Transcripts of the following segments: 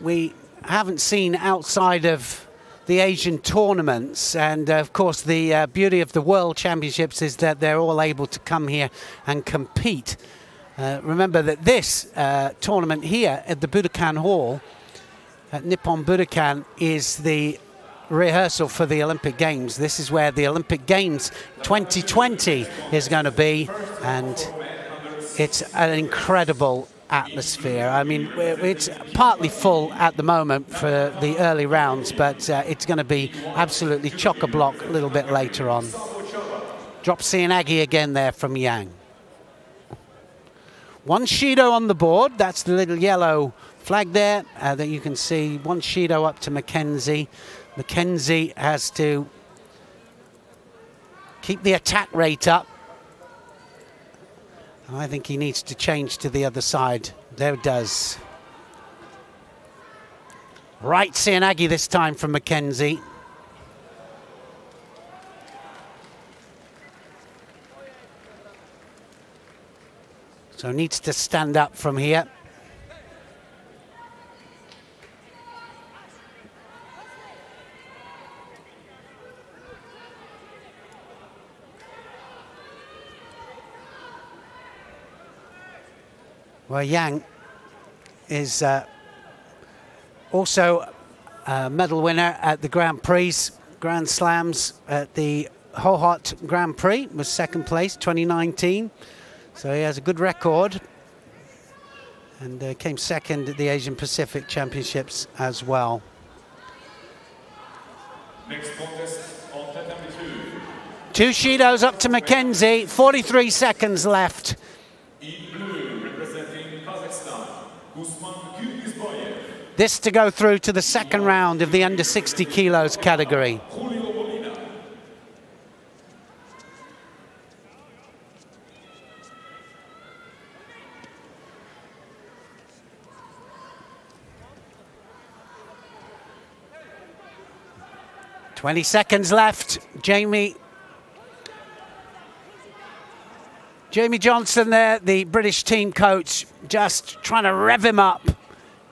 We haven't seen outside of the Asian tournaments, and of course the beauty of the World Championships is that they're all able to come here and compete. Remember that this tournament here at the Budokan Hall at Nippon Budokan is the rehearsal for the Olympic Games. This is where the Olympic Games 2020 is going to be, and it's an incredible atmosphere. I mean, it's partly full at the moment for the early rounds, but it's going to be absolutely chock-a-block a little bit later on. Drop Seoinage again there from Yang. One Shido on the board. That's the little yellow flag there that you can see. One Shido up to Mackenzie. Mackenzie has to keep the attack rate up. I think he needs to change to the other side. There it does. Right Seoinage this time from Mackenzie. So needs to stand up from here. Well, Yang is also a medal winner at the Grand Prix, Grand Slams at the Hohhot Grand Prix, was second place, 2019. So he has a good record, and came second at the Asian Pacific Championships as well. Next contest on tatami 2. Two Shidos up to Mackenzie, 43 seconds left. This to go through to the second round of the under 60 kilos category. "20 seconds left. Jamie Johnson there, the British team coach, just trying to rev him up,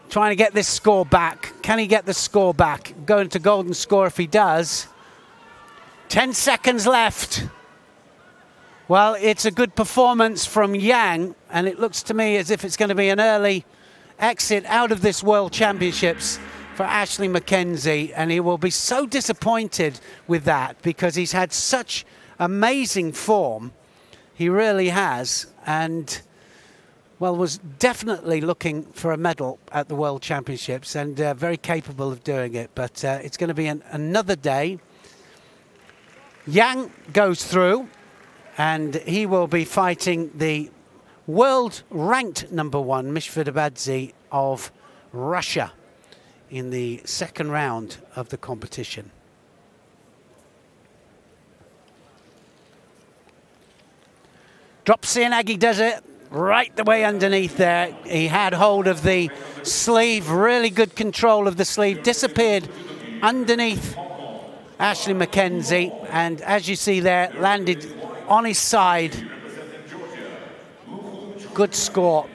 trying to get this score back. Can he get the score back? Going to golden score if he does. 10 seconds left. Well, it's a good performance from Yang, and it looks to me as if it's going to be an early exit out of this World Championships for Ashley Mackenzie, and he will be so disappointed with that because he's had such amazing form. He really has, and well, was definitely looking for a medal at the World Championships, and very capable of doing it. But it's going to be another day. Yang goes through, and he will be fighting the world ranked #1 Mishvudabadze of Russia in the second round of the competition. Drop Seoinage does it. Right the way underneath there. He had hold of the sleeve, really good control of the sleeve, disappeared underneath Ashley Mackenzie, and as you see there, landed on his side. Good score.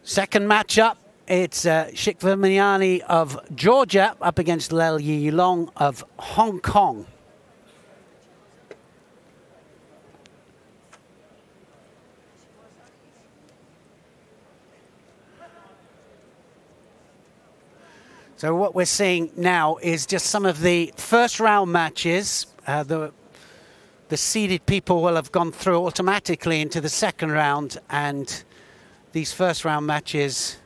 Second matchup, it's Shikvamiani of Georgia up against Lel Yilong of Hong Kong. So what we're seeing now is just some of the first round matches. The seeded people will have gone through automatically into the second round, and these first round matches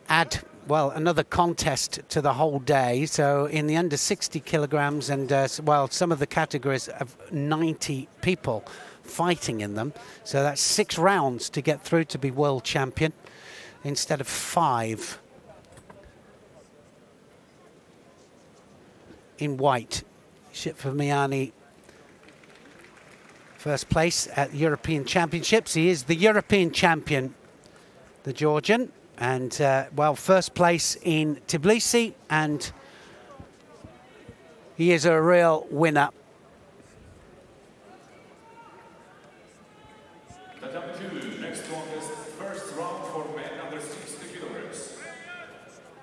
add, well, another contest to the whole day. So in the under 60 kilograms, and well, some of the categories have 90 people fighting in them. So that's 6 rounds to get through to be world champion, instead of 5. In white, Shikvamiani, first place at European Championships. He is the European champion, the Georgian, and well, first place in Tbilisi, and he is a real winner. Tatami 2, next contest, first round for men under 60 kilograms.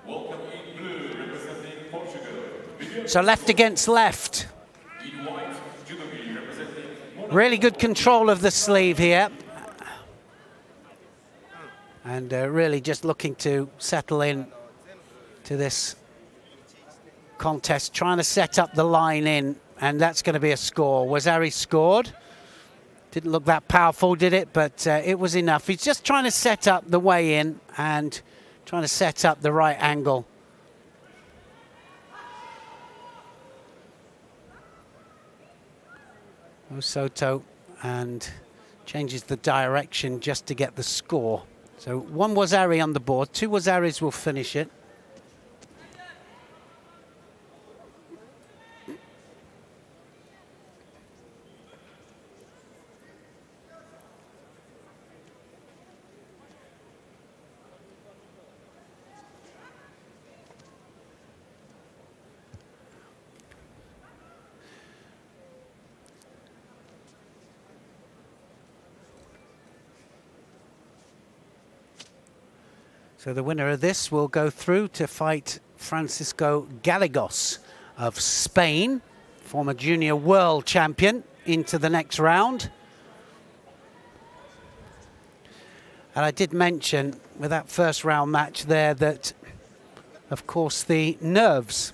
Welcome in blue, representing Portugal. So left against left. In white, Judo representing Monaco. Really good control of the sleeve here. And really just looking to settle in to this contest, trying to set up the line in, and that's going to be a score. Wazari scored. Didn't look that powerful, did it? But it was enough. He's just trying to set up the way in and trying to set up the right angle. Osoto, and changes the direction just to get the score. So one Wazari on the board, two Wazaris will finish it. So the winner of this will go through to fight Francisco Gallegos of Spain, former junior world champion, into the next round. And I did mention with that first round match there that, of course, the nerves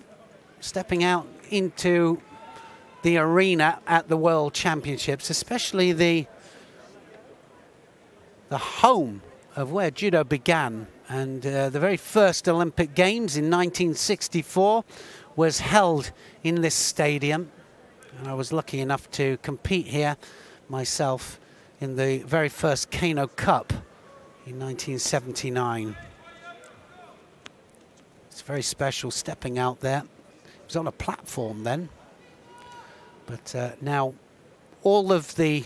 stepping out into the arena at the World Championships, especially the home of where judo began. And the very first Olympic Games in 1964 was held in this stadium. And I was lucky enough to compete here myself in the very first Kano Cup in 1979. It's very special stepping out there. It was on a platform then. But now all of the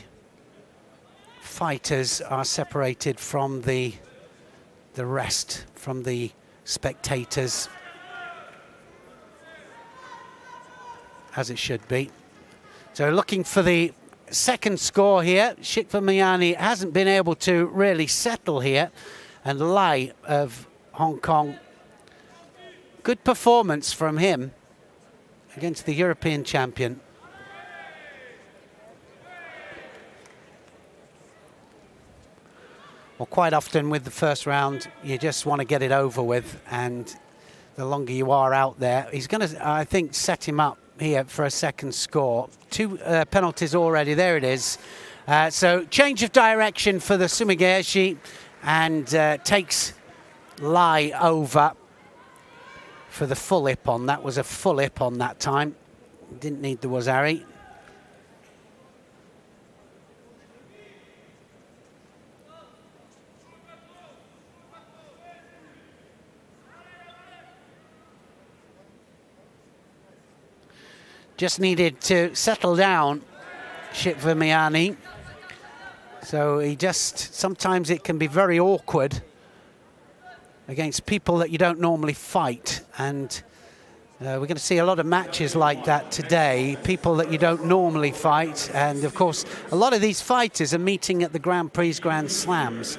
fighters are separated from the rest, from the spectators, as it should be. So looking for the second score here. Shikva Mayani hasn't been able to really settle here, and Lai of Hong Kong, good performance from him against the European champion. Well, quite often with the first round, you just want to get it over with, and the longer you are out there, he's going to, I think, set him up here for a second score. Two penalties already, there it is. So change of direction for the Sumigaeshi, and takes Lai over for the full ippon. That was a full ippon that time. Didn't need the Wazari. Just needed to settle down, Shikva Mayani. So he just, sometimes it can be very awkward against people that you don't normally fight. And we're going to see a lot of matches like that today, people that you don't normally fight. And of course, a lot of these fighters are meeting at the Grand Prix, Grand Slams.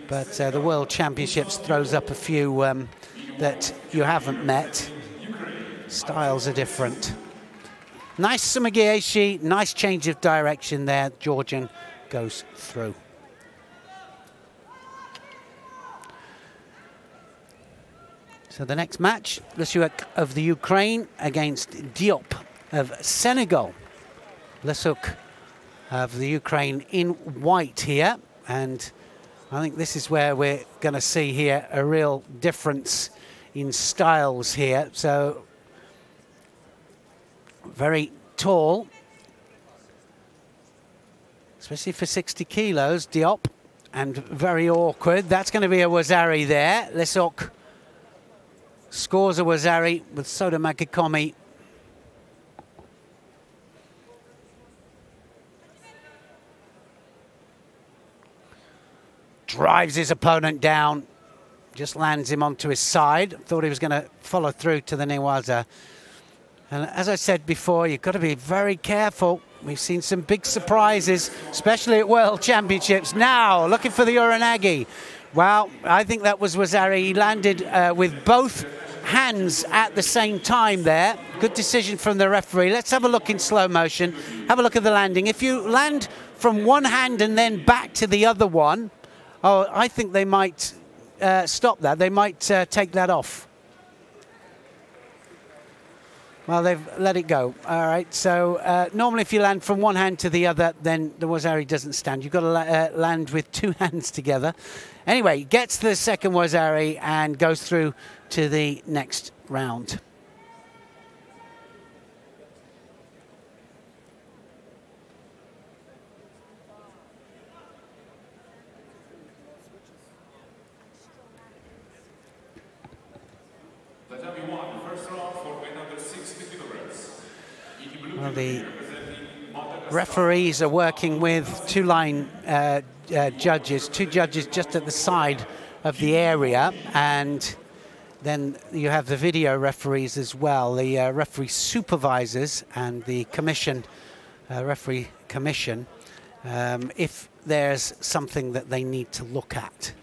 But the World Championships throws up a few that you haven't met. Styles are different. Nice Sumigaeshi, nice change of direction there. Georgian goes through. So the next match, Lesuk of the Ukraine against Diop of Senegal. Lesuk of the Ukraine in white here. And I think this is where we're going to see here a real difference in styles here. So very tall, especially for 60 kilos, Diop, and very awkward. That's going to be a Wazari there. Lesuk scores a Wazari with Soda Makikomi. Drives his opponent down, just lands him onto his side. Thought he was going to follow through to the Newaza. And as I said before, you've got to be very careful We've seen some big surprises, especially at World Championships. Now, looking for the Uranagi. Well, I think that was Wazari. He landed with both hands at the same time there. Good decision from the referee. Let's have a look in slow motion. Have a look at the landing. If you land from one hand and then back to the other one, oh, I think they might stop that. They might take that off. Well, they've let it go. All right, so normally if you land from one hand to the other, then the Wazari doesn't stand. You've got to land with two hands together. Anyway, gets the second Wazari and goes through to the next round. Well, the referees are working with two-line judges, two judges just at the side of the area, and then you have the video referees as well, the referee supervisors and the commission, referee commission, if there's something that they need to look at.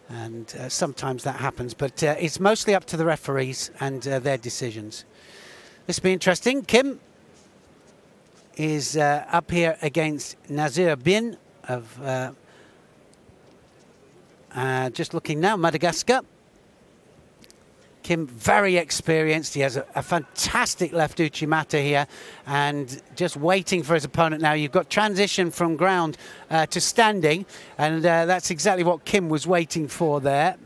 And sometimes that happens, but it's mostly up to the referees and their decisions. This will be interesting. Kim is up here against Nazir Bin of, just looking now, Madagascar. Kim, very experienced. He has a fantastic left Uchimata here and just waiting for his opponent now. You've got transition from ground to standing, and that's exactly what Kim was waiting for there.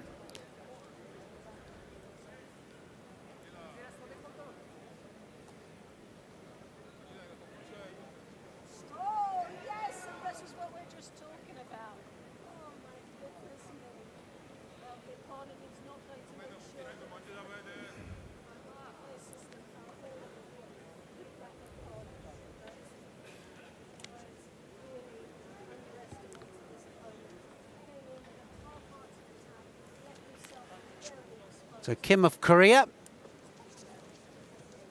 So Kim of Korea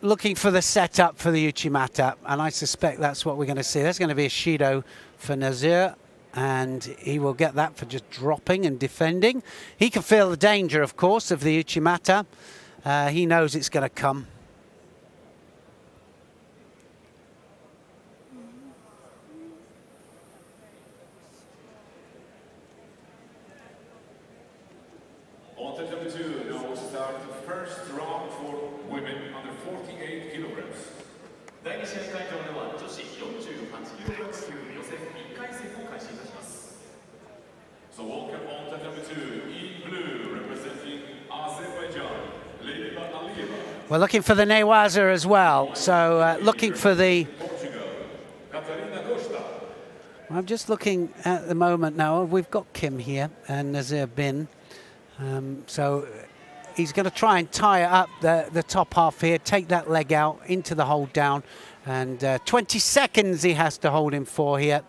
looking for the setup for the Uchimata, and I suspect that's what we're going to see. There's going to be a Shido for Nazir, and he will get that for just dropping and defending. He can feel the danger, of course, of the Uchimata. He knows it's going to come. So welcome on to number 2, in blue, representing Azerbaijan, we're looking for the Newaza as well, so looking for the... I'm just looking at the moment now. We've got Kim here and Nazir Bin, so he's going to try and tie up the top half here, take that leg out into the hold down, and 20 seconds he has to hold him for here.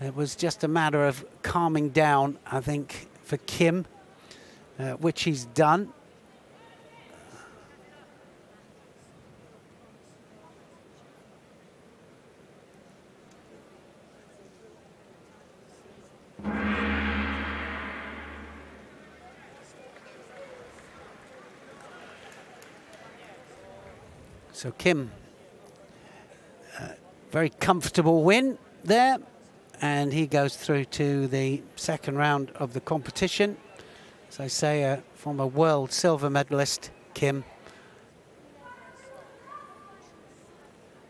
It was just a matter of calming down, I think, for Kim, which he's done. So Kim, very comfortable win there. And he goes through to the second round of the competition. As I say, former world silver medalist, Kim.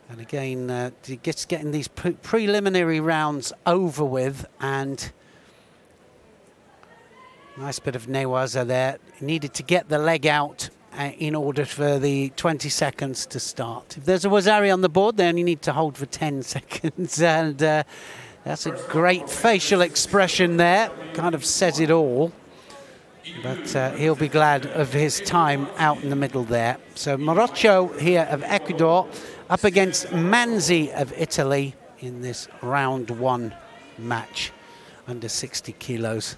And again, just getting these preliminary rounds over with, and nice bit of Newaza there. Needed to get the leg out in order for the 20 seconds to start. If there's a Wazari on the board, they only need to hold for 10 seconds. And that's a great facial expression there, kind of says it all. But he'll be glad of his time out in the middle there. So Morocho here of Ecuador up against Manzi of Italy in this round 1 match, under 60 kilos.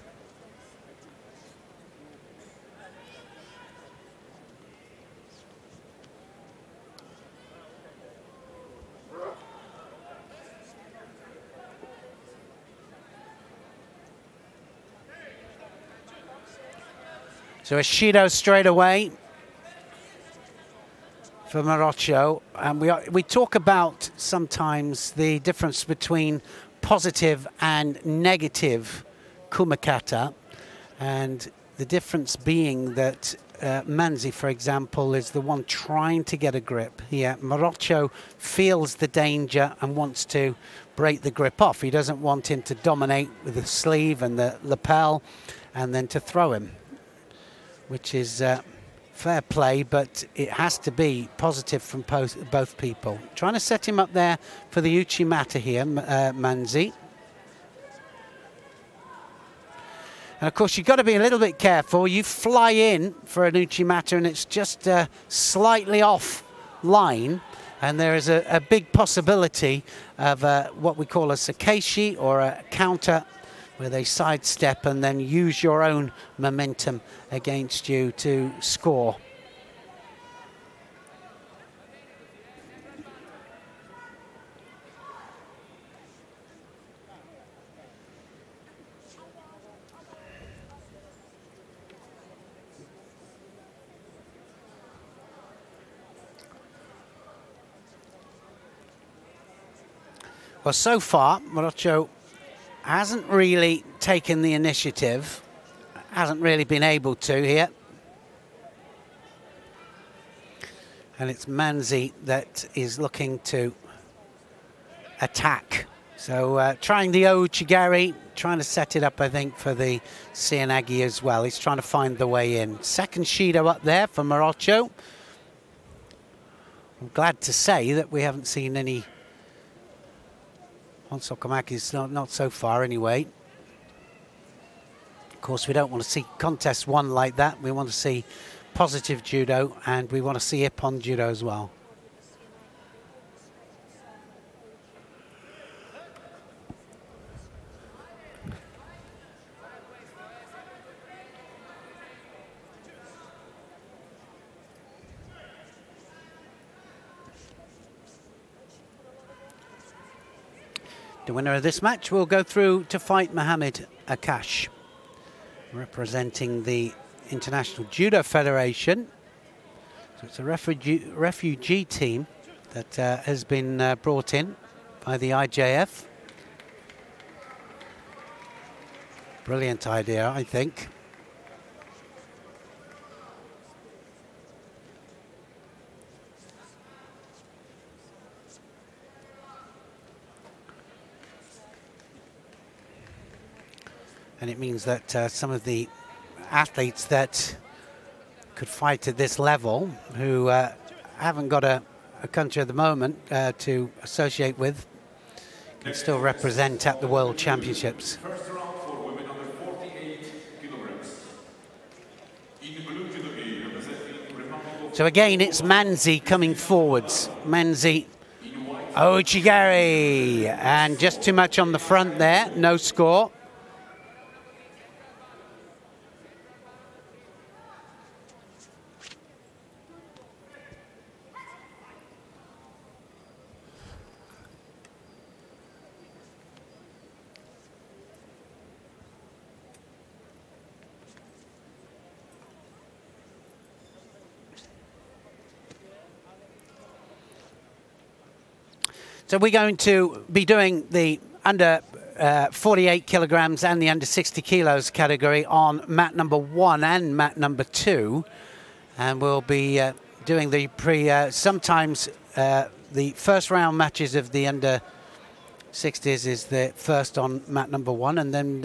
So a Shido straight away for Morocho. And we talk about sometimes the difference between positive and negative kumakata, and the difference being that Manzi, for example, is the one trying to get a grip here. Morocho feels the danger and wants to break the grip off. He doesn't want him to dominate with the sleeve and the lapel and then to throw him, which is fair play, but it has to be positive from both people. Trying to set him up there for the Uchimata here, Manzi. And of course, you've got to be a little bit careful. You fly in for an Uchimata and it's just slightly off line. And there is a big possibility of what we call a sakeishi, or a counter, where they sidestep and then use your own momentum against you to score. Well, so far, Morocho hasn't really taken the initiative, hasn't really been able to here. And it's Manzi that is looking to attack. So trying the Ouchigari, trying to set it up, I think, for the Seanagi as well. He's trying to find the way in. Second Shido up there for Morocho. I'm glad to say that we haven't seen any on Sokomaki's, not so far anyway. Of course, we don't want to see contests won like that. We want to see positive judo, and we want to see Ippon judo as well. The winner of this match will go through to fight Mohamed Akash, representing the International Judo Federation. So it's a refugee team that has been brought in by the IJF. Brilliant idea, I think. And it means that some of the athletes that could fight at this level, who haven't got a country at the moment to associate with, can still represent at the World Championships. First round for women under 48 kilograms. In the blue judo representing Republic of... So again, it's Manzi coming forwards. Manzi, Ouchigari, and just too much on the front there, no score. So we're going to be doing the under 48 kilograms and the under 60 kilos category on mat number 1 and mat number 2. And we'll be doing the sometimes the first round matches of the under 60s is the first on mat number 1. And then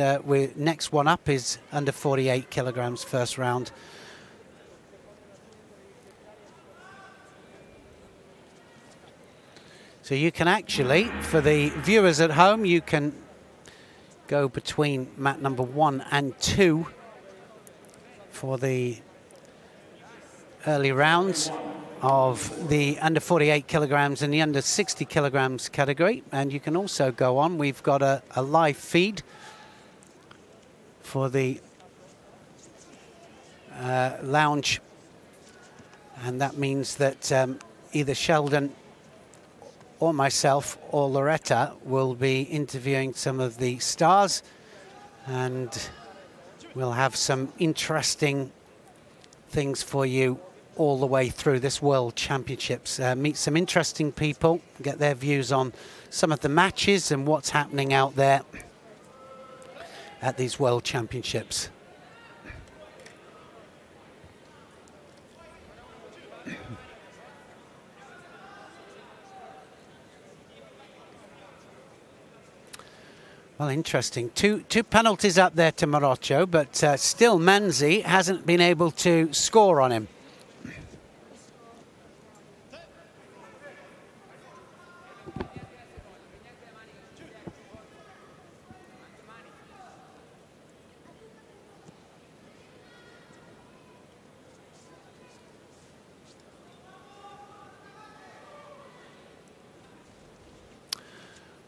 next one up is under 48 kilograms first round. So you can actually, for the viewers at home, you can go between mat number 1 and 2 for the early rounds of the under 48 kilograms and the under 60 kilograms category. And you can also go on. We've got a live feed for the lounge. And that means that either Sheldon or myself or Loretta will be interviewing some of the stars, and we'll have some interesting things for you all the way through this World Championships. Meet some interesting people, get their views on some of the matches and what's happening out there at these World Championships. Well, interesting. Two penalties up there to Morocho, but still Manzi hasn't been able to score on him.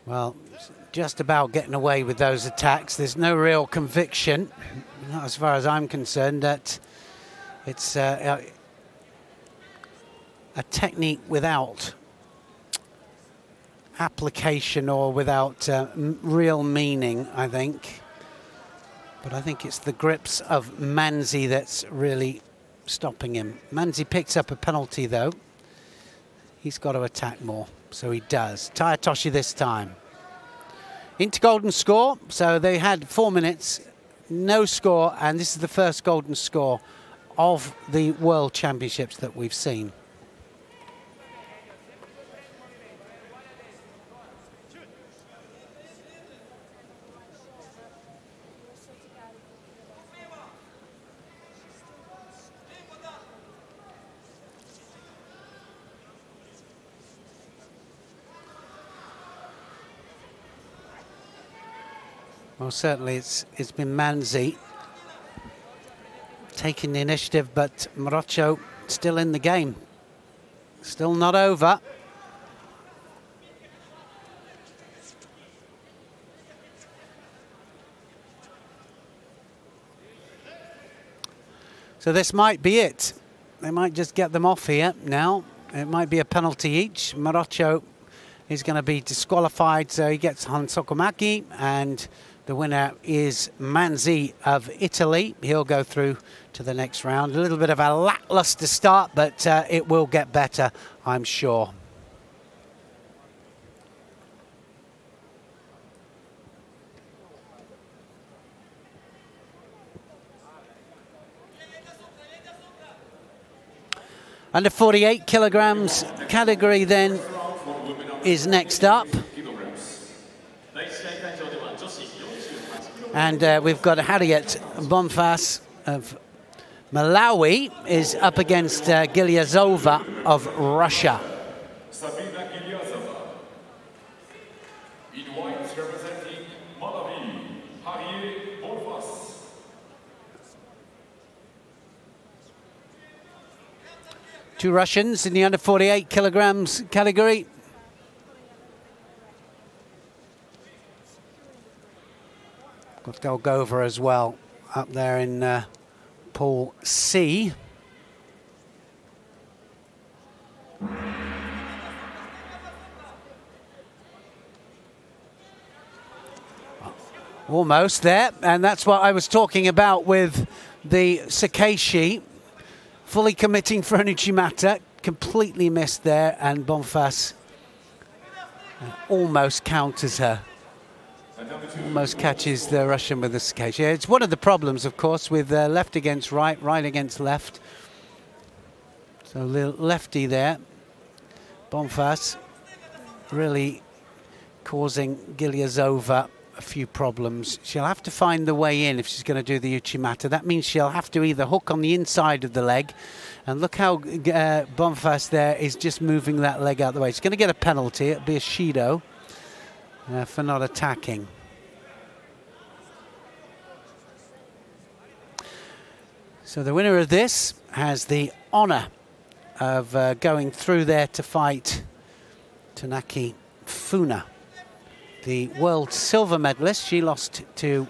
Well, just about getting away with those attacks. There's no real conviction, not as far as I'm concerned, that it's a technique without application or without real meaning, I think. But I think it's the grips of Manzi that's really stopping him. Manzi picks up a penalty, though. He's got to attack more, so he does. Tayatoshi this time. Into golden score, so they had 4 minutes, no score, and this is the first golden score of the World Championships that we've seen. Well, certainly it's been Manzi taking the initiative, but Morocho still in the game. Still not over. So this might be it. They might just get them off here now. It might be a penalty each. Morocho is going to be disqualified, so he gets Hansokomaki, and the winner is Manzi of Italy. He'll go through to the next round. A little bit of a lackluster start, but it will get better, I'm sure. Under 48 kilograms category then is next up. And we've got Harriet Bonfas of Malawi is up against Gilyazova of Russia. Sabina Gilyazova. In white representing Malawi, Harriet Bonfas. Two Russians in the under 48 kilograms category. Got Golgova as well up there in Pool C. Almost there, and that's what I was talking about with the Sakeshi. Fully committing for an Uchimata, completely missed there, and Bonfas almost counters her. Almost catches the Russian with the Sakeshi. It's one of the problems, of course, with left against right, right against left. So little lefty there. Bonfas really causing Gilyazova a few problems. She'll have to find the way in if she's going to do the Uchimata. That means she'll have to either hook on the inside of the leg, and look how Bonfas there is just moving that leg out the way. She's going to get a penalty. It'll be a Shido for not attacking. So the winner of this has the honor of going through there to fight Tanaki Funa, the world silver medalist. She lost to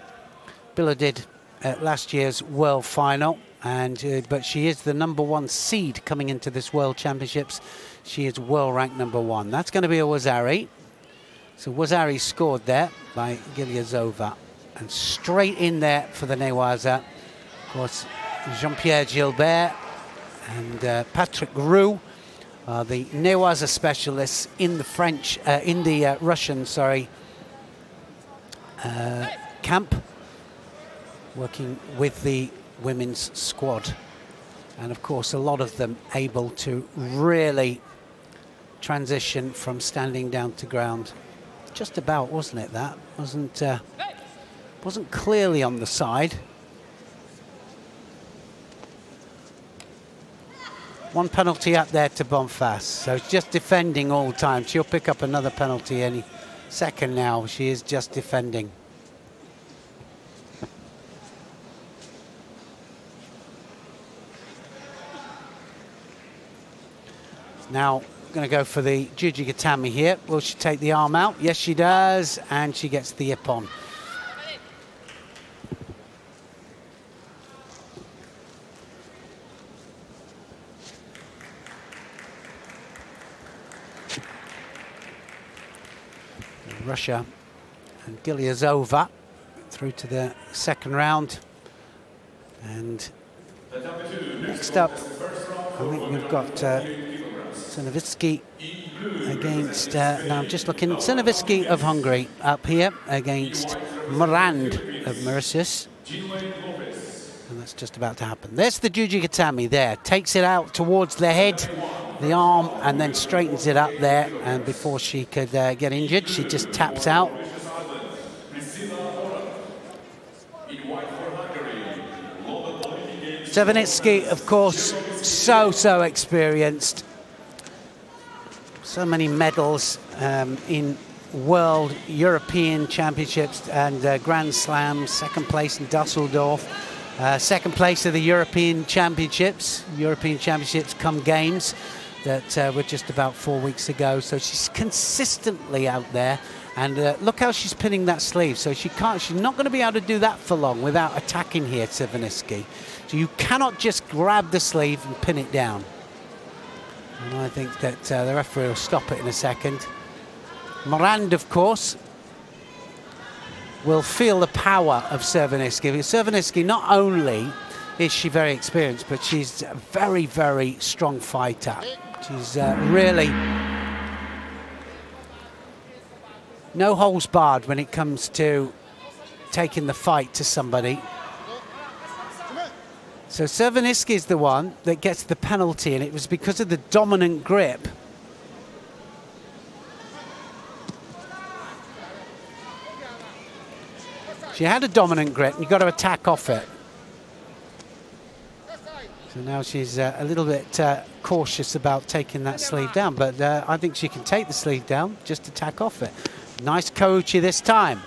Biladid at last year's world final, and but she is the #1 seed coming into this World Championships. She is world ranked #1. That's going to be a Wazari. So Wazari scored there by Gilyazova, and straight in there for the Newaza. Of course, Jean-Pierre Gilbert and Patrick Roux, the Newaza specialists in the French, Russian, sorry, camp, working with the women's squad. And of course, a lot of them able to really transition from standing down to ground. Just about, wasn't it? That wasn't clearly on the side. One penalty up there to Bonfas, so it's just defending all the time. She'll pick up another penalty any second now. She is just defending. Now, going to go for the Juji Gatami here. Will she take the arm out? Yes, she does, and she gets the ippon. Russia and Gilyazova through to the second round. And next up, I think we've got Czernovitsky against, now I'm just looking, Czernovitsky of Hungary up here against Morand of Mauritius. And that's just about to happen. There's the Juji Gatami there, takes it out towards the head, the arm, and then straightens it up there. And before she could get injured, she just taps out. Czernovitsky, of course, so experienced. So many medals in World, European Championships and Grand Slams. Second place in Dusseldorf. Second place of the European Championships come games that were just about 4 weeks ago. So she's consistently out there. And look how she's pinning that sleeve. So she's not going to be able to do that for long without attacking here, Czernovitsky. So you cannot just grab the sleeve and pin it down. And I think that the referee will stop it in a second. Morand, of course, will feel the power of Czernovitsky. Czernovitsky, not only is she very experienced, but she's a very strong fighter. She's really no holes barred when it comes to taking the fight to somebody. So Czernovitsky is the one that gets the penalty, and it was because of the dominant grip. She had a dominant grip, and you've got to attack off it. So now she's a little bit cautious about taking that sleeve down, but I think she can take the sleeve down, just attack off it. Nice Kouchi this time.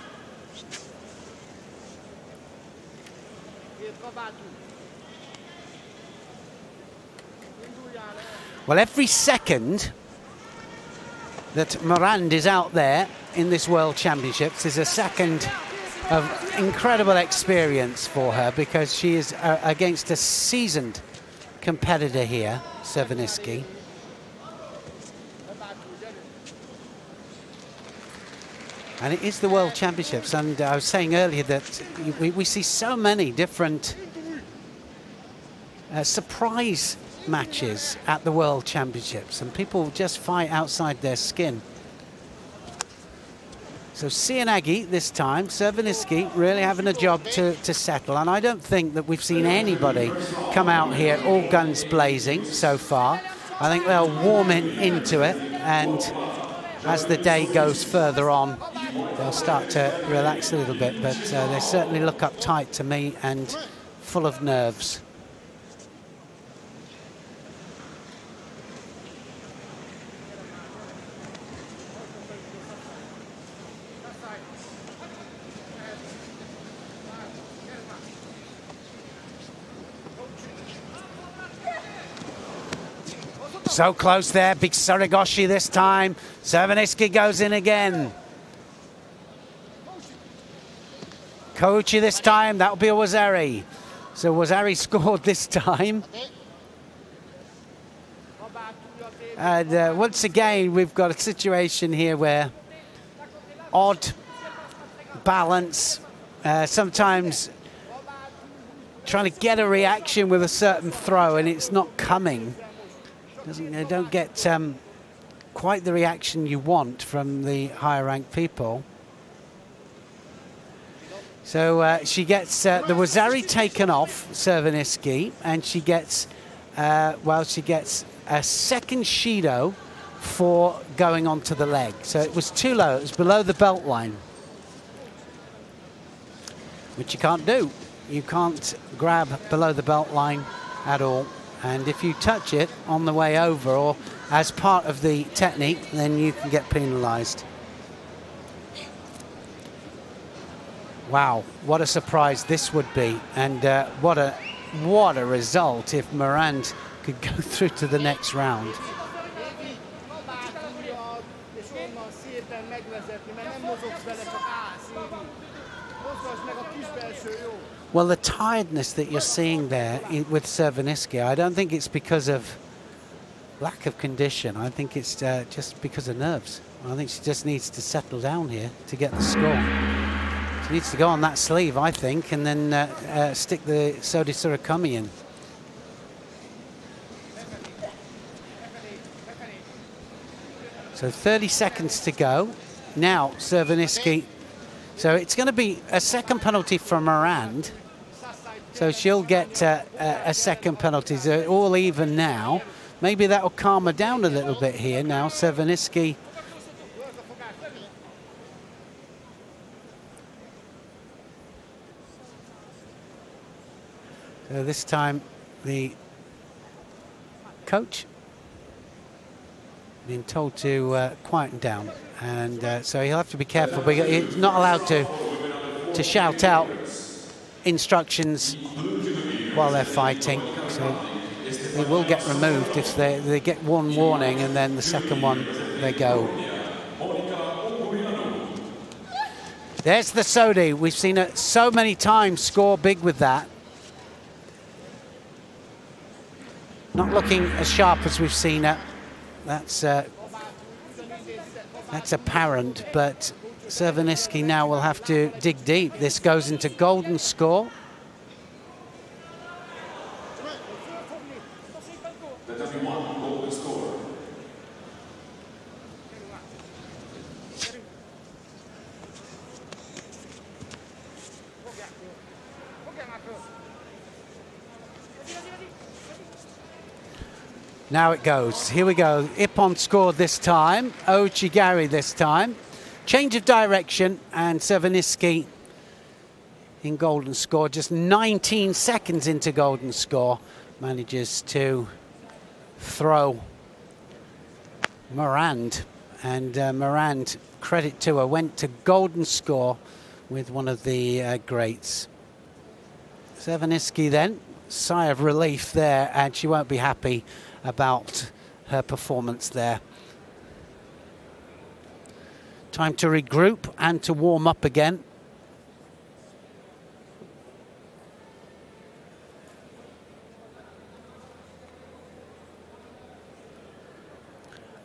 Well, every second that Morand is out there in this World Championships is a second of incredible experience for her, because she is against a seasoned competitor here, Czernovitsky. And it is the World Championships, and I was saying earlier that we see so many different surprise matches at the World Championships, and people just fight outside their skin. So Sianagi this time, Czernovitsky really having a job to settle, and I don't think that we've seen anybody come out here all guns blazing so far. I think they'll warm into it, and as the day goes further on, they'll start to relax a little bit, but they certainly look uptight to me and full of nerves. So close there, big Surigoshi this time. Czernovitsky goes in again. Kouchi this time, that'll be a Wazari. So Wazari scored this time. And once again, we've got a situation here where odd balance. Sometimes trying to get a reaction with a certain throw, and it's not coming. They don't get quite the reaction you want from the higher ranked people. So she gets the Wazari taken off Serviniski, and she gets she gets a second Shido for going onto the leg. So it was too low. It was below the belt line, which you can't do. You can't grab below the belt line at all. And if you touch it on the way over or as part of the technique, then you can get penalized. Wow, what a surprise this would be. And what a result if Morand could go through to the next round. Well, the tiredness that you're seeing there with Serviniski, I don't think it's because of lack of condition. I think it's just because of nerves. I think she just needs to settle down here to get the score. She needs to go on that sleeve, I think, and then stick the Sodi Surakami in. So 30 seconds to go. Now Serviniski. So it's going to be a second penalty from Morand. So she'll get a second penalty. So all even now. Maybe that will calm her down a little bit here now. Serviniski. So this time the coach being told to quieten down, and so he'll have to be careful, but he's not allowed to shout out instructions while they're fighting. So they will get removed if they get one warning, and then the second one they go. There's the Sodi. We've seen it so many times score big with that. Not looking as sharp as we've seen it. That's apparent, but Serviniski now will have to dig deep. This goes into golden score. Golden score. Now it goes. Here we go. Ippon scored this time. Ochigari this time. Change of direction, and Serviniski in golden score. Just 19 seconds into golden score. Manages to throw Morand. And Morand, credit to her, went to golden score with one of the greats. Serviniski then, sigh of relief there, and she won't be happy about her performance there. Time to regroup and to warm up again.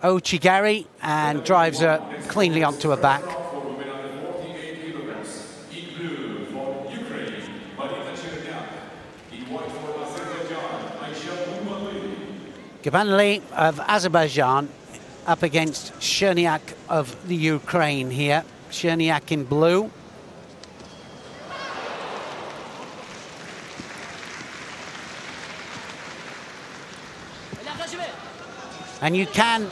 Ochigari, and drives her cleanly onto her back. Gabanli of Azerbaijan up against Cherniak of the Ukraine here. Cherniak in blue. And you can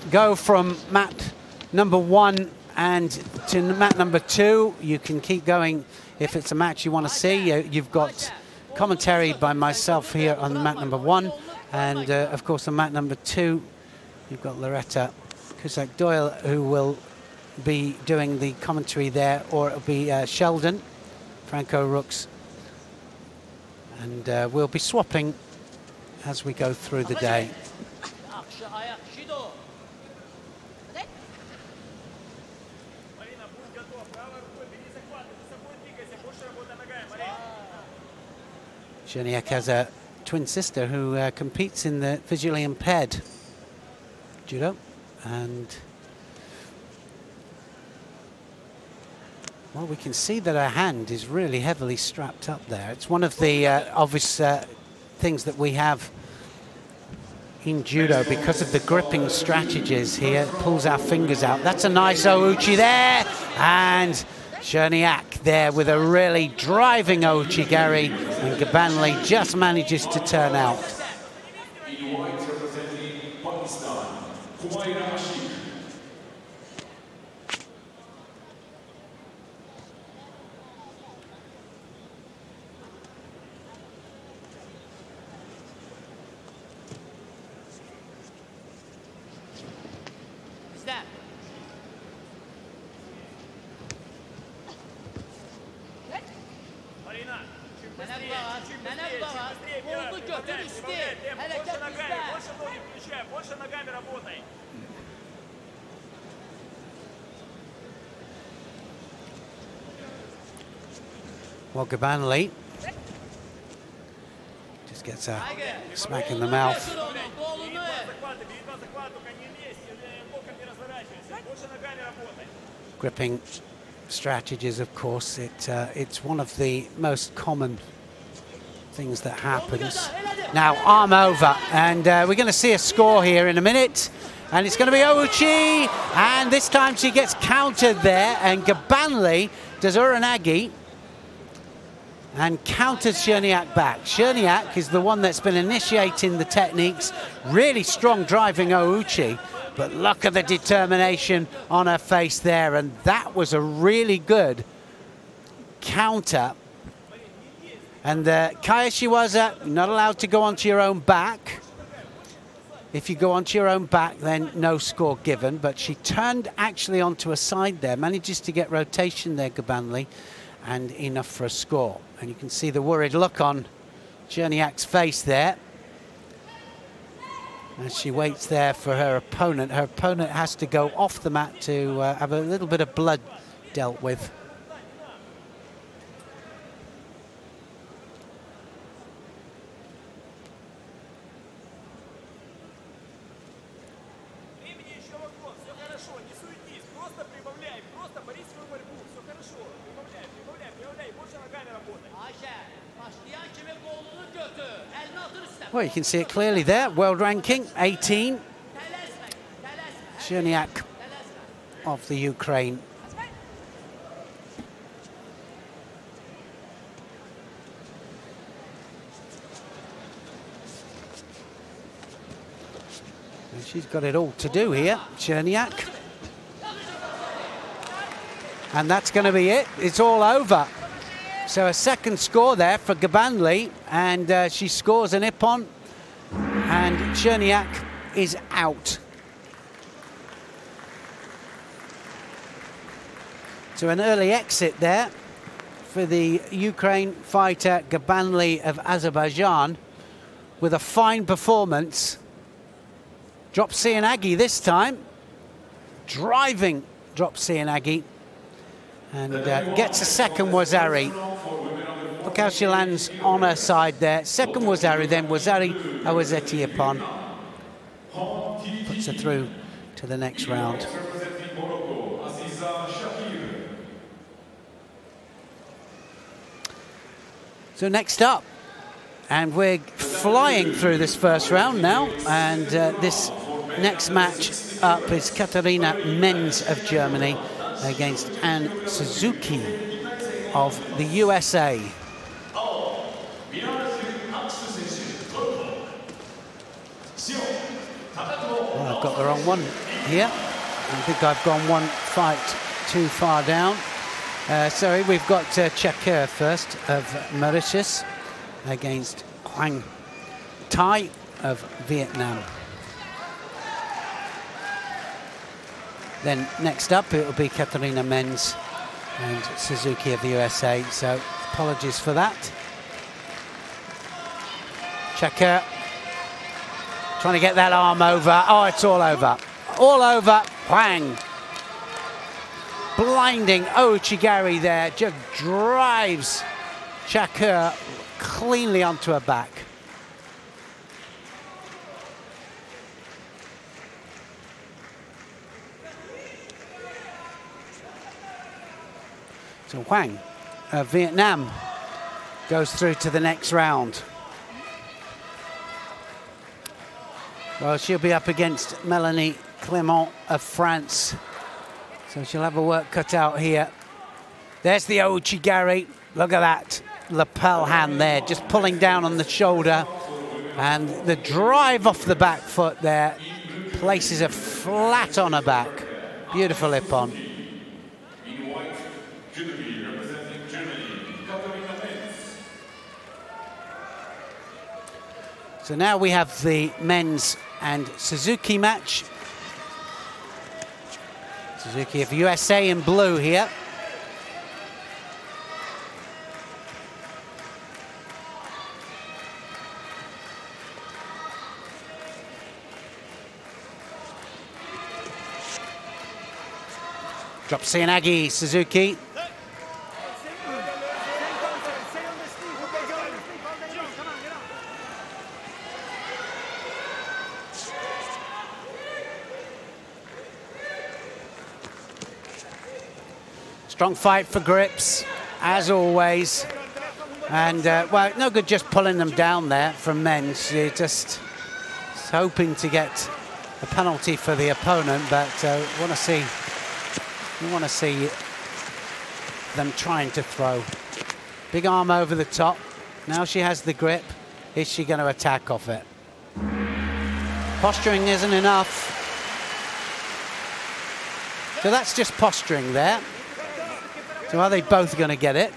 go from mat number 1 and to mat number 2. You can keep going if it's a match you want to see. You've got commentary by myself here on mat number 1. And of course on mat number 2, you've got Loretta Cusack-Doyle, who will be doing the commentary there, or it'll be Sheldon, Franco Rooks. And we'll be swapping as we go through the day. Cherniak has a twin sister who competes in the visually impaired judo, and Well, we can see that her hand is really heavily strapped up there. It's one of the obvious things that we have in judo because of the gripping strategies here. It pulls our fingers out. That's a nice ouchi there. And Cherniak there with a really driving ouchi-gari. And Gabanli just manages to turn out. In white representing Pakistan, Humayra Ashik. Well, Gabanli just gets a smack in the mouth. Gripping strategies, of course, it's one of the most common things that happens. Now, arm over, and we're going to see a score here in a minute. And it's going to be ouchi, and this time she gets countered there, and Gabanli does uranagi and counters Cherniak back. Cherniak is the one that's been initiating the techniques, really strong driving ouchi, but look at the determination on her face there, and that was a really good counter. And Kaya Shiwaza, not allowed to go onto your own back. If you go onto your own back, then no score given, but she turned actually onto a side there, manages to get rotation there, Gabanli, and enough for a score. And you can see the worried look on Cherniak's face there as she waits there for her opponent. Her opponent has to go off the mat to have a little bit of blood dealt with. Well, you can see it clearly there. World ranking 18. Cherniak of the Ukraine. And she's got it all to do here, Cherniak. And that's going to be it. It's all over. So a second score there for Gabanli, and she scores an ippon, and Cherniak is out. So an early exit there for the Ukraine fighter Gabanli of Azerbaijan with a fine performance. Drop Seoinage this time, driving drop Seoinage, and gets a second wazari. Look how she lands on her side there. Second wazari, then wazari awazeti ippon. Puts her through to the next round. So next up, and we're flying through this first round now, and this next match up is Katarina Menz of Germany against Anne Suzuki of the USA. Oh, I've got the wrong one here. I think I've gone one fight too far down. Sorry, we've got Chakir first of Mauritius against Hoang Thai of Vietnam. Then next up it will be Katarina Menz and Suzuki of the USA, so apologies for that. Chakir trying to get that arm over. Oh, it's all over. All over. Hoang. Blinding ouchi-gari there, just drives Chakir cleanly onto her back. So Huang of Vietnam goes through to the next round. Well, she'll be up against Melanie Clément of France. So she'll have a work cut out here. There's the Ouchigari. Look at that lapel hand there, just pulling down on the shoulder. And the drive off the back foot there places her flat on her back. Beautiful ippon. So now we have the men's and Suzuki match. Suzuki of USA in blue here. Drop Seanagi, Suzuki. Strong fight for grips, as always. And, well, no good just pulling them down there from men. You're just hoping to get a penalty for the opponent, but you want to see them trying to throw. Big arm over the top. Now she has the grip. Is she going to attack off it? Posturing isn't enough. So that's just posturing there. So are they both going to get it?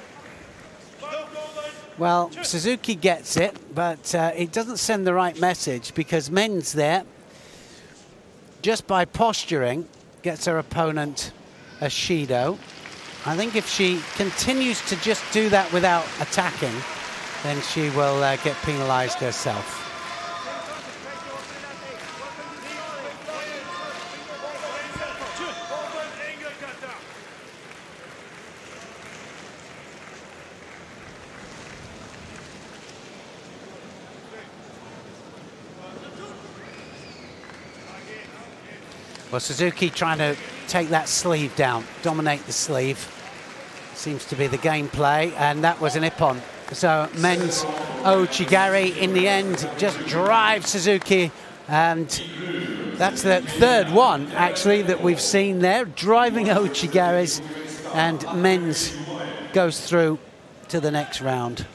Well, Suzuki gets it, but it doesn't send the right message because men's there, just by posturing, gets her opponent a Shido. I think if she continues to just do that without attacking, then she will get penalized herself. Well, Suzuki trying to take that sleeve down, dominate the sleeve. Seems to be the gameplay, and that was an ippon. So men's Ouchigari in the end just drives Suzuki, and that's the third one actually that we've seen there, driving Ouchigaris, and men's goes through to the next round.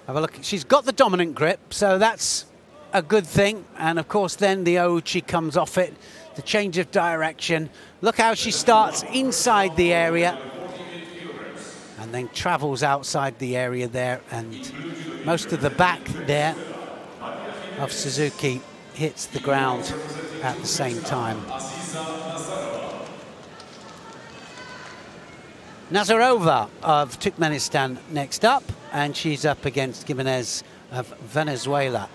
Have a look. She's got the dominant grip, so that's a good thing. And of course, then the Ouchi comes off it, the change of direction. Look how she starts inside the area and then travels outside the area there. And most of the back there of Suzuki hits the ground at the same time. Nazarova of Turkmenistan next up, and she's up against Jimenez of Venezuela.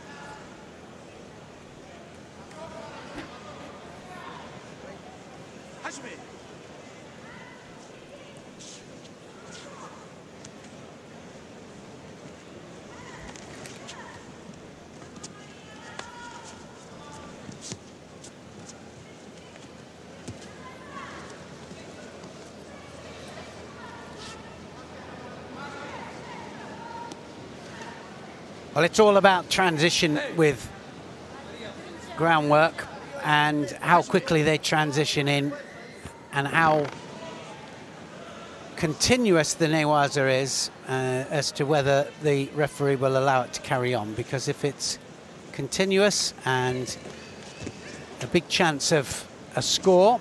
Well, it's all about transition with groundwork and how quickly they transition in and how continuous the newaza is as to whether the referee will allow it to carry on. Because if it's continuous and a big chance of a score,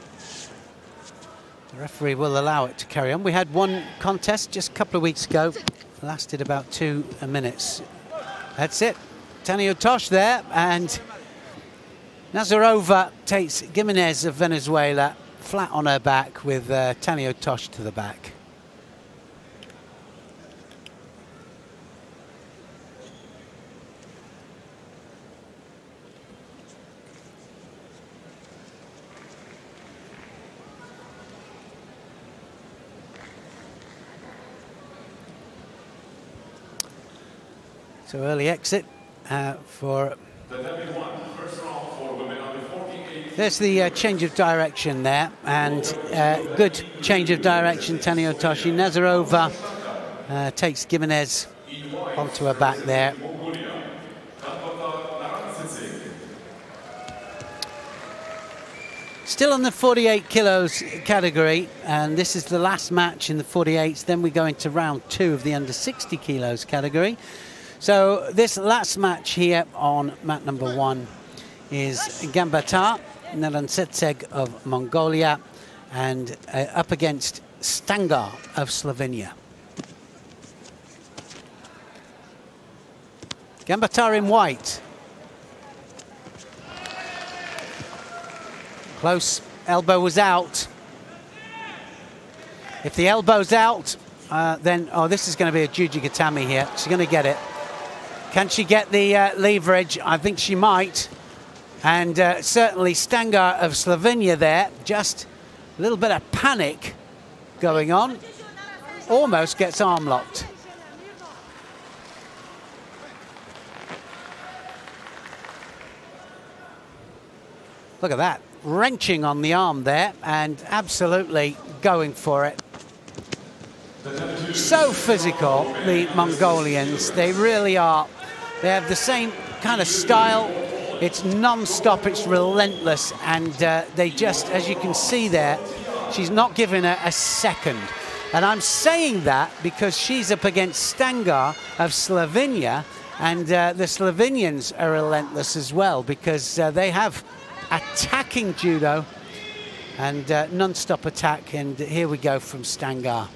the referee will allow it to carry on. We had one contest just a couple of weeks ago, lasted about 2 minutes. That's it. Tanio Tosh there, and Nazarova takes Jimenez of Venezuela flat on her back with Tanio Tosh to the back. So early exit for... There's the change of direction there, and good change of direction, Taniotoshi. Nazarova takes Gimenez onto her back there. Still on the 48 kilos category, and this is the last match in the 48s. Then we go into round 2 of the under 60 kilos category. So this last match here on mat number 1 is Gambatar Naransetseg of Mongolia and up against Stangar of Slovenia. Gambatar in white. Close, elbow was out. If the elbow's out, then, oh, this is going to be a Jujigatami here. She's going to get it. Can she get the leverage? I think she might. And certainly Stangar of Slovenia there, just a little bit of panic going on. Almost gets arm locked. Look at that. Wrenching on the arm there and absolutely going for it. So physical, the Mongolians. They really are. They have the same kind of style. It's non-stop, it's relentless, and they just, as you can see there, she's not giving her a second. And I'm saying that because she's up against Stangar of Slovenia, and the Slovenians are relentless as well because they have attacking judo and non-stop attack, and here we go from Stangar.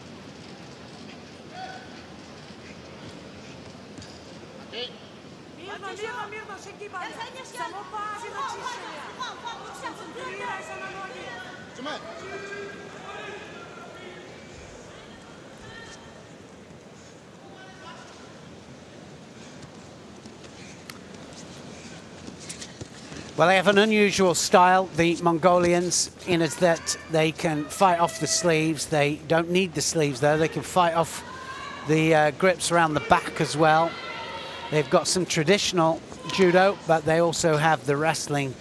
Well, they have an unusual style, the Mongolians, in as that they can fight off the sleeves. They don't need the sleeves, though. They can fight off the grips around the back as well. They've got some traditional judo, but they also have the wrestling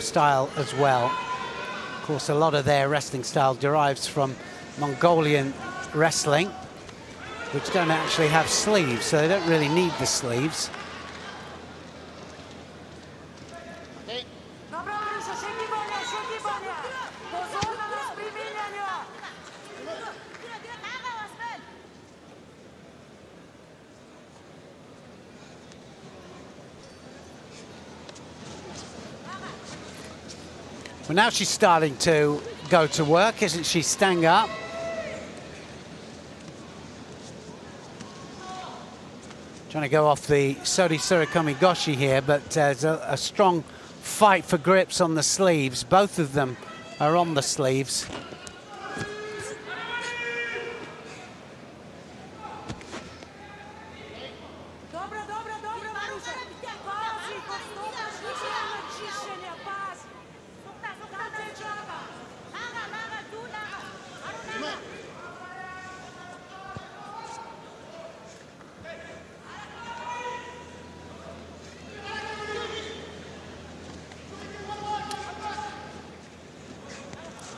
style as well. Of course, a lot of their wrestling style derives from Mongolian wrestling, which don't actually have sleeves, so they don't really need the sleeves. Well, now she's starting to go to work, isn't she, Stangar? Trying to go off the Sori Surikomi Goshi here, but there's a strong fight for grips on the sleeves. Both of them are on the sleeves.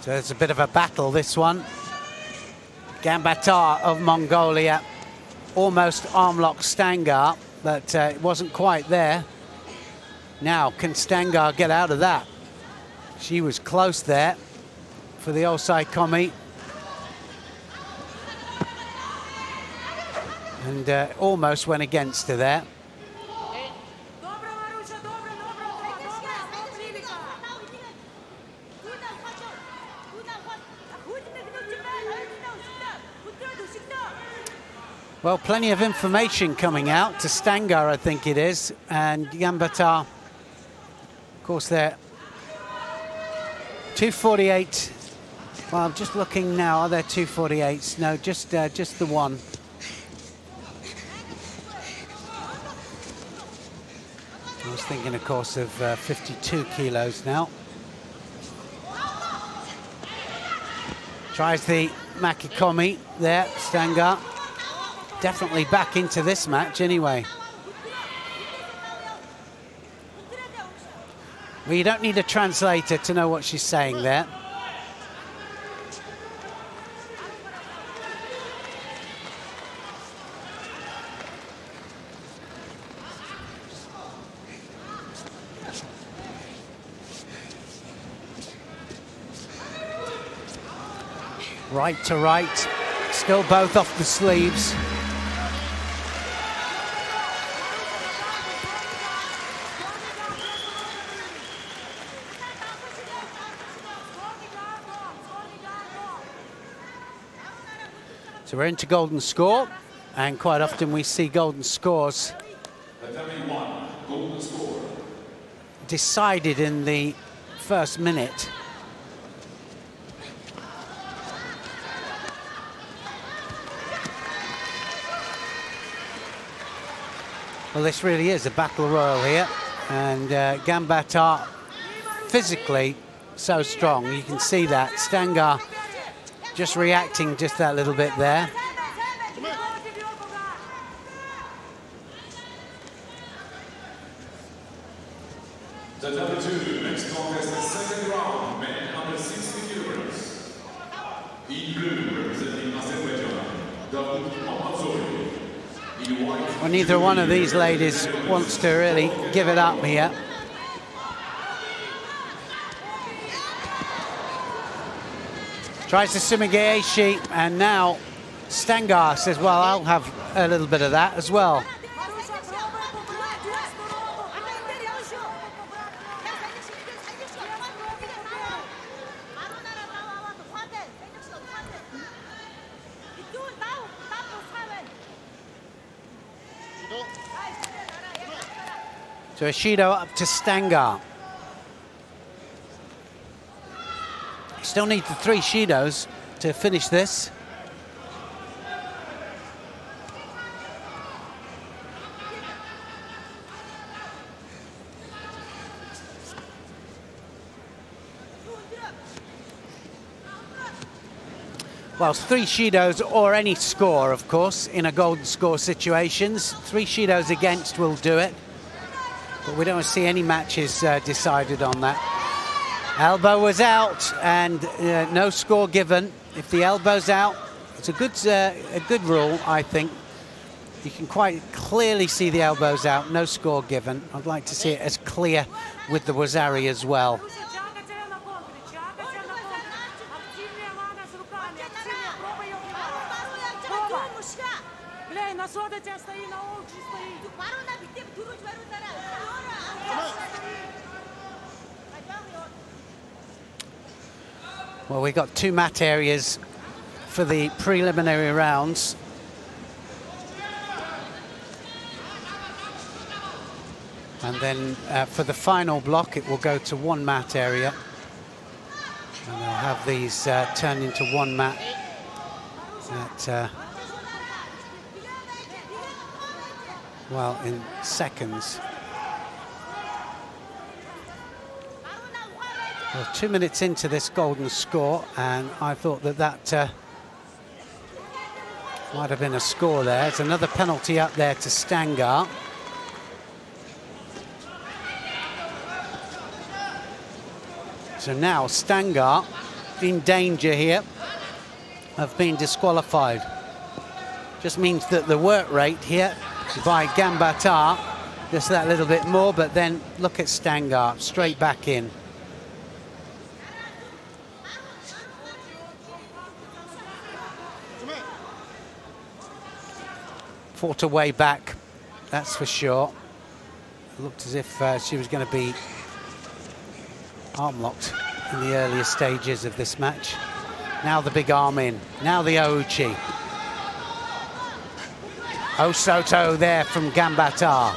So it's a bit of a battle, this one. Gambatar of Mongolia almost arm-locked Stangar, but it wasn't quite there. Now, can Stangar get out of that? She was close there for the Osai Komi. And almost went against her there. Well, plenty of information coming out to Stangar, I think it is, and Gambatar, of course, they're 248. Well, I'm just looking now. Are there 248s? No, just the one. I was thinking, of course, of 52 kilos now. Tries the Makikomi there, Stangar. Definitely back into this match anyway. Well, you don't need a translator to know what she's saying there. Right to right, still both off the sleeves. So we're into golden score, and quite often we see golden scores decided in the first minute. Well, this really is a battle royal here, and Gambatar physically so strong. You can see that. Stangar just reacting just that little bit there. The number 2, next contest, the second round, men under 60 kilograms. In blue, representing Azerbaijan, Dawood Mamadzori. In white, well, neither one of these ladies wants to really give it up here. Tries to Sumigaeshi, and now Stangar says, well, I'll have a little bit of that as well. So Ishido up to Stangar. Still need the 3 Shidos to finish this. Well, 3 Shidos or any score, of course, in a golden score situations. 3 Shidos against will do it. But we don't see any matches decided on that. Elbow was out, and no score given. If the elbow's out, it's a good rule, I think. You can quite clearly see the elbow's out, no score given. I'd like to see it as clear with the Wazari as well. Well, we've got 2 mat areas for the preliminary rounds. And then for the final block, it will go to 1 mat area. And they'll have these turned into 1 mat at, well, in seconds. Well, 2 minutes into this golden score, and I thought that might have been a score there. It's another penalty up there to Stangar. So now Stangar in danger here of being disqualified. Just means that the work rate here by Gambatar, just that little bit more, but then look at Stangar, straight back in. Fought her way back, that's for sure. It looked as if she was going to be arm locked in the earlier stages of this match. Now the big arm in, now the Ouchi. Osoto there from Gambatar.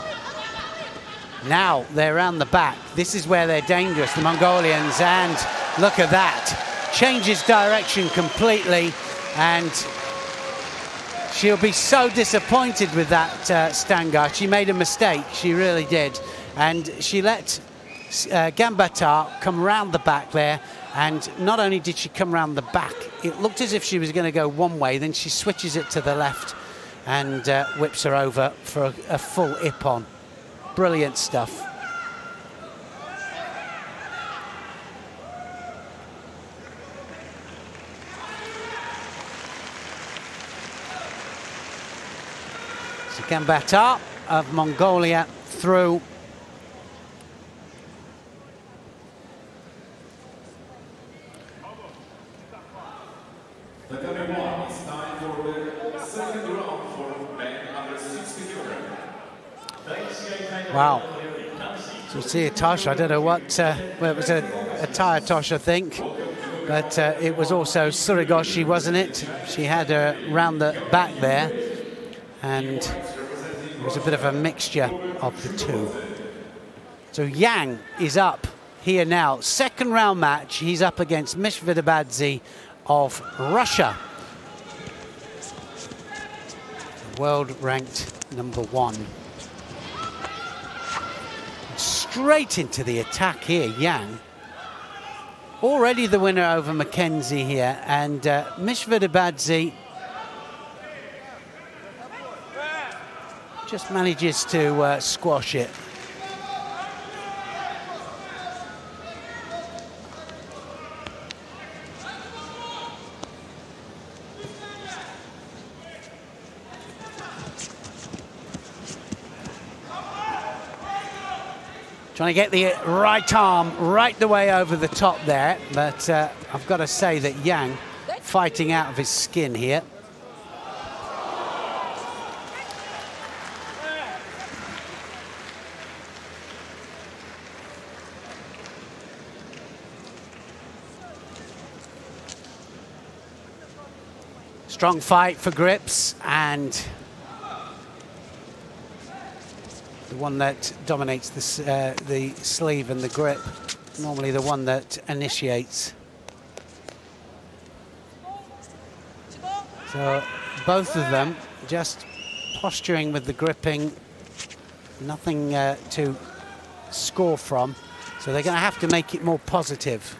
Now they're around the back. This is where they're dangerous, the Mongolians, and look at that. Changes direction completely, and she'll be so disappointed with that, Stangar. She made a mistake, she really did. And she let Gambatar come round the back there, and not only did she come round the back, it looked as if she was going to go one way, then she switches it to the left and whips her over for a full ippon. Brilliant stuff. Gambata of Mongolia through. The coming one, it's time for the second round for men under 60 kilograms. Wow. So you see a tosh, I don't know what, well, it was a tire tosh, I think, but it was also Surigoshi, wasn't it? She had her round the back there, and it was a bit of a mixture of the two. So Yang is up here now. Second round match, he's up against Mishvidabadze of Russia. World ranked #1. Straight into the attack here, Yang. Already the winner over Mackenzie here, and Mishvidabadze just manages to squash it. Trying to get the right arm right the way over the top there, but I've got to say that Yang fighting out of his skin here. Strong fight for grips, and the one that dominates the sleeve and the grip, normally the one that initiates. So both of them just posturing with the gripping, nothing to score from. So they're going to have to make it more positive.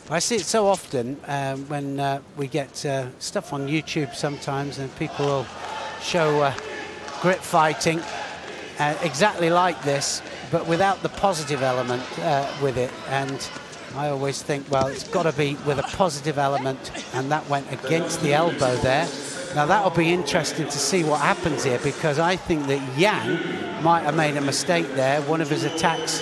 I see it so often when we get stuff on YouTube sometimes, and people will show grip fighting exactly like this, but without the positive element with it. And I always think, well, it's got to be with a positive element, and that went against the elbow there. Now that'll be interesting to see what happens here, because I think that Yang might have made a mistake there. One of his attacks,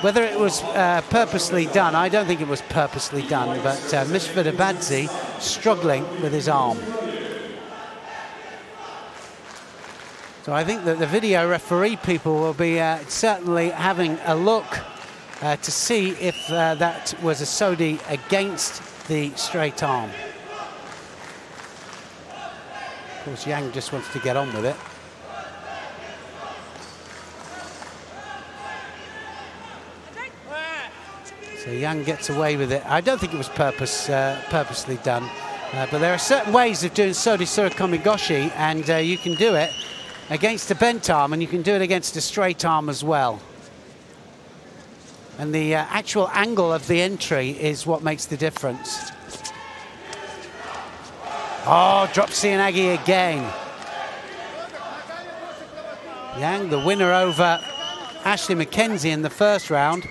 whether it was purposely done, I don't think it was purposely done, but Mishvidabadze struggling with his arm. So I think that the video referee people will be certainly having a look to see if that was a Sodi against the straight arm. Of course, Yang just wants to get on with it. So Yang gets away with it. I don't think it was purposely done, but there are certain ways of doing Sodi Surikomigoshi, and you can do it against a bent arm, and you can do it against a straight arm as well. And the actual angle of the entry is what makes the difference. Oh, drops Sianagi again. Yang, the winner over Ashley Mackenzie in the first round.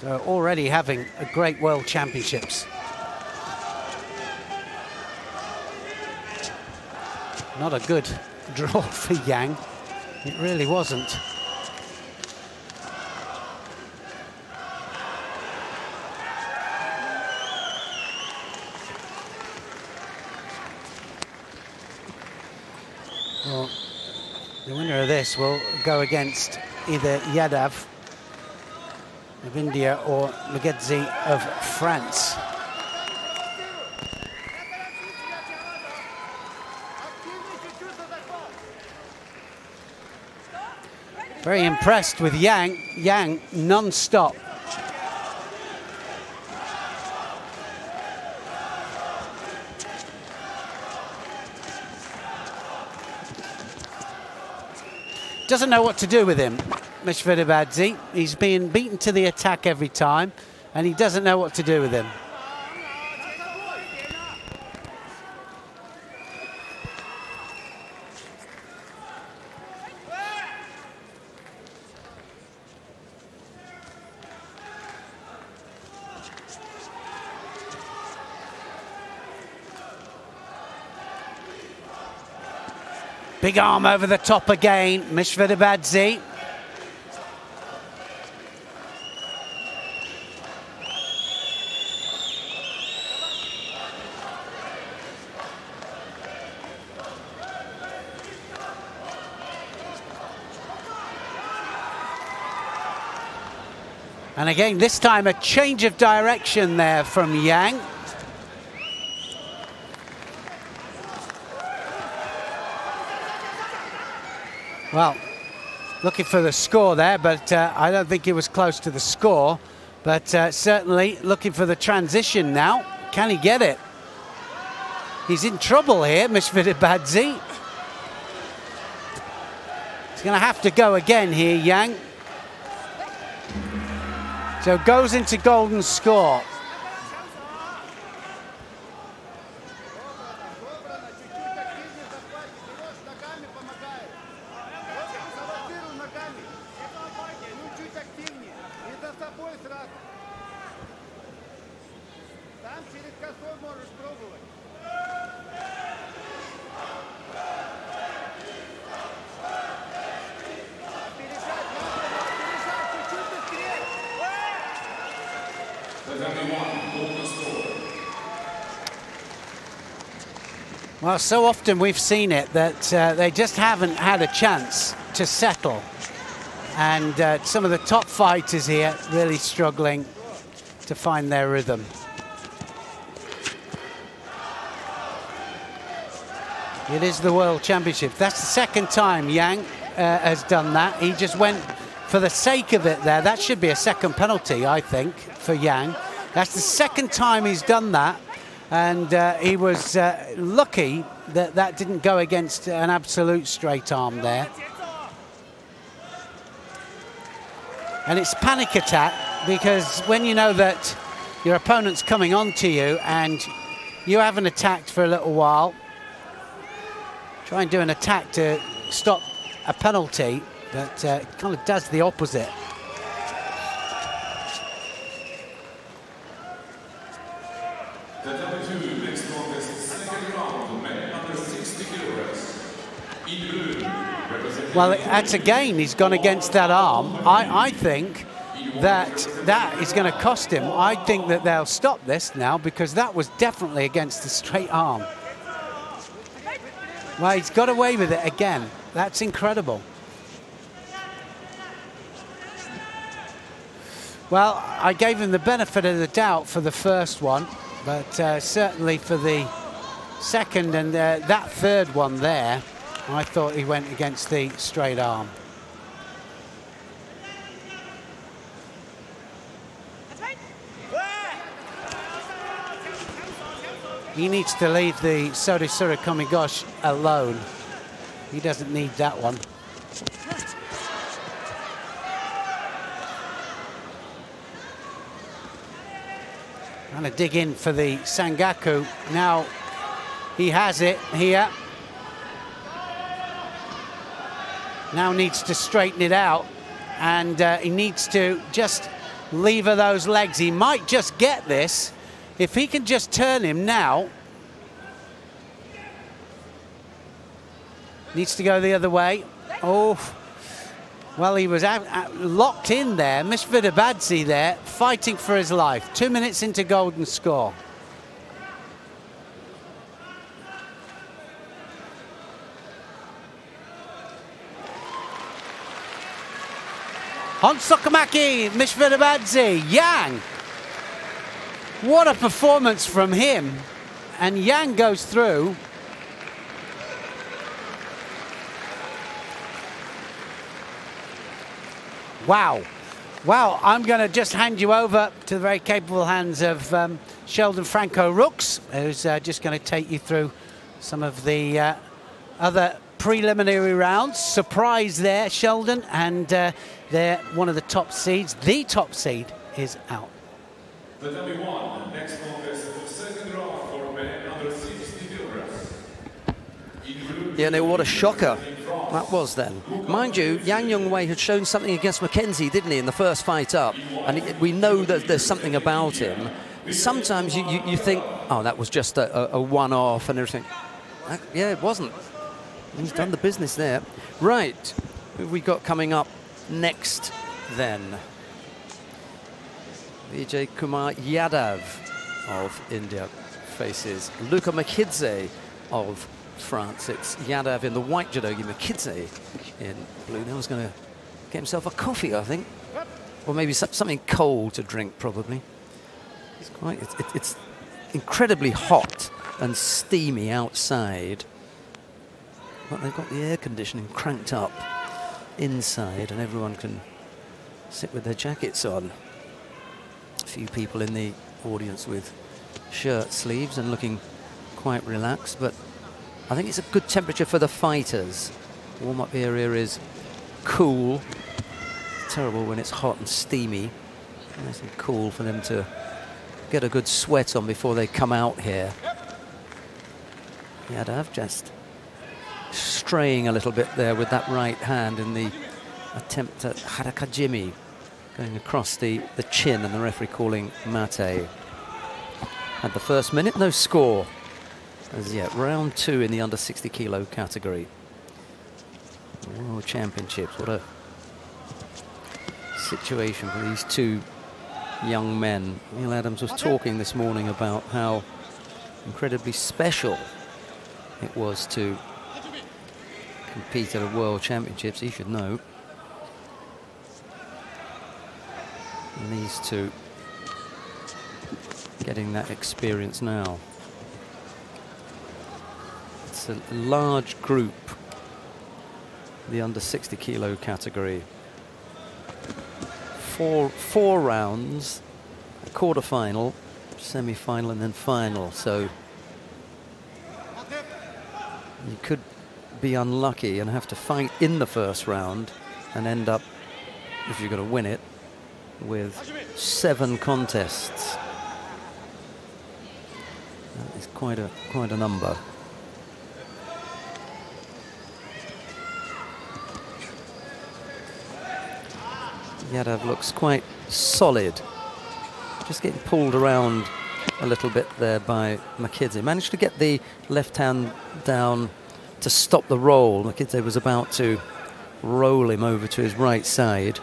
So already having a great World Championships. Not a good draw for Yang. It really wasn't. Well, the winner of this will go against either Yadav of India or Mackenzie of France. Very impressed with Yang. Yang non-stop. Doesn't know what to do with him, Mishvidabadze. He's being beaten to the attack every time, and he doesn't know what to do with him. Big arm over the top again, Mishvidabadze. And again, this time a change of direction there from Yang. Well, looking for the score there, but I don't think he was close to the score. But certainly looking for the transition now. Can he get it? He's in trouble here, Mishvidabadze. He's going to have to go again here, Yang. So goes into golden score. Well, so often we've seen it that they just haven't had a chance to settle. And some of the top fighters here really struggling to find their rhythm. It is the World Championship. That's the second time Yang has done that. He just went for the sake of it there. That should be a second penalty, I think, for Yang. That's the second time he's done that. And he was lucky that that didn't go against an absolute straight arm there. And it's panic attack, because when you know that your opponent's coming on to you and you haven't attacked for a little while, try and do an attack to stop a penalty, but kind of does the opposite. Well, that's again, he's gone against that arm. I think that is going to cost him. I think that they'll stop this now, because that was definitely against the straight arm. Well, he's got away with it again. That's incredible. Well, I gave him the benefit of the doubt for the first one, but certainly for the second and that third one there, I thought he went against the straight arm. He needs to leave the Sodesura Komigoshi alone. He doesn't need that one. Trying to dig in for the Sangaku. Now he has it here. Now needs to straighten it out, and he needs to just lever those legs. He might just get this if he can just turn him now. Needs to go the other way. Oh, well, he was locked in there. Mishvidabadze there, fighting for his life. 2 minutes into golden score. Honsokamaki, Mishvidabadze, Yang. What a performance from him. And Yang goes through. Wow. Well, I'm going to just hand you over to the very capable hands of Sheldon Franco Rooks, who's just going to take you through some of the other preliminary rounds. Surprise there, Sheldon, and they're one of the top seeds. The top seed is out. The W1, next contest, second round for men under 60 kilograms. Yeah, no, what a shocker that was then. Mind you, Yang Young-wei had shown something against Mackenzie, didn't he, in the first fight up? And we know that there's something about him. Sometimes you think, oh, that was just a one-off and everything. Yeah, it wasn't. He's done the business there. Right, who have we got coming up next then? Vijay Kumar Yadav of India faces Luka Makidze of France. It's Yadav in the white judogi, Makidze in blue. Now he's going to get himself a coffee, I think. Or maybe something cold to drink, probably. It's incredibly hot and steamy outside. But they've got the air conditioning cranked up inside and everyone can sit with their jackets on. A few people in the audience with shirt sleeves and looking quite relaxed, but I think it's a good temperature for the fighters. Warm-up area is cool. It's terrible when it's hot and steamy. Nice and cool for them to get a good sweat on before they come out here. Yadav just straying a little bit there with that right hand in the attempt at harakajimi, going across the chin, and the referee calling mate. At the first minute, no score as yet. Round 2 in the under 60 kilo category. World Championships, what a situation for these two young men. Neil Adams was talking this morning about how incredibly special it was to compete at a World Championships. He should know. And these two getting that experience now. It's a large group, the under 60 kilo category. Four rounds, a quarter-final, semi-final and then final. So you could be unlucky and have to fight in the first round and end up, if you're going to win it, with 7 contests. That is quite a number. Yadav looks quite solid. Just getting pulled around a little bit there by Makidze. Managed to get the left hand down to stop the roll. Makidze was about to roll him over to his right side.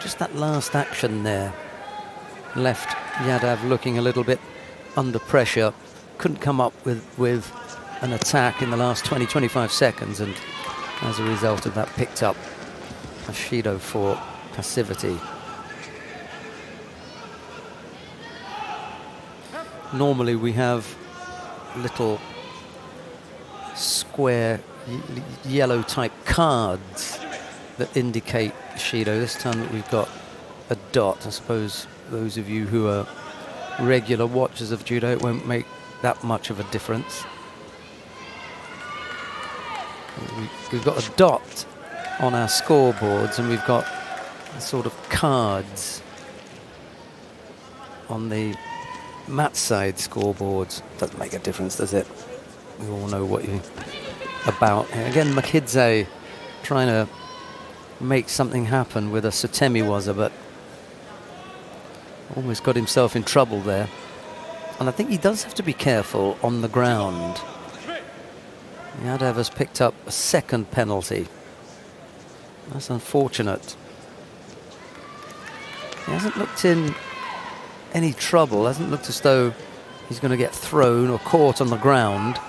Just that last action there left Yadav looking a little bit under pressure. Couldn't come up with an attack in the last 20-25 seconds, and as a result of that picked up a Shido for passivity. Normally we have little square yellow type cards that indicate Shido. This time we've got a dot. I suppose those of you who are regular watchers of judo, it won't make that much of a difference. We've got a dot on our scoreboards, and we've got sort of cards on the mat side scoreboards. Doesn't make a difference, does it? We all know what you're about. Again, Makidze trying to make something happen with a Sutemiwaza, but almost got himself in trouble there. And I think he does have to be careful on the ground. Yadav has picked up a second penalty. That's unfortunate. He hasn't looked in any trouble, hasn't looked as though he's going to get thrown or caught on the ground.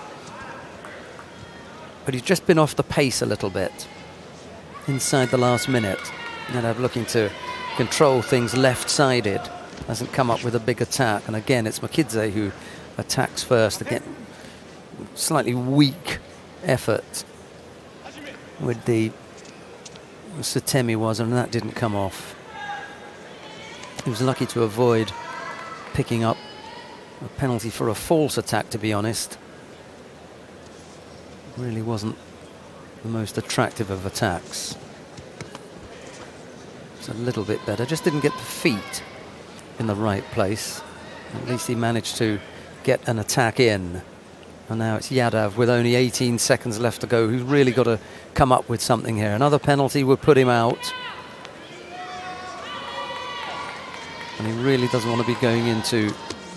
But he's just been off the pace a little bit inside the last minute. Yadav looking to control things left-sided. Hasn't come up with a big attack. And again, it's Makidze who attacks first. Again, slightly weak effort with the Sutemiwaza, and that didn't come off. He was lucky to avoid picking up a penalty for a false attack, to be honest. Really wasn't the most attractive of attacks. It's a little bit better. Just didn't get the feet in the right place. At least he managed to get an attack in. And now it's Yadav with only 18 seconds left to go, who's really got to come up with something here. Another penalty would put him out. And he really doesn't want to be going into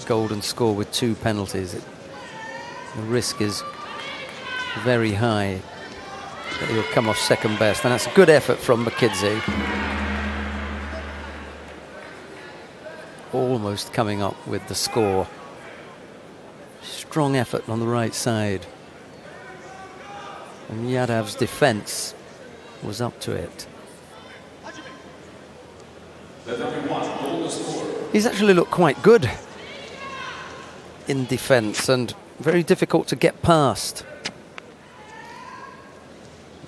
golden score with 2 penalties. The risk is very high that he'll come off second best, and that's a good effort from Mckidsey. Almost coming up with the score. Strong effort on the right side. And Yadav's defense was up to it. He's actually looked quite good in defense and very difficult to get past.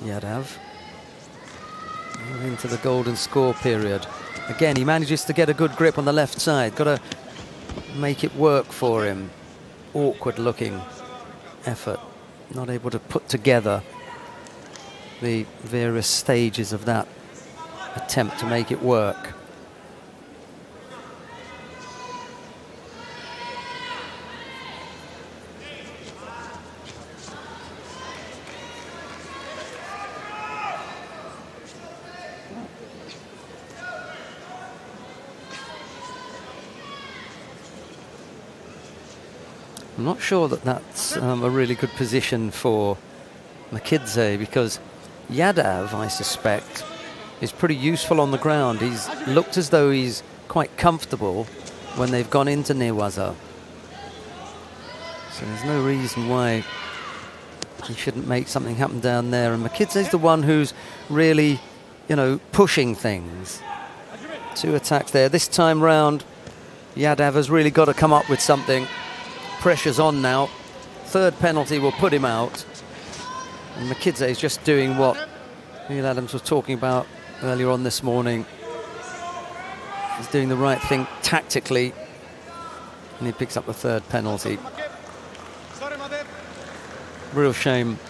Yadav into the golden score period. Again, he manages to get a good grip on the left side. Got to make it work for him. Awkward looking effort. Not able to put together the various stages of that attempt to make it work. I'm not sure that that's a really good position for Mckidsey, because Yadav, I suspect, is pretty useful on the ground. He's looked as though he's quite comfortable when they've gone into Newaza. So there's no reason why he shouldn't make something happen down there. And Mckidsey's the one who's really, you know, pushing things. 2 attacks there. This time round, Yadav has really got to come up with something. Pressure's on now. 3rd penalty will put him out. And Mckidsey is just doing what Neil Adams was talking about earlier on this morning. He's doing the right thing tactically. And he picks up the 3rd penalty. Real shame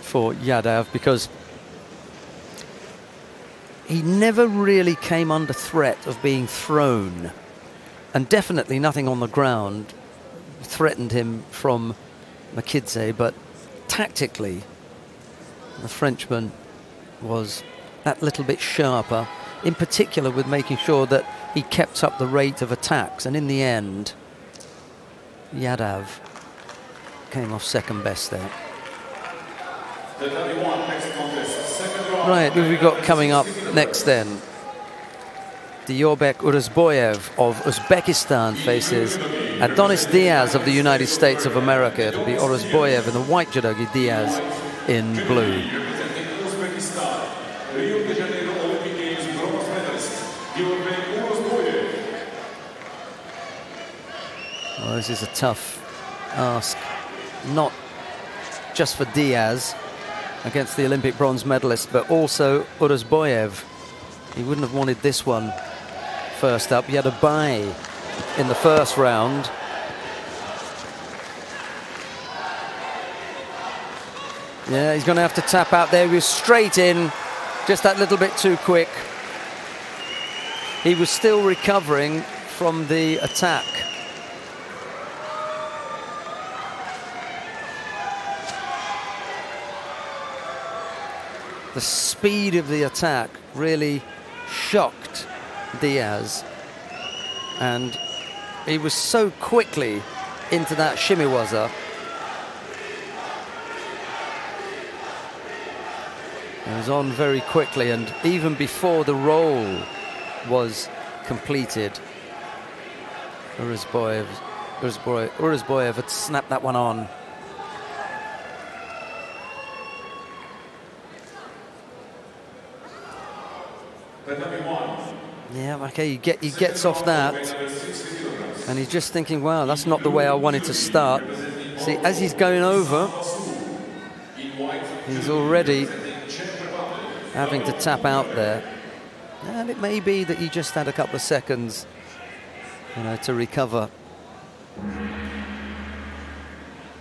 for Yadav, because he never really came under threat of being thrown. And definitely nothing on the ground threatened him from Mckidsey, but tactically the Frenchman was that little bit sharper, in particular with making sure that he kept up the rate of attacks, and in the end Yadav came off second best there. Right, who have we got coming up next then? Diorbek Urazboyev of Uzbekistan faces Adonis Diaz of the United States of America. It'll be Urazboyev in the white judogi, Diaz in blue. Well, this is a tough ask, not just for Diaz against the Olympic bronze medalist, but also Urazboyev. He wouldn't have wanted this one first up. He had a bye in the first round. Yeah, he's going to have to tap out there. He was straight in, just that little bit too quick. He was still recovering from the attack. The speed of the attack really shocked Diaz, and he was so quickly into that shimiwaza. It was on very quickly, and even before the roll was completed, Urazboyev had snapped that one on. Yeah, okay, he gets off that, and he's just thinking, wow, that's not the way I wanted to start. See, as he's going over, he's already having to tap out there. And it may be that he just had a couple of seconds, you know, to recover,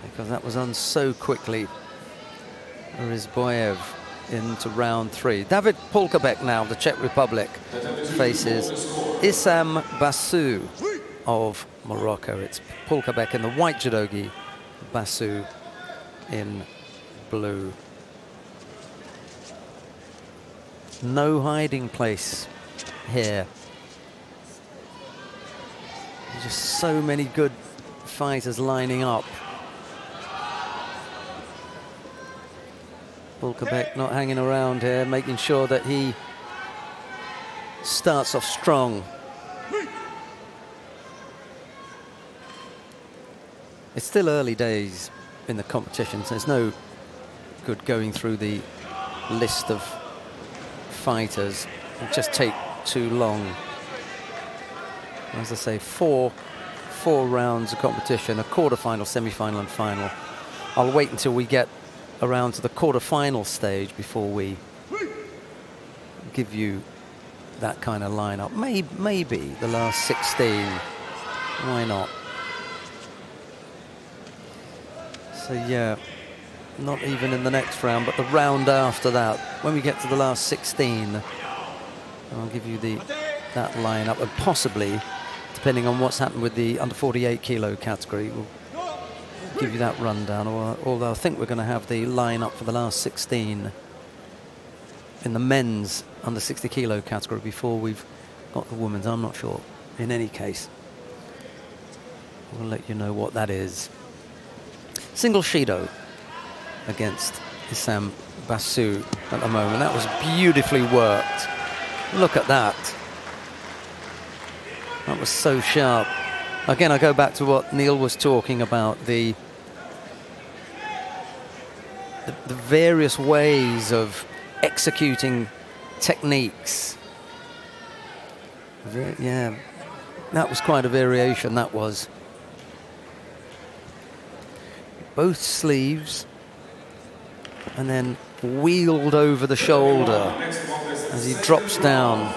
because that was on so quickly. Urazboyev into round 3. David Polkabek now of the Czech Republic faces Issam Basu of Morocco. It's Polkabek in the white judogi, Basu in blue. No hiding place here. Just so many good fighters lining up. Quebec not hanging around here, making sure that he starts off strong. It's still early days in the competition, so there's no good going through the list of fighters. It'll just take too long. As I say, four rounds of competition, a quarter-final, semi-final and final. I'll wait until we get around to the quarter-final stage before we give you that kind of lineup. Maybe the last 16. Why not? So yeah, not even in the next round, but the round after that, when we get to the last 16, I'll give you that lineup, and possibly, depending on what's happened with the under 48 kilo category, we'll give you that rundown. Although I think we're going to have the lineup for the last 16 in the men's under 60 kilo category before we've got the women's. I'm not sure. In any case, we'll let you know what that is. Single Judo against Issam Basu at the moment. That was beautifully worked. Look at that. That was so sharp. Again, I go back to what Neil was talking about, the various ways of executing techniques. Yeah, that was quite a variation, that was. Both sleeves, and then wheeled over the shoulder as he drops down.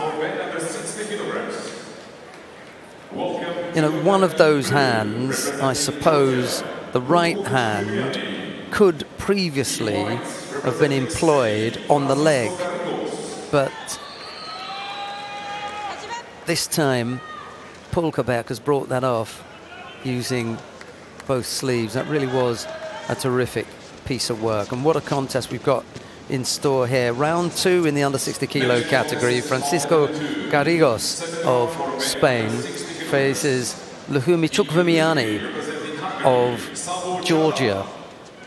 You know, one of those hands, I suppose, the right hand, could previously have been employed on the leg, but this time Paul Quebec has brought that off using both sleeves. That really was a terrific piece of work, and what a contest we've got in store here. Round 2 in the under 60 kilo category. Francisco Garrigos of Spain faces Luhumi Chukvimiani of Georgia.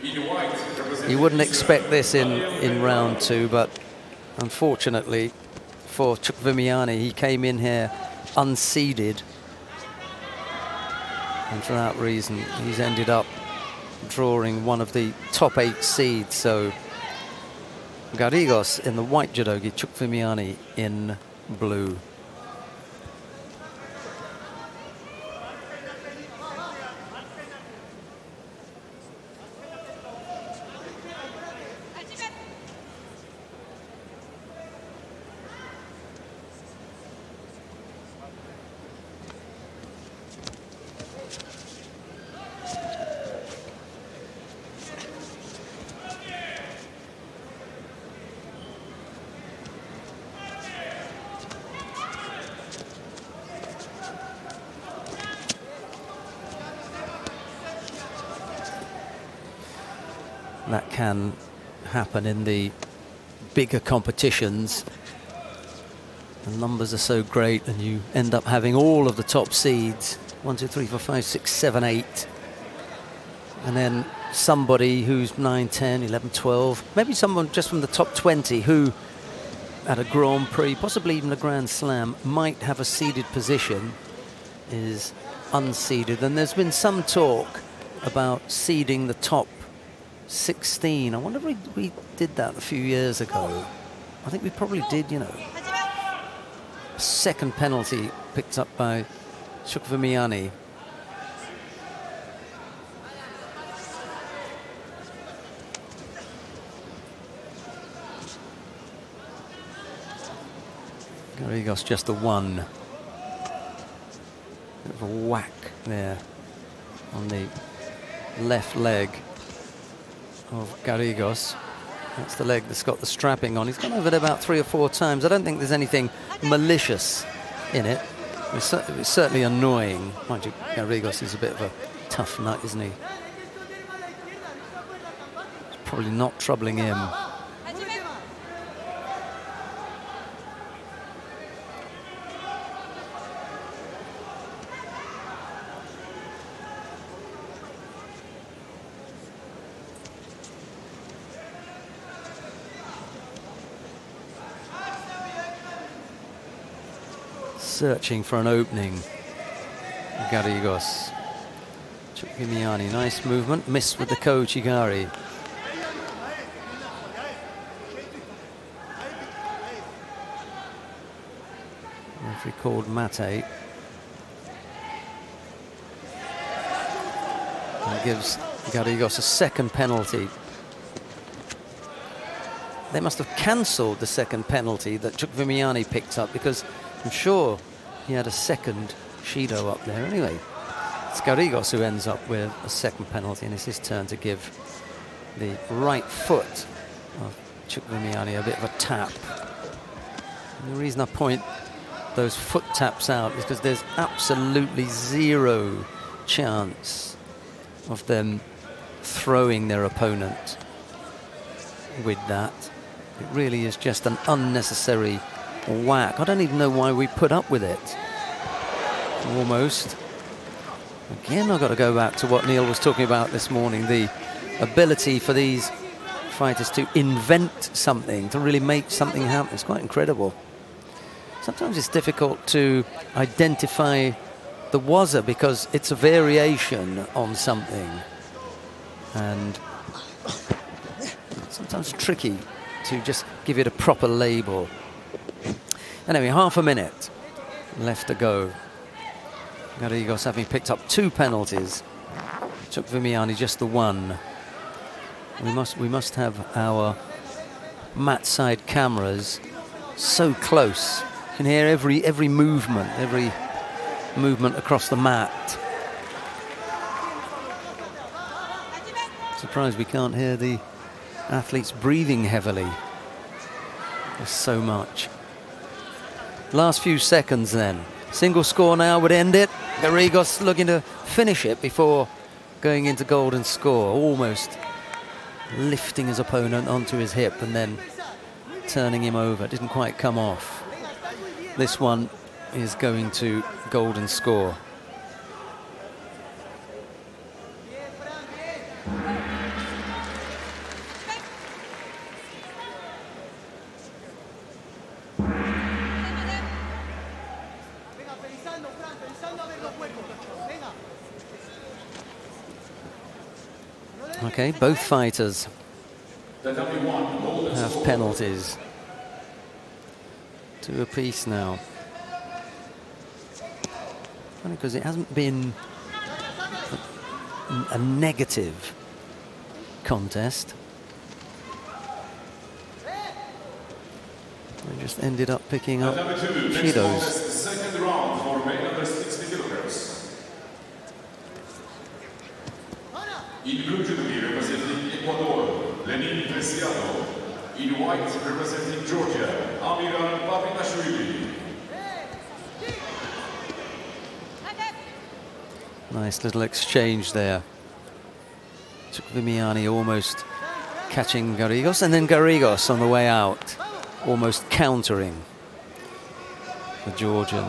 You wouldn't expect this in round 2, but unfortunately for Chukvimiani, he came in here unseeded, and for that reason he's ended up drawing one of the top 8 seeds. So Garrigos in the white judogi, Chukvimiani in blue. That can happen in the bigger competitions. The numbers are so great, and you end up having all of the top seeds, 1, 2, 3, 4, 5, 6, 7, 8, and then somebody who's 9, 10, 11, 12, maybe someone just from the top 20 who at a Grand Prix, possibly even a Grand Slam, might have a seeded position, is unseeded. And there's been some talk about seeding the top 16. I wonder if we did that a few years ago. I think we probably did, you know. Second penalty picked up by Chukvimiani. Garrigos just the one. Bit of a whack there on the left leg of Garrigos. That's the leg that's got the strapping on. He's gone over it about 3 or 4 times. I don't think there's anything malicious in it. It's certainly annoying. Mind you, Garrigos is a bit of a tough nut, isn't he? It's probably not troubling him. searching for an opening. Garrigos. Chukwuemeka, nice movement, missed with the Kochigari. Referee called Mate. And gives Garrigos a second penalty. They must have cancelled the second penalty that Chukwuemeka picked up, because I'm sure he had a second Judo up there. Anyway, it's Garrigos who ends up with a second penalty, and it's his turn to give the right foot of Chukwuemeka a bit of a tap. And the reason I point those foot taps out is because there's absolutely zero chance of them throwing their opponent with that. It really is just an unnecessary whack. I don't even know why we put up with it. Almost. Again, I've got to go back to what Neil was talking about this morning, the ability for these fighters to invent something, to really make something happen. It's quite incredible. Sometimes it's difficult to identify the waza because it's a variation on something, and sometimes it's tricky to just give it a proper label. Anyway, half a minute left to go. Garrigos having picked up 2 penalties. Chukwuemeka just the 1. We must have our mat side cameras so close. You can hear every movement across the mat. Surprised we can't hear the athletes breathing heavily. There's so much. Last few seconds then. Single score now would end it. Garrigos looking to finish it before going into golden score. Almost lifting his opponent onto his hip and then turning him over. It didn't quite come off. This one is going to golden score. Okay, both fighters have penalties. 2 apiece now. Funny because it hasn't been a negative contest. We just ended up picking up Judos. Second round for men under 60 kilograms. In blue judo representing Ecuador, Lenin Preciado. In white representing Georgia, Amiral Babinashvili. Nice little exchange there. Chukwuemeka almost catching Garrigos, and then Garrigos on the way out, almost countering the Georgian.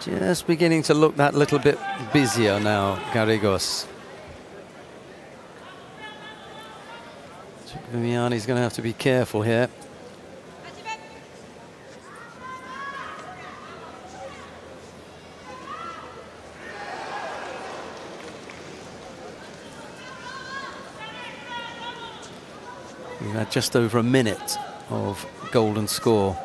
Just beginning to look that little bit busier now, Garrigos. Chukwuemeka going to have to be careful here. We've had just over a minute of golden score.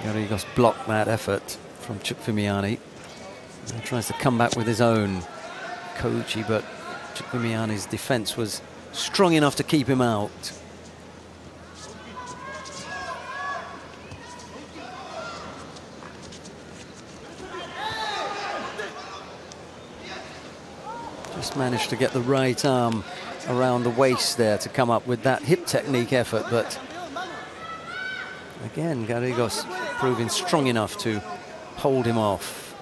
Garrigos blocked that effort from Chukwuemeka. He tries to come back with his own Kochi, but Chukwuemeka's defense was strong enough to keep him out. Just managed to get the right arm around the waist there to come up with that hip technique effort, but again, Garrigos proving strong enough to hold him off.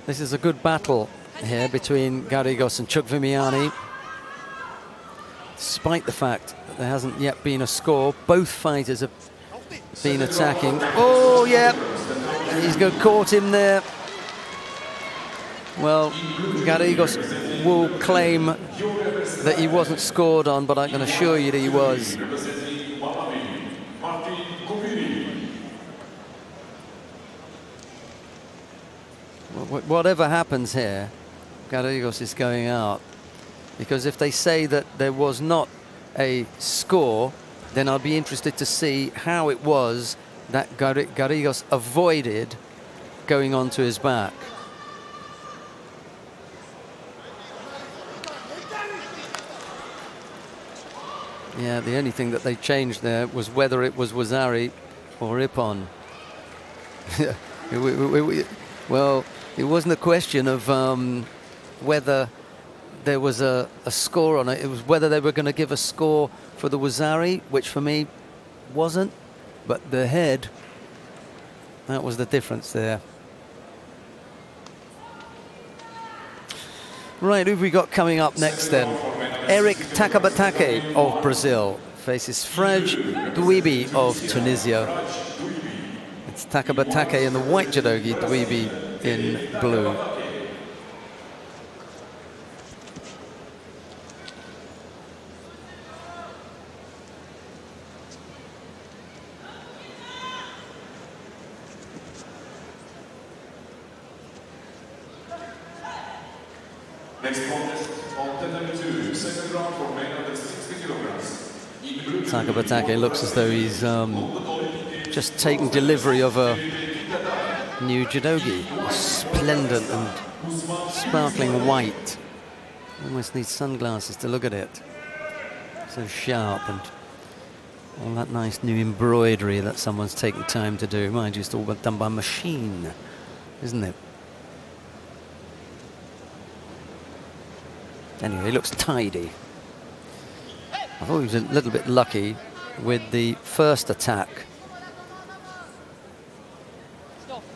This is a good battle here between Garrigos and Chukwuemeka. Despite the fact that there hasn't yet been a score, both fighters have been attacking. Oh, yeah, he's caught him there. Well, Garrigos will claim that he wasn't scored on, but I can assure you that he was. Whatever happens here, Garrigos is going out, because if they say that there was not a score, then I'll be interested to see how it was that Garrigos avoided going onto his back. Yeah, the only thing that they changed there was whether it was Wazari or Ippon. Well, it wasn't a question of whether there was a score on it. It was whether they were going to give a score for the Wazari, which for me wasn't. But the head, that was the difference there. Right, who have we got coming up next then? Eric Takabatake of Brazil faces Fraj Dweeby of Tunisia. It's Takabatake in the white judogi, Dweeby in blue. Next contest on number 2, second round for men under 60 kilograms. Takabatake looks as though he's just taken delivery of a new judogi. Splendid and sparkling white. Almost needs sunglasses to look at it. So sharp, and all that nice new embroidery that someone's taken time to do. Mind you, it's all done by machine, isn't it? Anyway, he looks tidy. I thought he was a little bit lucky with the first attack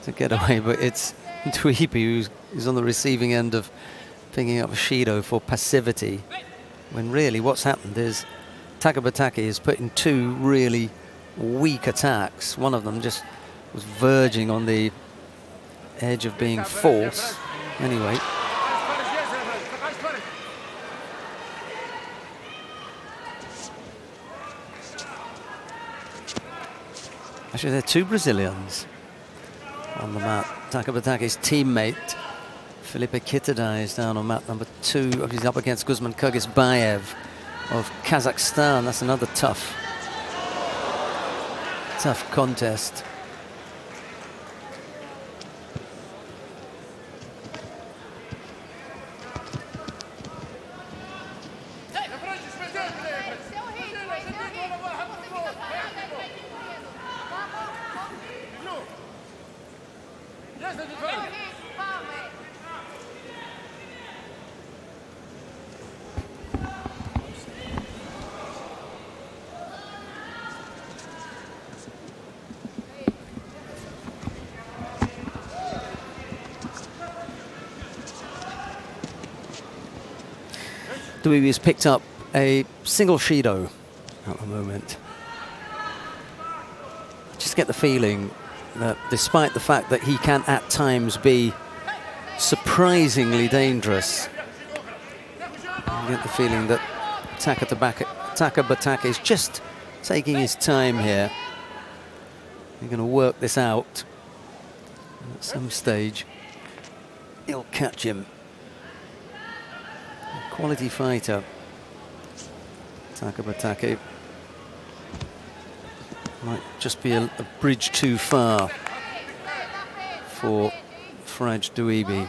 to get away, but it's Dweeby who's on the receiving end of picking up Shido for passivity, when really what's happened is Takabatake has put in two really weak attacks. One of them just was verging on the edge of being false. Anyway. Actually, there are two Brazilians on the mat. Takabatake's teammate, Felipe Kitadai, is down on mat number 2. He's up against Guzman Kyrgyzbayev of Kazakhstan. That's another tough contest. Dweeby has picked up a single Shido at the moment. Just get the feeling that despite the fact that he can at times be surprisingly dangerous, you get the feeling that Takabatake is just taking his time here. You're going to work this out. At some stage, he'll catch him. Quality fighter, Takabatake. Might just be a bridge too far for Fraj Dweeby.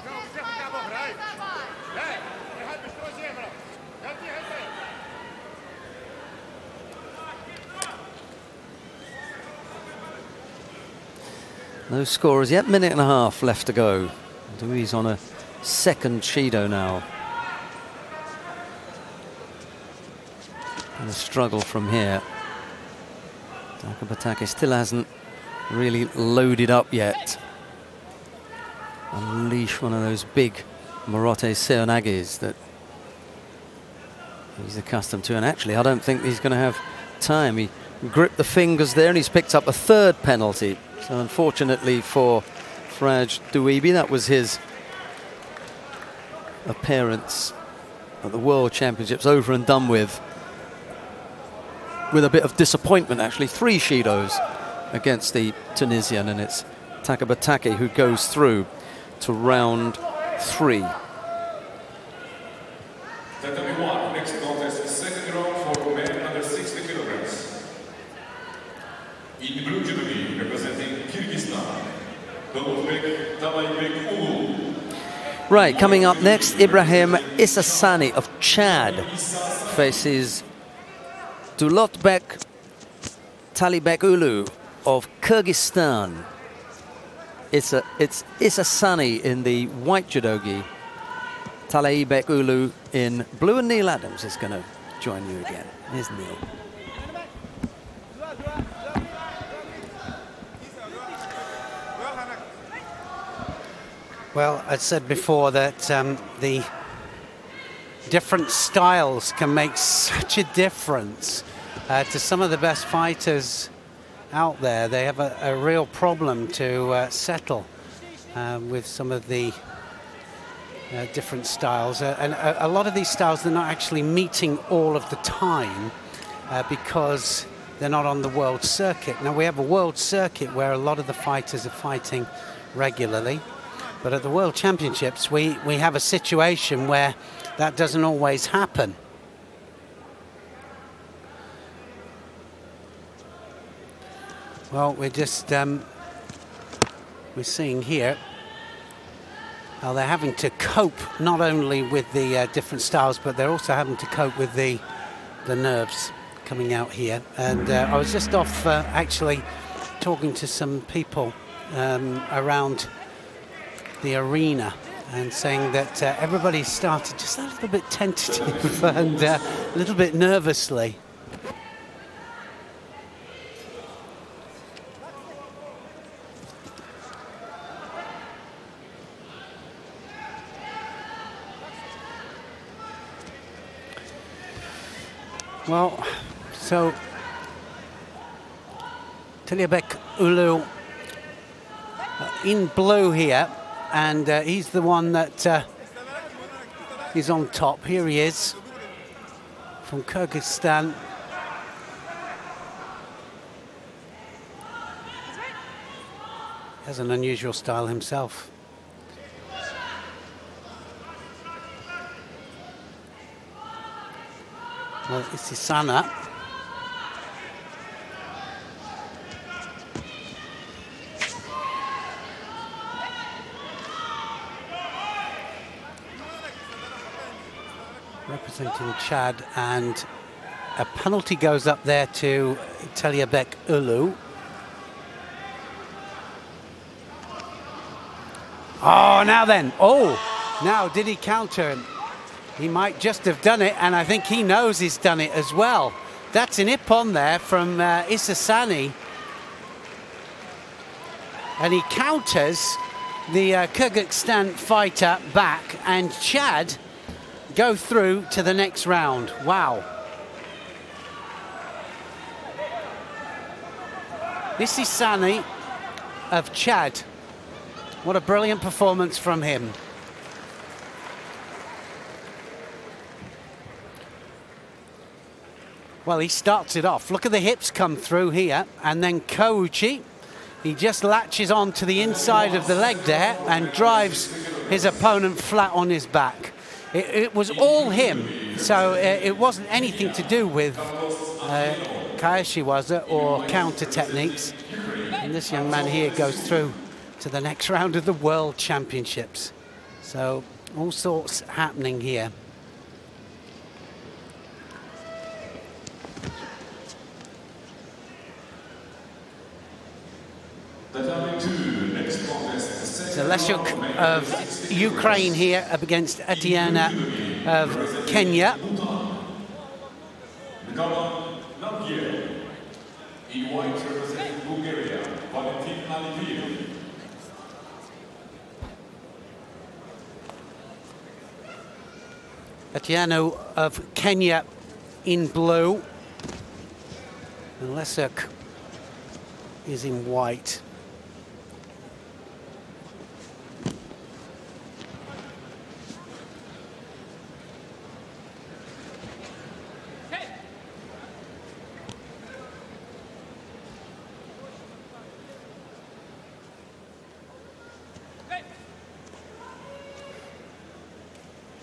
No scorers yet, minute and a half left to go. Dweeby's on a second Shido now. And a struggle from here. Takabatake still hasn't really loaded up yet. Unleash one of those big Morote Seonagis that he's accustomed to. And actually, I don't think he's going to have time. He gripped the fingers there and he's picked up a third penalty. So unfortunately for Fraj Duibi, that was his appearance at the World Championships over and done with a bit of disappointment, actually. 3 Shidos against the Tunisian, and it's Takabatake who goes through to round 3. Next contest, second round for men under 60 kilograms. In blue Judo, representing Kyrgyzstan, Right, coming up next, Ibrahim Isasani of Chad faces Dulotbek Talibek Ulu of Kyrgyzstan. It's Isasani in the white judogi. Talibek Ulu in blue, and Neil Adams is going to join you again. Here's Neil. Well, I said before that the different styles can make such a difference to some of the best fighters out there. They have a real problem to settle with some of the different styles. And a lot of these styles, they're not actually meeting all of the time because they're not on the world circuit. Now, we have a world circuit where a lot of the fighters are fighting regularly. But at the World Championships, we have a situation where that doesn't always happen. Well, we're just, we're seeing here how they're having to cope not only with the different styles, but they're also having to cope with the nerves coming out here. And I was just off actually talking to some people around the arena and saying that everybody started just a little bit tentative and a little bit nervously. Well, so Talibek Ulu in blue here. And he's the one that is on top. Here he is from Kyrgyzstan. Has an unusual style himself. Well, it's Isana. Representing Chad, and a penalty goes up there to Talibek Ulu. Oh, now then. Oh, now did he counter? He might just have done it, and I think he knows he's done it as well. That's an ippon there from Isasani. And he counters the Kyrgyzstan fighter back, and Chad go through to the next round. Wow. This is Sani of Chad. What a brilliant performance from him. Well, he starts it off. Look at the hips come through here. And then Kouchi, he just latches on to the inside of the leg there and drives his opponent flat on his back. It was all him, so it wasn't anything to do with Kaeshiwaza or counter techniques. And this young man here goes through to the next round of the World Championships. So all sorts happening here. So Leshuk of Ukraine here up against Atiana of Kenya. In white representing Bulgaria, Atiano of Kenya in blue. And Lesuk is in white.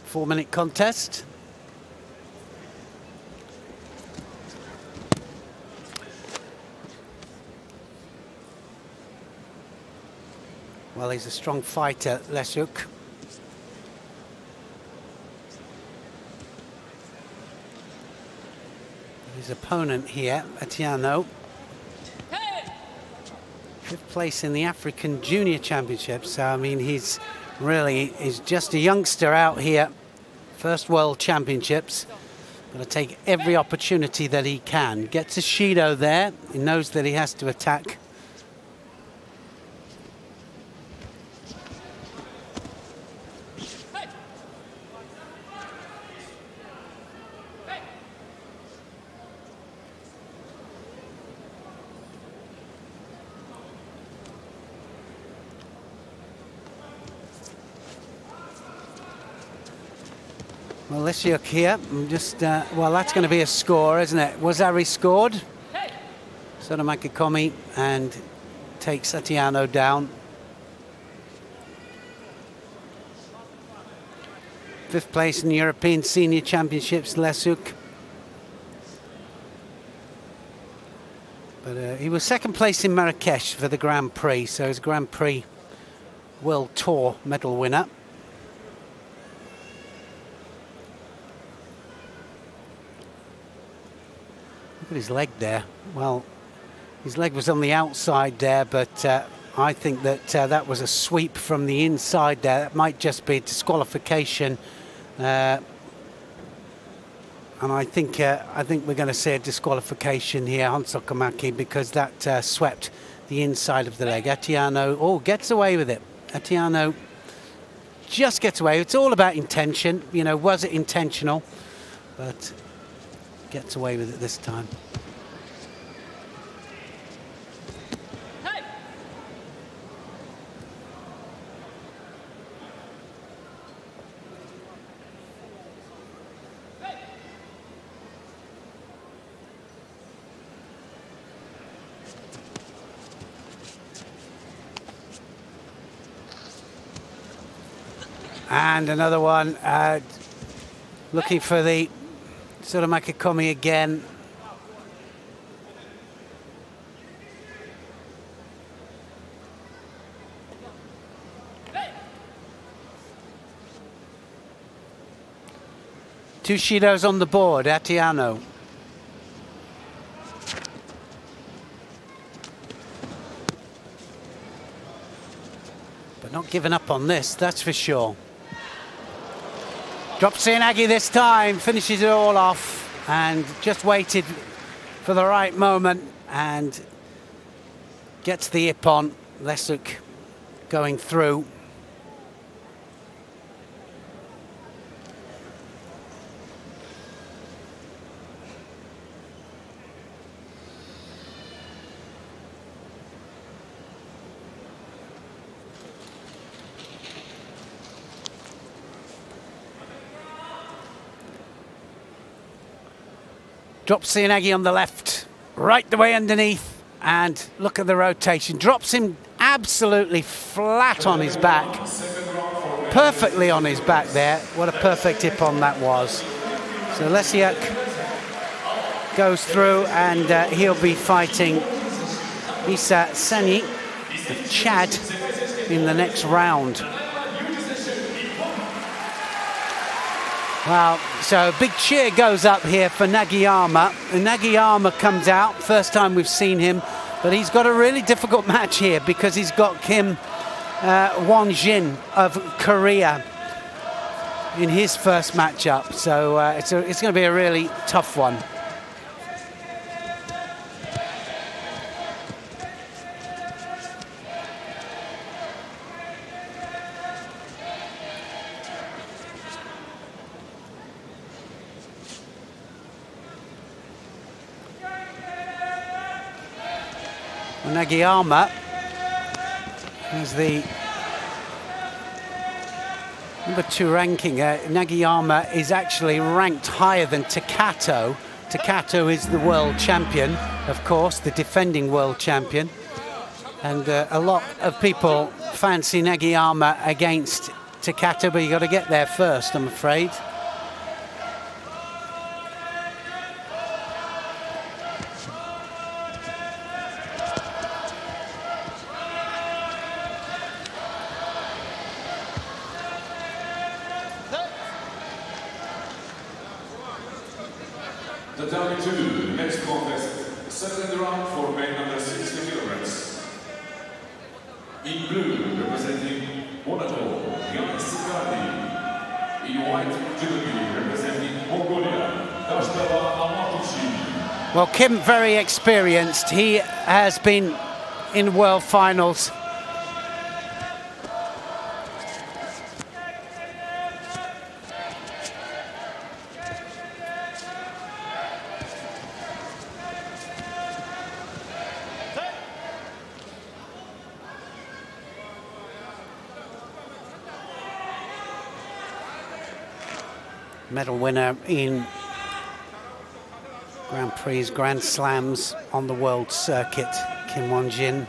Four-minute contest. Well, he's a strong fighter, Lesuk. His opponent here, Atiano. Fifth place in the African Junior Championships. So, I mean, he's just a youngster out here. First World Championships. Going to take every opportunity that he can. Gets a Judo there. He knows that he has to attack. Well, Lesuk here, well, that's going to be a score, isn't it? Wazari scored. Sotomakikomi and takes Atiano down. Fifth place in the European Senior Championships, Lesuk. But he was second place in Marrakesh for the Grand Prix, so he's Grand Prix World Tour medal winner. Look at his leg there. Well, his leg was on the outside there, but I think that that was a sweep from the inside there. That might just be a disqualification. And I think we're going to see a disqualification here on Sokomaki because that swept the inside of the leg. Atiano, gets away with it. Atiano just gets away. It's all about intention. You know, was it intentional? But gets away with it this time. And another one, looking for the Sotomakikomi again. Two Judos on the board, Atiano. But not giving up on this, that's for sure. Drops Seoinage this time, finishes it all off, and just waited for the right moment and gets the ippon. Lesuk going through. Drops Seoinage on the left, right the way underneath, and look at the rotation. Drops him absolutely flat on his back, perfectly on his back there. What a perfect ippon that was. So Lesuk goes through, and he'll be fighting Issa Sani of Chad in the next round. Wow, so a big cheer goes up here for Nagiyama. And Nagiyama comes out, first time we've seen him, but he's got a really difficult match here because he's got Kim Won-jin of Korea in his first matchup. So it's going to be a really tough one. Nagiyama is the #2 ranking. Nagiyama is actually ranked higher than Takato. Takato is the world champion, of course, the defending world champion. And a lot of people fancy Nagiyama against Takato, but you got to get there first, I'm afraid. The time to next contest, second round for men under 60 kilograms. In blue, representing Monaco, Jan Sikadi. In white, Judo, representing Mongolia, Dashtava Amatushi. Well, Kim, very experienced. He has been in world finals. Medal winner in Grand Prix, Grand Slams on the world circuit, Kim Won-jin.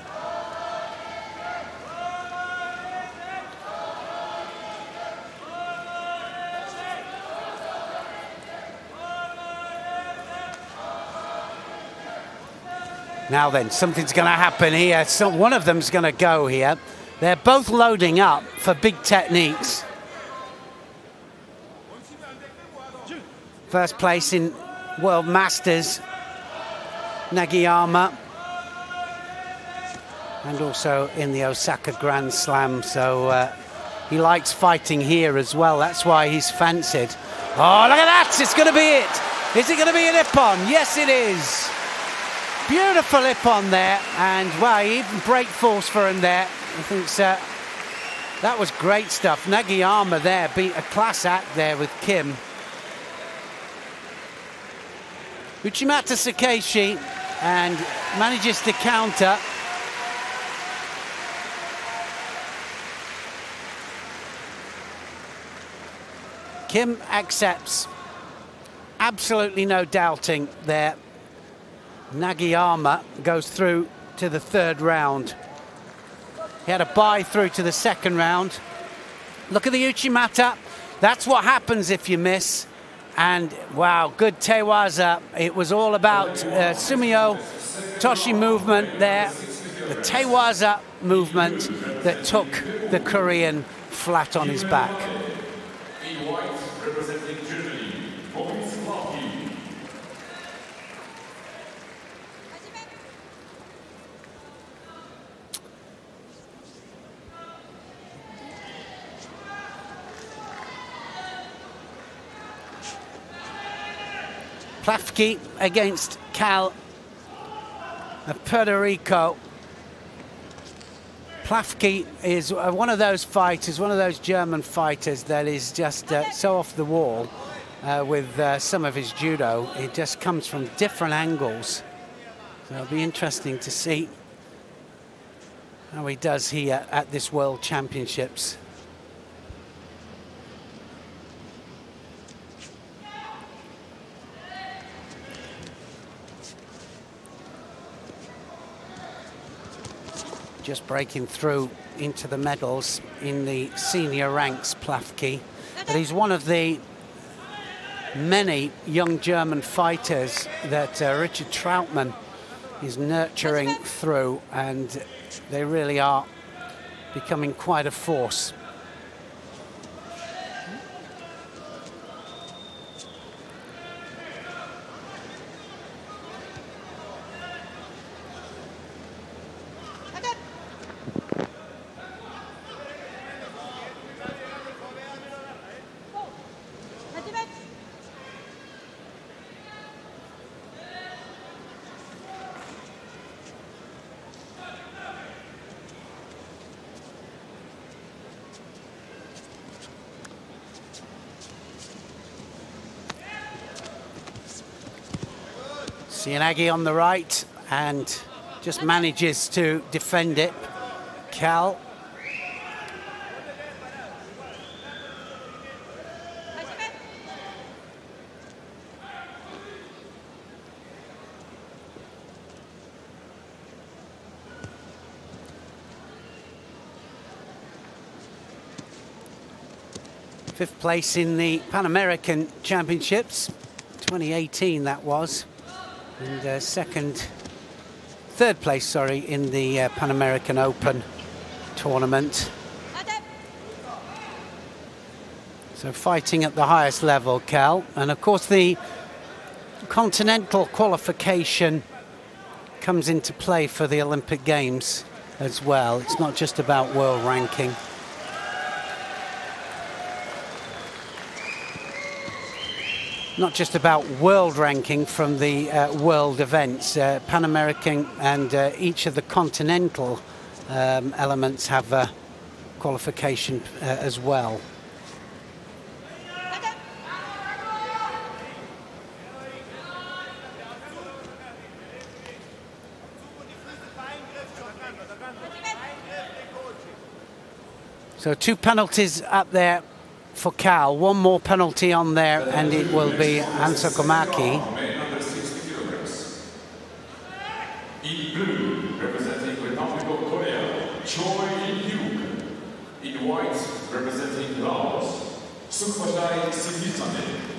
Now then, something's going to happen here. One of them's going to go here. They're both loading up for big techniques. First place in World Masters, Nagiyama, and also in the Osaka Grand Slam, so he likes fighting here as well. That's why he's fancied. Oh, look at that! It's going to be it. Is it going to be an ippon? Yes, it is. Beautiful ippon there, and wow, he even break force for him there. I think that was great stuff. Nagiyama there beat a class act there with Kim. Uchimata Sakeshi and manages to counter. Kim accepts. Absolutely no doubting there. Nagiyama goes through to the third round. He had a bye through to the second round. Look at the Uchimata. That's what happens if you miss. And wow, good tewaza. It was all about Sumio Toshi movement there. The tewaza movement that took the Korean flat on his back. In white, representing Germany, Plafke against Cal of Puerto Rico. Plafke is one of those fighters, one of those German fighters that is just so off the wall with some of his judo. It just comes from different angles. So it'll be interesting to see how he does here at this World Championships. Just breaking through into the medals in the senior ranks, Plafke. But he's one of the many young German fighters that Richard Trautmann is nurturing through, and they really are becoming quite a force. Sianagi on the right, and just manages to defend it. Cal. Fifth place in the Pan American Championships, 2018 that was, and third place, sorry, in the Pan American Open tournament. So fighting at the highest level, Cal, and of course the continental qualification comes into play for the Olympic Games as well. It's not just about world ranking. Not just about world ranking from the world events. Pan American and each of the continental elements have a qualification as well. So 2 penalties up there for Cal. One more penalty on there and it will be Hansa Komaki. In blue, representing Republic of Korea, Choi In-hyuk. In white, representing Laos, Sukmajai Singitane.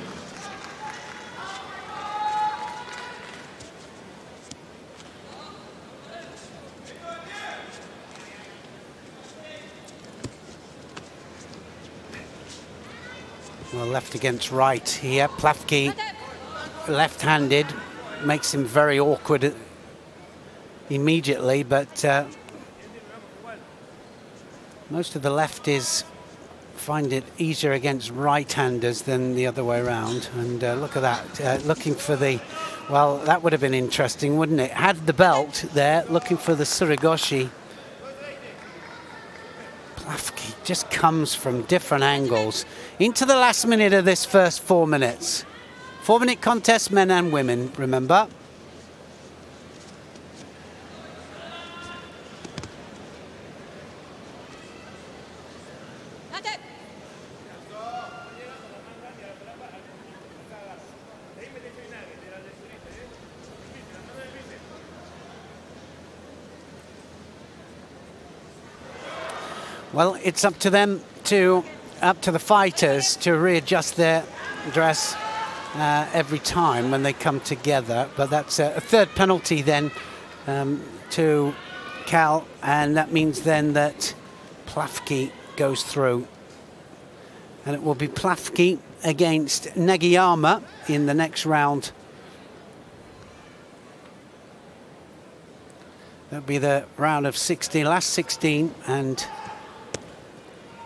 Well, left against right here. Plafke, left-handed, makes him very awkward immediately, but most of the lefties find it easier against right-handers than the other way around. And look at that, looking for the, well, that would have been interesting, wouldn't it? Had the belt there, looking for the Surigoshi. Plafke just comes from different angles into the last minute of this first 4 minutes. 4-minute contest, men and women, remember. Well, it's up to them up to the fighters to readjust their dress every time when they come together. But that's a third penalty then to Cal, and that means then that Plafke goes through. And it will be Plafke against Nagiyama in the next round. That'll be the round of 16, last 16, and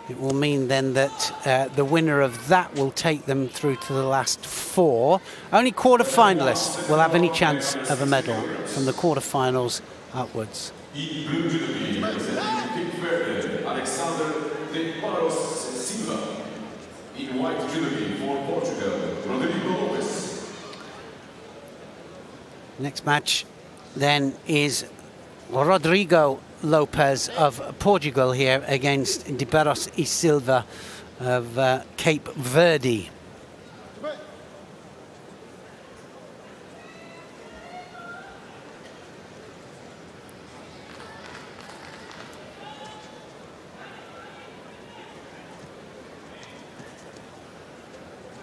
it will mean then that the winner of that will take them through to the last 4. Only quarter-finalists will have any chance of a medal from the quarter-finals upwards. In blue judo, representing Cape Verde, Alexander de Paros Silva. In white judo for Portugal, Rodrigo Lopes. Next match then is Rodrigo Lopes of Portugal here against De Barros e Silva of Cape Verde.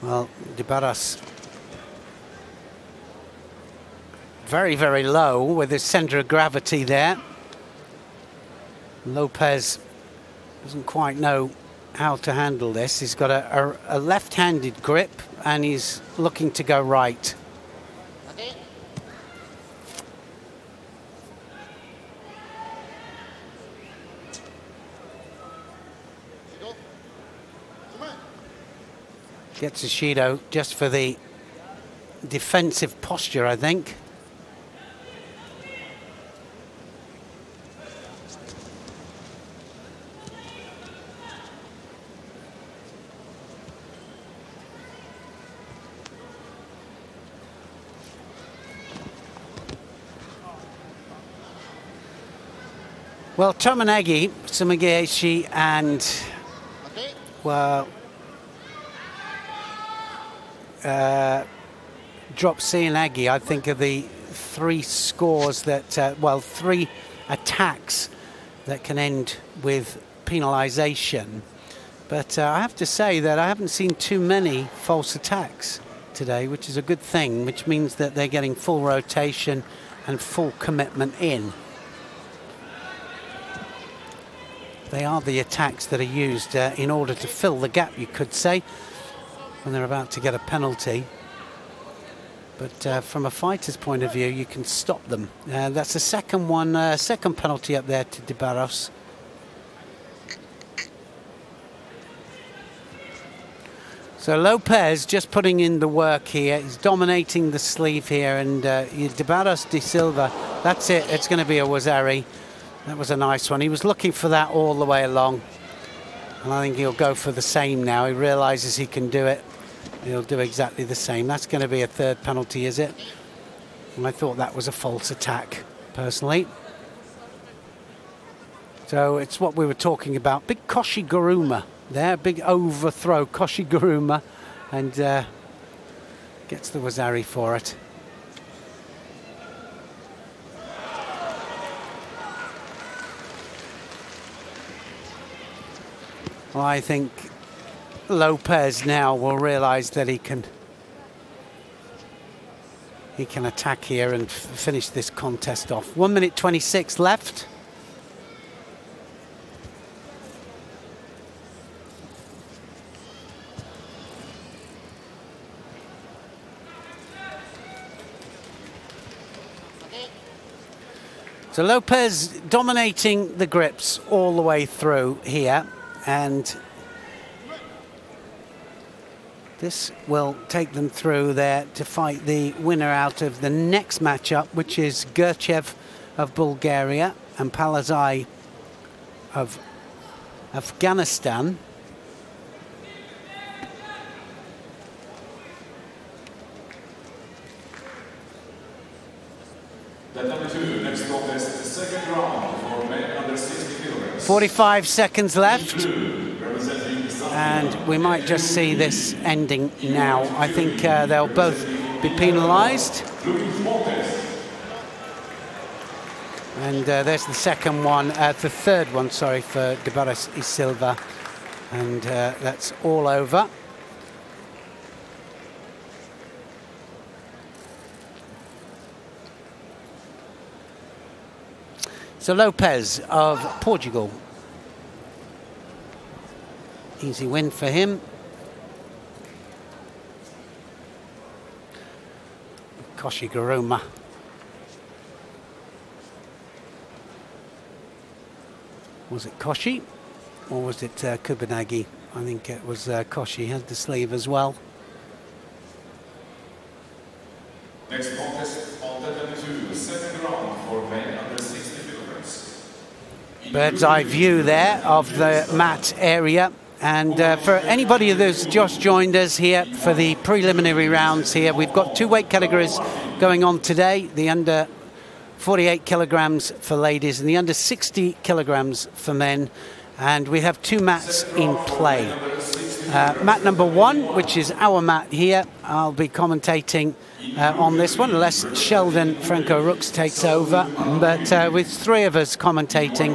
Well, De Barros very, very low with his center of gravity there. Lopez doesn't quite know how to handle this. He's got a left-handed grip and he's looking to go right. Okay. Gets a Judo just for the defensive posture, I think. Well, Tomonagi, Sumigaeshi, and well, Drop Seoinage, I think, are the three scores that, well, three attacks that can end with penalisation. But I have to say that I haven't seen too many false attacks today, which is a good thing, which means that they're getting full rotation and full commitment in. They are the attacks that are used in order to fill the gap, you could say, when they're about to get a penalty. But from a fighter's point of view, you can stop them. That's the second one, second penalty up there to De Barros. So Lopez just putting in the work here. He's dominating the sleeve here, and De Barros de Silva, that's it. It's going to be a Wazari. That was a nice one. He was looking for that all the way along, and I think he'll go for the same now. He realizes he can do it. He'll do exactly the same. That's going to be a third penalty, is it? And I thought that was a false attack, personally. So it's what we were talking about. Big Koshi Guruma there, big overthrow, Koshi Guruma, and gets the Wazari for it. Well, I think Lopez now will realize that he can attack here and finish this contest off. 1 minute 26 left. So Lopez dominating the grips all the way through here, and this will take them through there to fight the winner out of the next matchup, which is Gurchev of Bulgaria and Palazai of Afghanistan. Next contest, second round for men under 60 kilograms. 45 seconds left. And we might just see this ending now. I think they'll both be penalised. And there's the second one, the third one, sorry, for De Barros y Silva. And that's all over. So Lopez of Portugal. Easy win for him. Koshi Guruma. Was it Koshi or was it Kubanagi? I think it was Koshi. He had the sleeve as well. Next contest on the second round for men under 60 kilograms. Bird's eye view there of the mat area. And for anybody who's just joined us here for the preliminary rounds here, we've got two weight categories going on today. The under 48 kilograms for ladies and the under 60 kilograms for men. And we have two mats in play. Mat number one, which is our mat here. I'll be commentating on this one, unless Sheldon Franco Rooks takes over. But with three of us commentating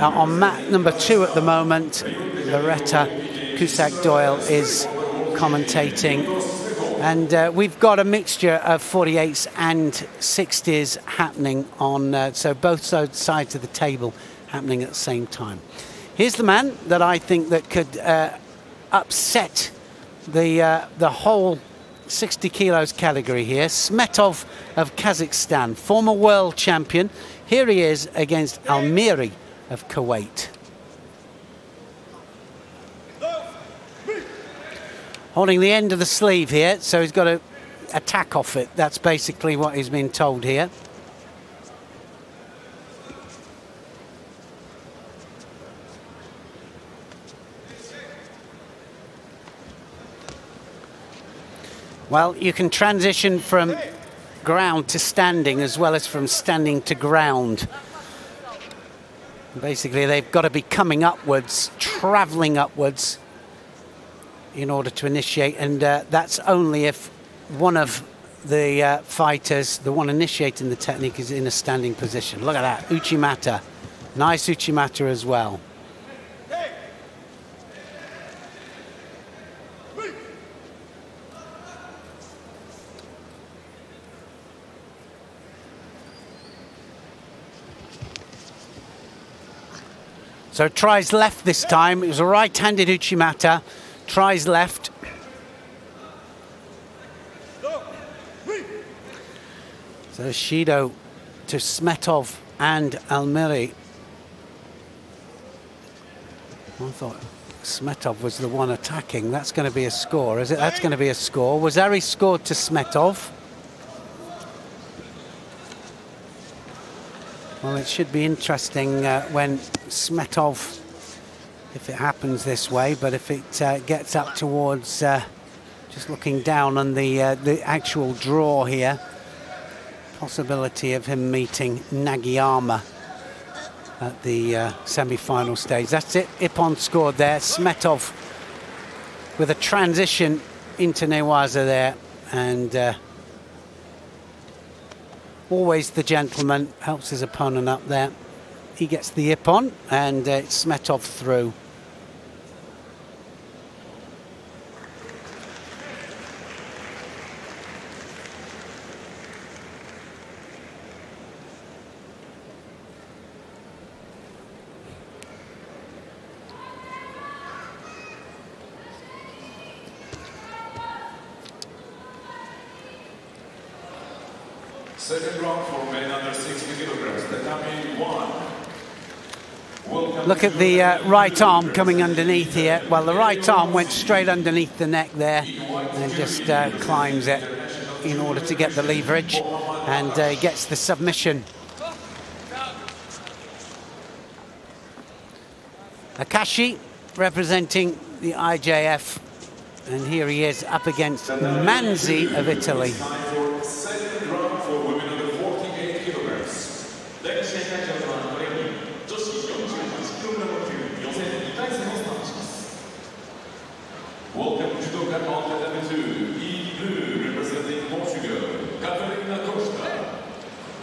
on mat number two at the moment, Loretta Cusack-Doyle is commentating. And we've got a mixture of 48s and 60s happening on, so both sides of the table happening at the same time. Here's the man that I think that could upset the whole 60 kilos category here. Smetov of Kazakhstan, former world champion. Here he is against Almiri of Kuwait. Holding the end of the sleeve here, so he's got to attack off it. That's basically what he's been told here. Well, you can transition from ground to standing as well as from standing to ground. Basically, they've got to be coming upwards, traveling upwards in order to initiate, and that's only if one of the fighters, the one initiating the technique, is in a standing position. Look at that, Uchimata. Nice Uchimata as well. So tries left this time. It was a right-handed Uchimata. Tries left. So Shido to Smetov and Almiri. I thought Smetov was the one attacking. That's going to be a score, is it? That's going to be a score. Wazari scored to Smetov. Well, it should be interesting when Smetov, if it happens this way, but if it gets up towards, just looking down on the actual draw here, possibility of him meeting Nagiyama at the semi-final stage. That's it. Ippon scored there. Smetov with a transition into Newaza there, and always the gentleman, helps his opponent up there. He gets the Ippon, and it's Smetov through. Second round for men under 60 kilograms. Tatami 1. Look at the right arm coming underneath here. Well, the right arm went straight underneath the neck there and just climbs it in order to get the leverage, and gets the submission. Akashi representing the IJF, and here he is up against Manzi of Italy. Welcome to Judo Tatami 2. In blue, representing Portugal, Catalina Costa.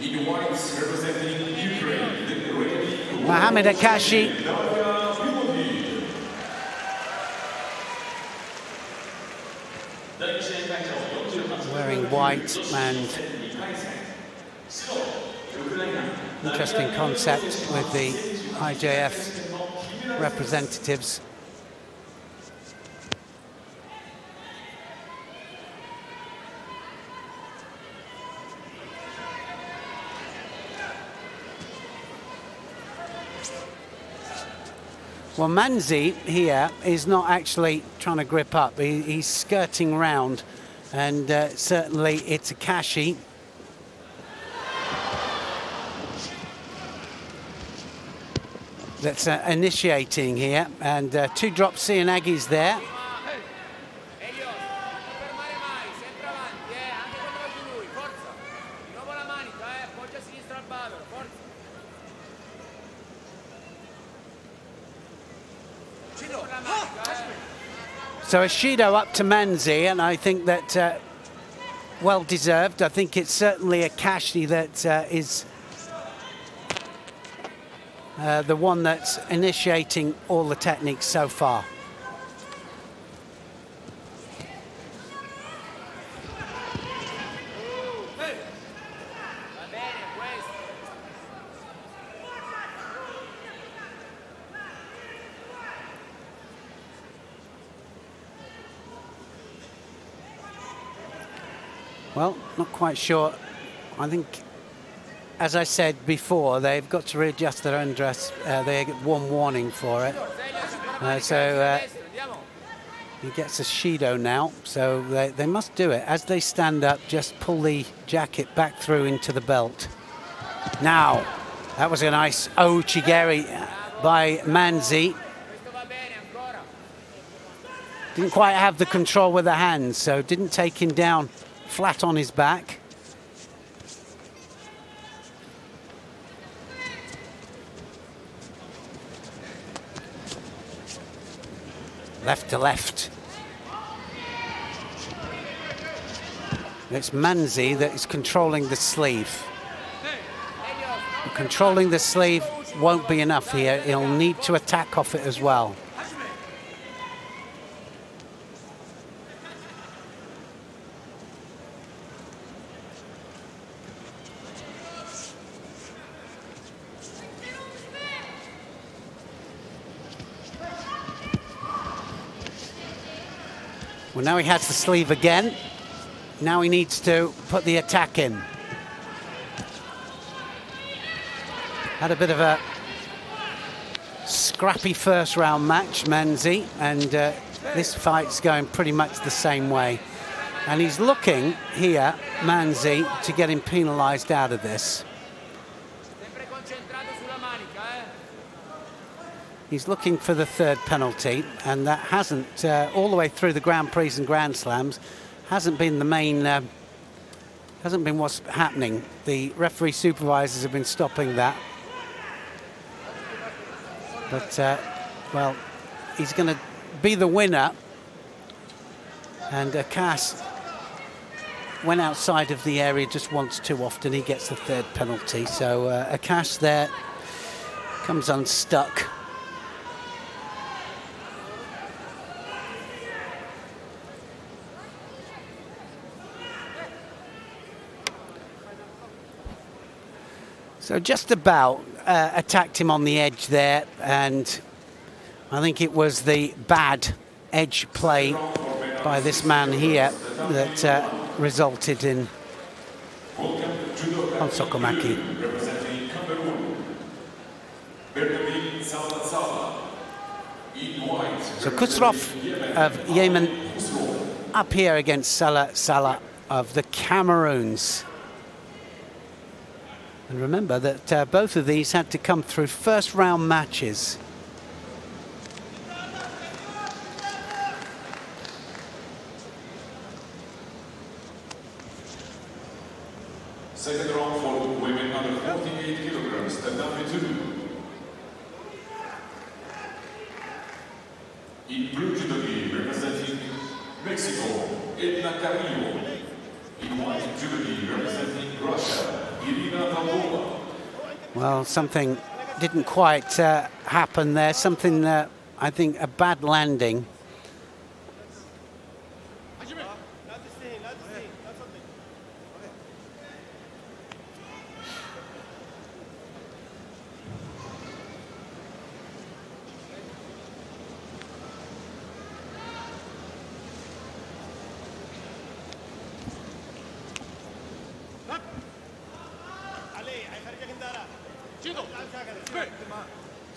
In white, representing Ukraine, Mohamed Akashi. Wearing white, and interesting concept with the IJF representatives. Well, Manzi here is not actually trying to grip up. He's skirting round, and certainly it's Akashi. That's initiating here, and two drop Seonagi's there. So a Shido up to Manzi, and I think that well deserved. I think it's certainly Akashi that is the one that's initiating all the techniques so far. Well, not quite sure. I think, as I said before, they've got to readjust their undress. They get one warning for it. So he gets a Shido now, so they must do it. As they stand up, just pull the jacket back through into the belt. Now, that was a nice Ouchigeri by Manzi. Didn't quite have the control with the hands, so didn't take him down flat on his back. Left to left. It's Manzi that is controlling the sleeve. Controlling the sleeve won't be enough here. He'll need to attack off it as well. Well, now he has the sleeve again. Now he needs to put the attack in. Had a bit of a scrappy first round match, Manzi, and this fight's going pretty much the same way. And he's looking here, Manzi, to get him penalised out of this. He's looking for the third penalty, and that hasn't, all the way through the Grand Prix and Grand Slams, hasn't been the main, hasn't been what's happening. The referee supervisors have been stopping that. But, well, he's going to be the winner. And Cass went outside of the area just once too often. He gets the third penalty. So Akash there comes unstuck. So just about attacked him on the edge there, and I think it was the bad edge play by this man here that resulted in Honsokomaki. So Khusrov of Yemen up here against Salah of the Cameroons. And remember that both of these had to come through first round matches. Second round for women under 48 kilograms, the number 2. In blue judo representing Mexico, Edna Carrillo. In white judo representing Russia, well, something didn't quite happen there. Something, I think, a bad landing.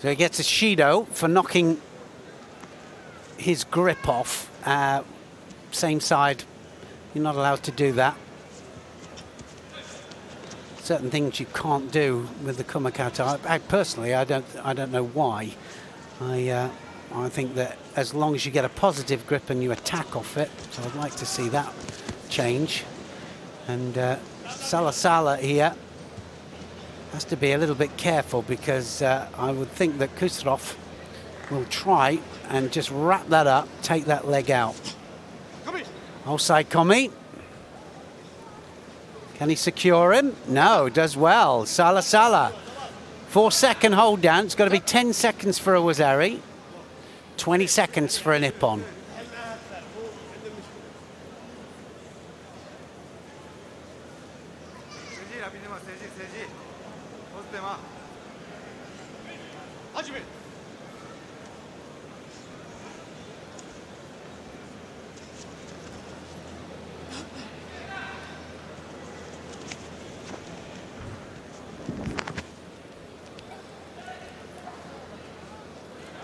So he gets a Judo for knocking his grip off. Same side, you're not allowed to do that. Certain things you can't do with the Kumikata. I personally, I don't know why. I think that as long as you get a positive grip and you attack off it, so I'd like to see that change. And Salah here has to be a little bit careful, because I would think that Khusrov will try and just wrap that up, take that leg out. Outside Komi. Can he secure him? No, does well. Salah. 4-second hold down. It's got to be 10 seconds for a Wazari, 20 seconds for a Nippon.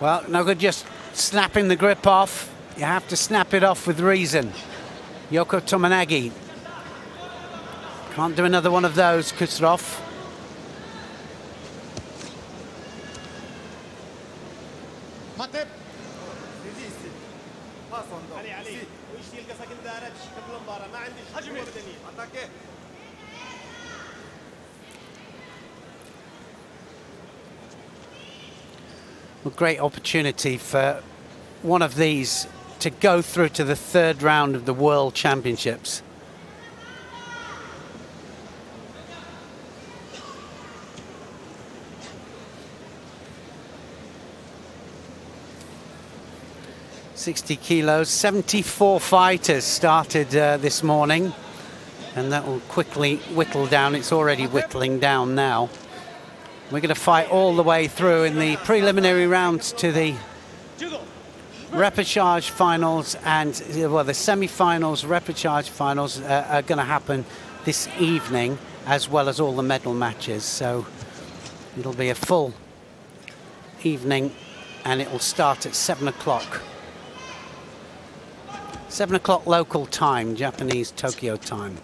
Well, no good just snapping the grip off. You have to snap it off with reason. Yoko Tomanagi. Can't do another one of those, Khusrov. A great opportunity for one of these to go through to the third round of the World Championships. .60 kilos, 74 fighters started this morning, and that will quickly whittle down. It's already whittling down now. We're going to fight all the way through in the preliminary rounds to the repechage finals, and well, the semi-finals, repechage finals are going to happen this evening, as well as all the medal matches. So it'll be a full evening, and it will start at 7 o'clock. 7 o'clock local time, Japanese Tokyo time.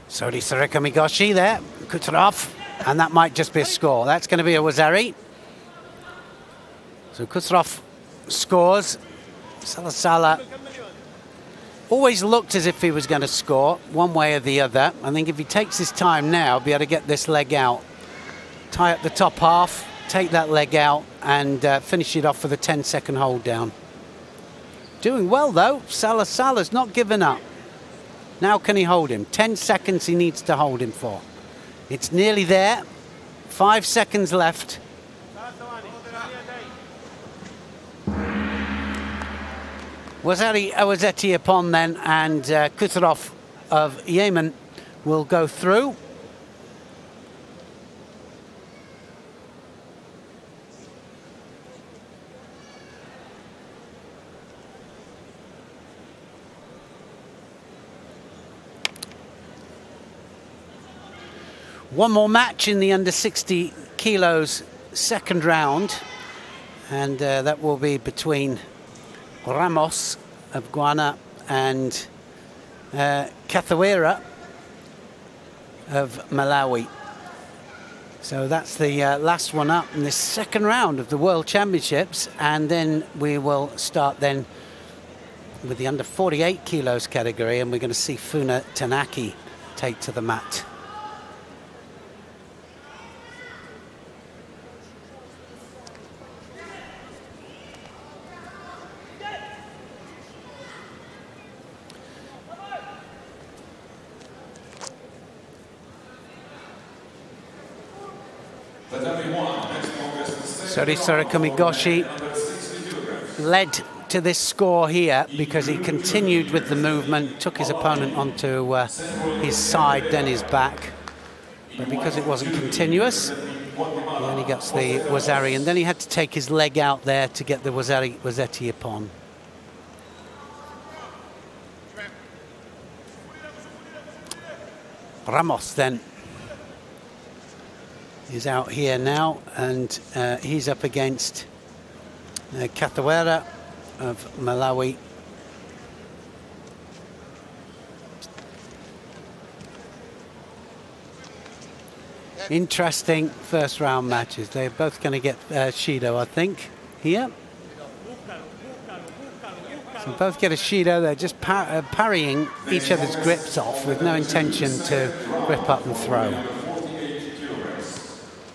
Sori Sarekamigoshi there, Kutarov, and that might just be a score. That's going to be a Wazari. So Kutarov scores. Salasala always looked as if he was going to score one way or the other. I think if he takes his time now, he'll be able to get this leg out. Tie up the top half, take that leg out, and finish it off with a 10-second hold down. Doing well though, Salasala's not given up. Now can he hold him? 10 seconds he needs to hold him for. It's nearly there. 5 seconds left. Wazari Awazeti upon then, and Kutarov of Yemen will go through. One more match in the under 60 kilos second round, and that will be between Ramos of Guyana and Cathawera of Malawi. So that's the last one up in this second round of the World Championships, and then we will start then with the under 48 kilos category, and we're going to see Funa Tanaki take to the mat. Sori Kamigoshi led to this score here because he continued with the movement, took his opponent onto his side, then his back. But because it wasn't continuous, he only gets the Wazari, and then he had to take his leg out there to get the Wazeti upon. Ramos then is out here now, and he's up against Cathawera of Malawi. Interesting first round matches. They're both going to get Shido, I think, here. So both get a Shido. They're just parrying each other's grips off with no intention to grip up and throw.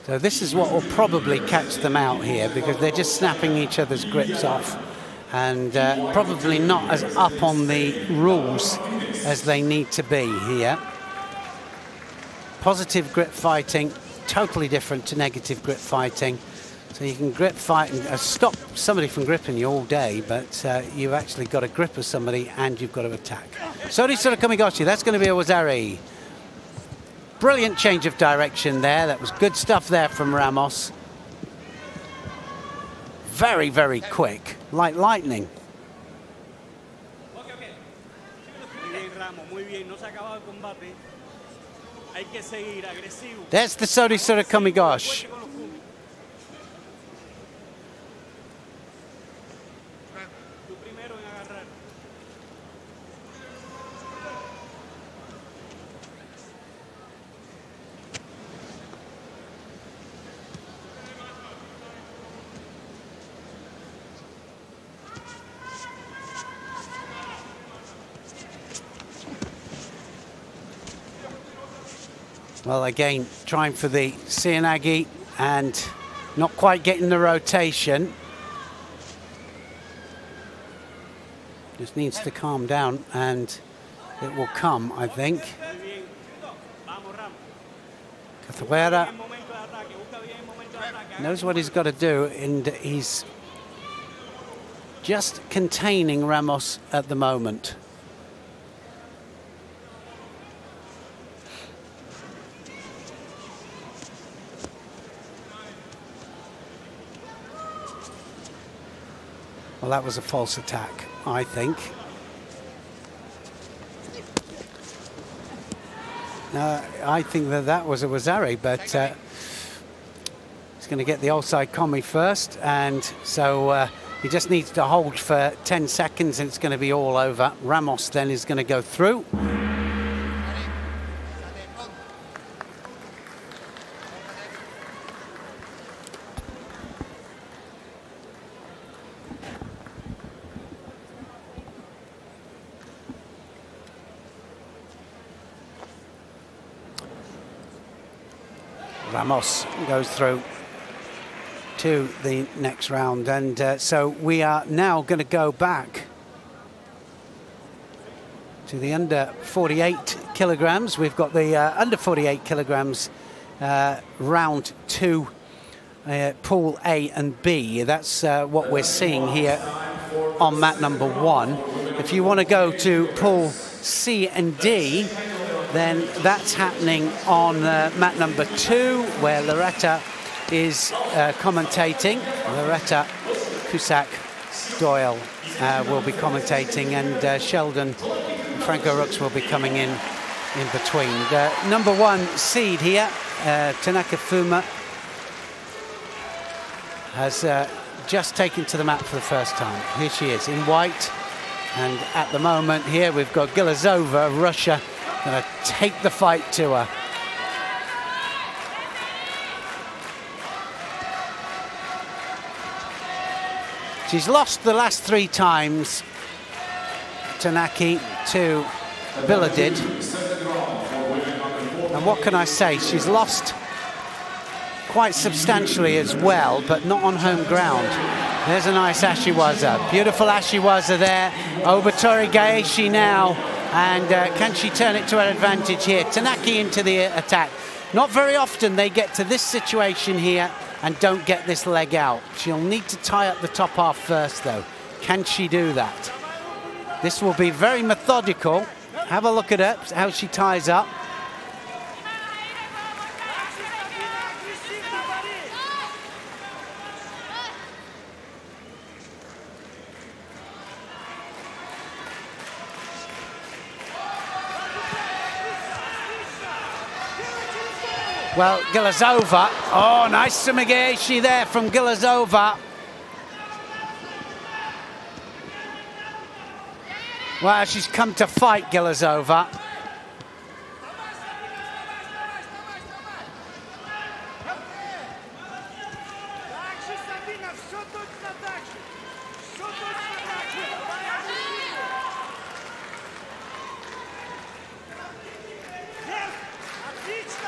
So this is what will probably catch them out here, because they're just snapping each other's grips off, and probably not as up on the rules as they need to be here. Positive grip fighting, totally different to negative grip fighting. So you can grip fight and stop somebody from gripping you all day, but you've actually got to grip of somebody and you've got to attack. Sori Kamigoshi, that's going to be a Wazari. Brilliant change of direction there. That was good stuff there from Ramos. Very, very quick, like lightning. There's the Sori Kamigoshi. Well, again, trying for the Seoinage and not quite getting the rotation. Just needs to calm down and it will come, I think. Cachoeira knows what he's got to do, and he's just containing Ramos at the moment. Well, that was a false attack, I think. I think that was a Wazari, but he's going to get the offside commi first, and so he just needs to hold for 10 seconds and it's going to be all over. Ramos then is going to go through. Ramos goes through to the next round, and so we are now going to go back to the under 48 kilograms. We've got the under 48 kilograms round 2, pool A and B. That's what we're seeing here on mat number 1. If you want to go to pool C and D, then that's happening on mat number 2, where Loretta is commentating. Loretta Cusack-Doyle will be commentating, and Sheldon Franco Rooks will be coming in between. The number 1 seed here, Tanaka Fuma, has just taken to the mat for the first time. Here she is in white, and at the moment here we've got Gilazova of Russia going to take the fight to her. She's lost the last 3 times, Tanaki to Biladid. And what can I say? She's lost quite substantially as well, but not on home ground. There's a nice Ashiwaza. Beautiful Ashiwaza there. Obatori Gaeshi now. And can she turn it to her advantage here? Tanaki into the attack. Not very often they get to this situation here and don't get this leg out. She'll need to tie up the top half first, though. Can she do that? This will be very methodical. Have a look at her, how she ties up. Well, Gilazova, oh, nice sumigeshi there from Gilazova. Well, she's come to fight, Gilazova.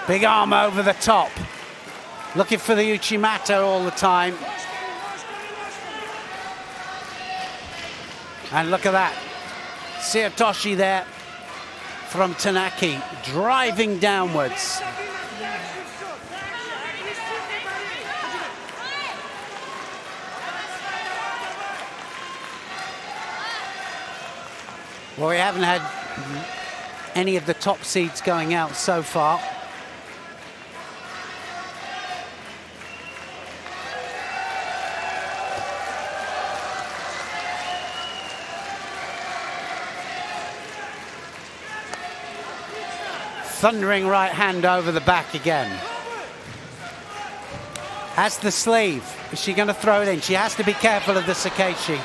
Big arm over the top. Looking for the Uchimata all the time. And look at that. Seotoshi there from Tanaki, driving downwards. Well, we haven't had any of the top seeds going out so far. Thundering right hand over the back again. Has the sleeve. Is she going to throw it in? She has to be careful of the Sakeshi.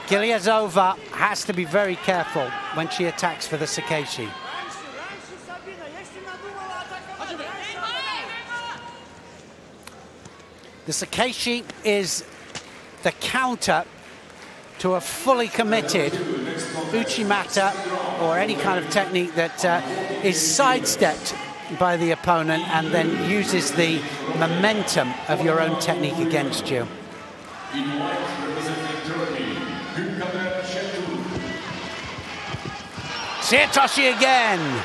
Gilazova has to be very careful when she attacks for the Sakeshi. The Sakeshi is the counter to a fully committed Uchimata or any kind of technique that is sidestepped by the opponent and then uses the momentum of your own technique against you. In white, representing Turkey, Sietoshi again.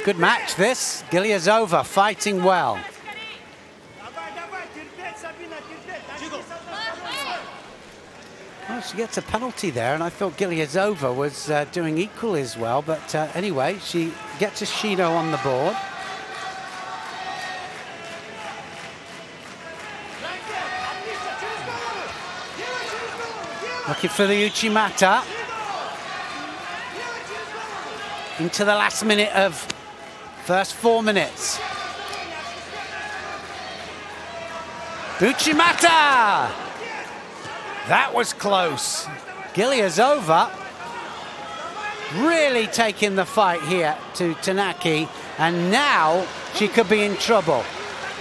Good match this. Gilyazova fighting well. Well, she gets a penalty there, and I thought Gilyazova was doing equally as well. But anyway, she gets a Shido on the board. Looking for the Uchimata. Into the last minute of first 4 minutes. Uchimata! That was close. Gilyazova really taking the fight here to Tanaki, and now she could be in trouble.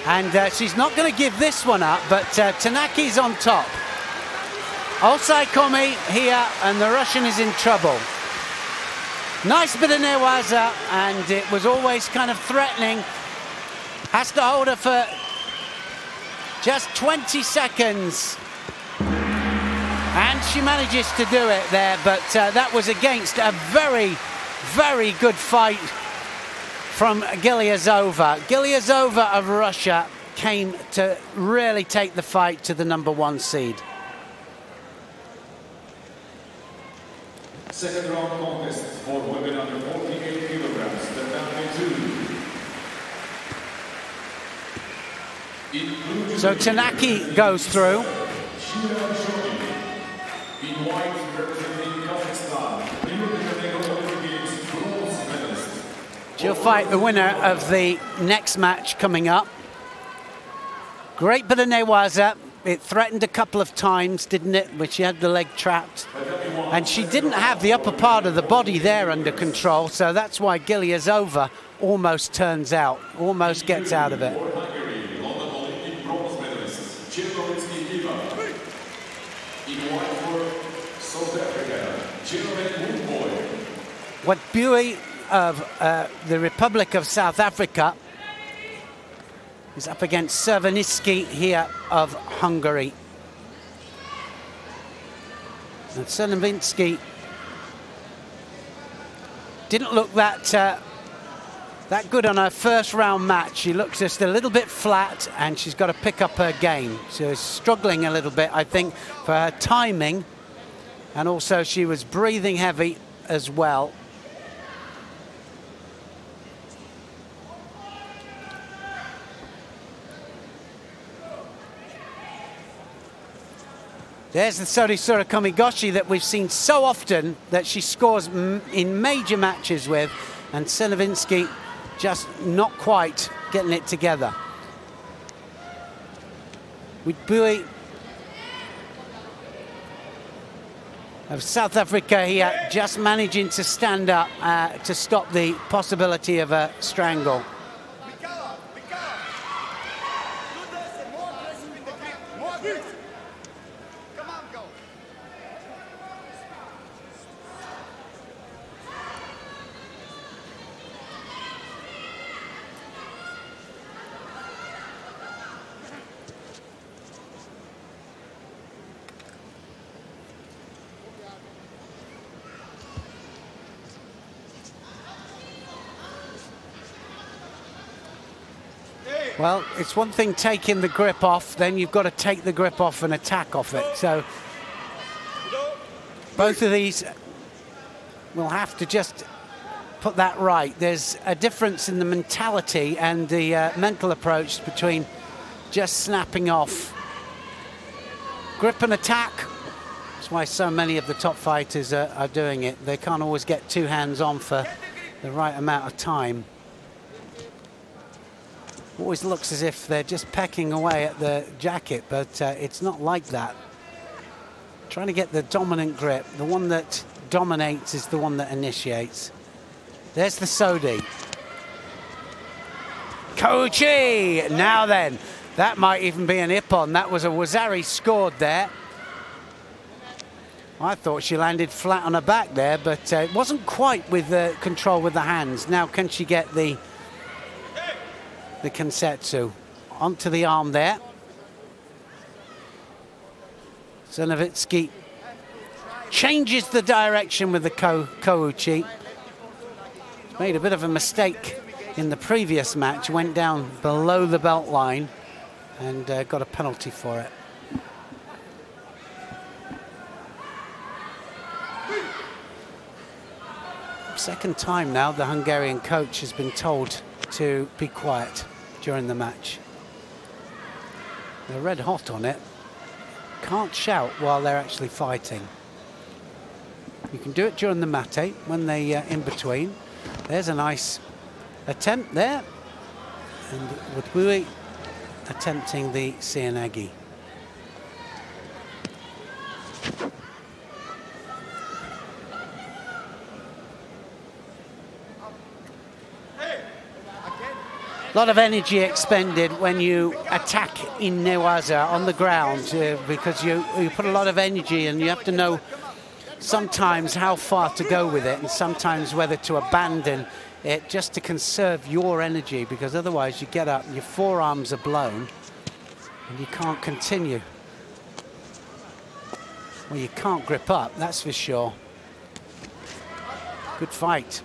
And she's not going to give this one up, but Tanaki's on top. Osai Komi here, and the Russian is in trouble. Nice bit of newaza, and it was always kind of threatening. Has to hold her for just 20 seconds. And she manages to do it there, but that was against a very, very good fight from Gilyazova. Gilyazova of Russia came to really take the fight to the #1 seed. Second round contest for women under 48 kilograms, the family 2. So Tanaki goes through. In white, representing Kazakhstan, bronze medalist. She'll fight the winner of the next match coming up. Great bit of newaza. It threatened a couple of times, didn't it, when she had the leg trapped. And she didn't have the upper part of the body there under control, so that's why Gilyazova almost turns out, almost gets out of it. What Bui of the Republic of South Africa is up against Cerveniski here of Hungary. And Cerveniski didn't look that good on her first round match. She looks just a little bit flat, and she's got to pick up her game. She's struggling a little bit, I think, for her timing, and also she was breathing heavy as well. There's the Sorisura Komigoshi that we've seen so often that she scores in major matches with, and Cerveniski just not quite getting it together. With Bui of South Africa here just managing to stand up to stop the possibility of a strangle. Well, it's one thing taking the grip off, then you've got to take the grip off and attack off it. So both of these will have to just put that right. There's a difference in the mentality and the mental approach between just snapping off. Grip and attack. That's why so many of the top fighters are doing it. They can't always get two hands on for the right amount of time. Always looks as if they're just pecking away at the jacket, but it's not like that. Trying to get the dominant grip. The one that dominates is the one that initiates. There's the Sodi. Kochi! Now then, that might even be an Ippon. That was a Wazari scored there. I thought she landed flat on her back there, but it wasn't quite with the control with the hands. Now can she get the Kansetsu onto the arm there? Zenovitzky changes the direction with the Kouchi. Made a bit of a mistake in the previous match, went down below the belt line and got a penalty for it. Second time now the Hungarian coach has been told to be quiet during the match. They're red hot on it. Can't shout while they're actually fighting. You can do it during the mate when they in between. There's a nice attempt there. And Wadbui attempting the Seanagi. A lot of energy expended when you attack in Newaza on the ground because you put a lot of energy and you have to know sometimes how far to go with it and sometimes whether to abandon it just to conserve your energy, because otherwise you get up and your forearms are blown and you can't continue. Well, you can't grip up, that's for sure. Good fight.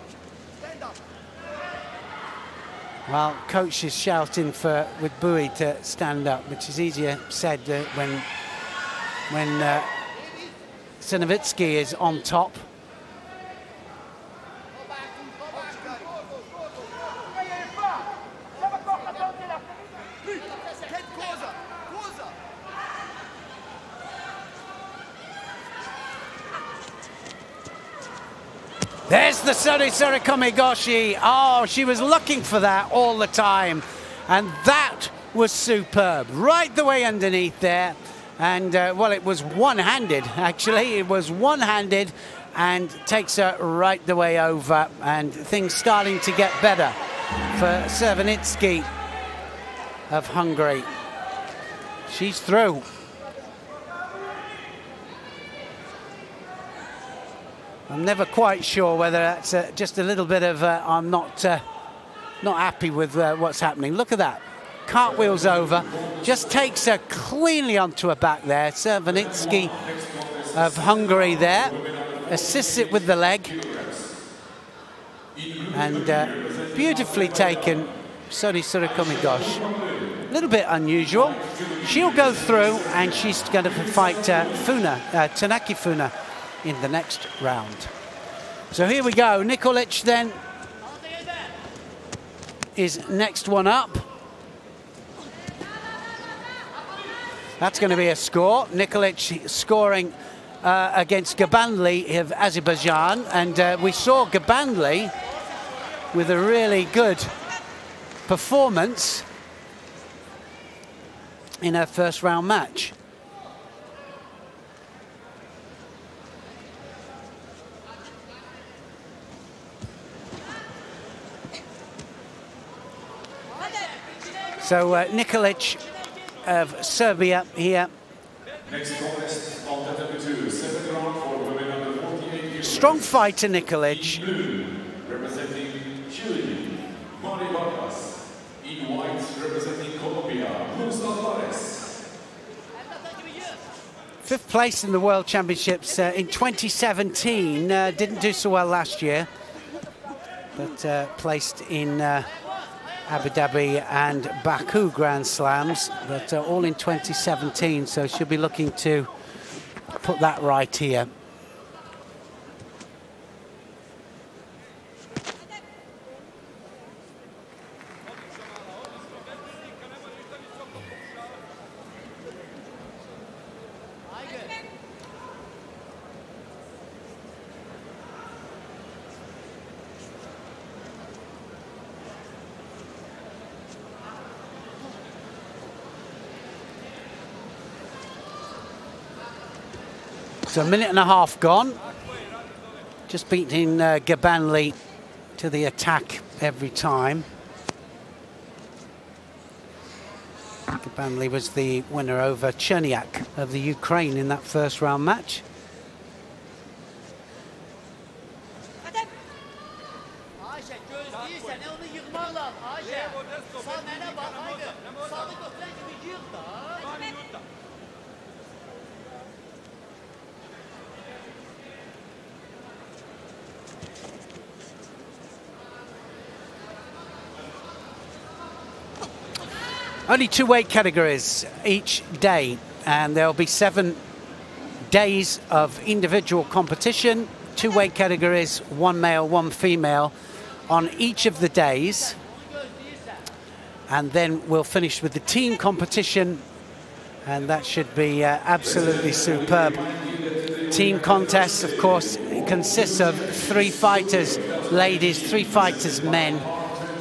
Well, coach is shouting for Wadbui to stand up, which is easier said when Zenovitzky is on top. There's the Sori Komigoshi. Oh, she was looking for that all the time. And that was superb. Right the way underneath there. And, well, it was one-handed, actually. It was one-handed and takes her right the way over. And things starting to get better for Cervenitsky of Hungary. She's through. I'm never quite sure whether that's just a little bit of I'm not happy with what's happening. Look at that. Cartwheels over. Just takes her cleanly onto her back there. Cervenitsky of Hungary there. Assists it with the leg. And beautifully taken. Sori Komigoshi. A little bit unusual. She'll go through and she's going to fight Tsunaki Funa in the next round. So here we go. Nikolic then is next one up. That's going to be a score. Nikolic scoring against Gabanli of Azerbaijan, and we saw Gabanli with a really good performance in her first round match. So Nikolic of Serbia here. Next contest on the 32, seventh round for women under 48 years. Strong fighter, Nikolic. In blue, representing Chile, Mari Vargas. In white, representing Colombia, Luz Alvarez. Fifth place in the World Championships in 2017. Didn't do so well last year, but placed in Abu Dhabi and Baku Grand Slams, but all in 2017, so she'll be looking to put that right here. So a minute and a half gone. Just beating Gabanli to the attack every time. Gabanli was the winner over Cherniak of the Ukraine in that first round match. Only 2 weight categories each day, and there'll be 7 days of individual competition, 2 weight categories, 1 male, 1 female on each of the days. And then we'll finish with the team competition, and that should be absolutely superb. Team contests, of course, consists of 3 fighters ladies, 3 fighters men,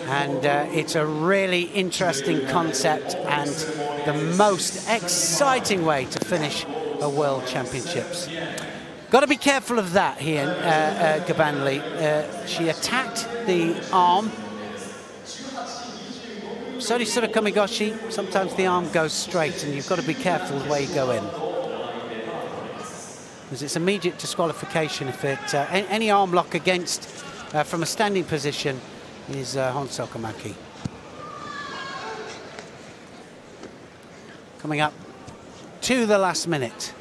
and it's a really interesting concept and the most exciting way to finish a World Championships. Got to be careful of that here, Gabanli. She attacked the arm. Sori Surikomigoshi, sometimes the arm goes straight and you've got to be careful where you go in. Because it's immediate disqualification if it, any arm lock against, from a standing position, is Honsokomaki. Coming up to the last minute.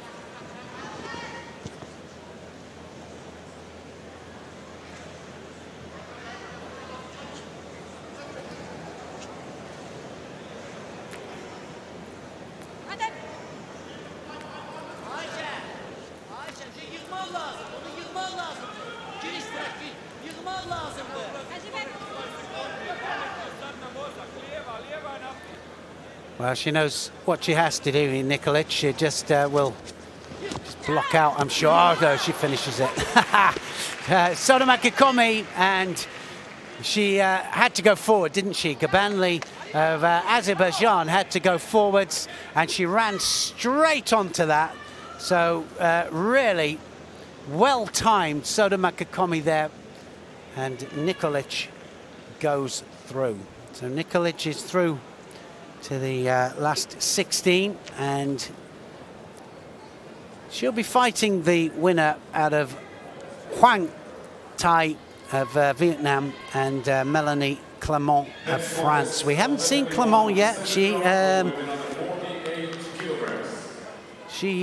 Well, she knows what she has to do in Nikolic. She just will just block out, I'm sure. Oh, no, she finishes it. Sodomaki Komi, and she had to go forward, didn't she? Gabanli of Azerbaijan had to go forwards, and she ran straight onto that. So really well-timed Sodomaki Komi there, and Nikolic goes through. So Nikolic is through to the last 16, and she'll be fighting the winner out of Huang Tai of Vietnam and Melanie Clement of France. We haven't seen Clement yet. She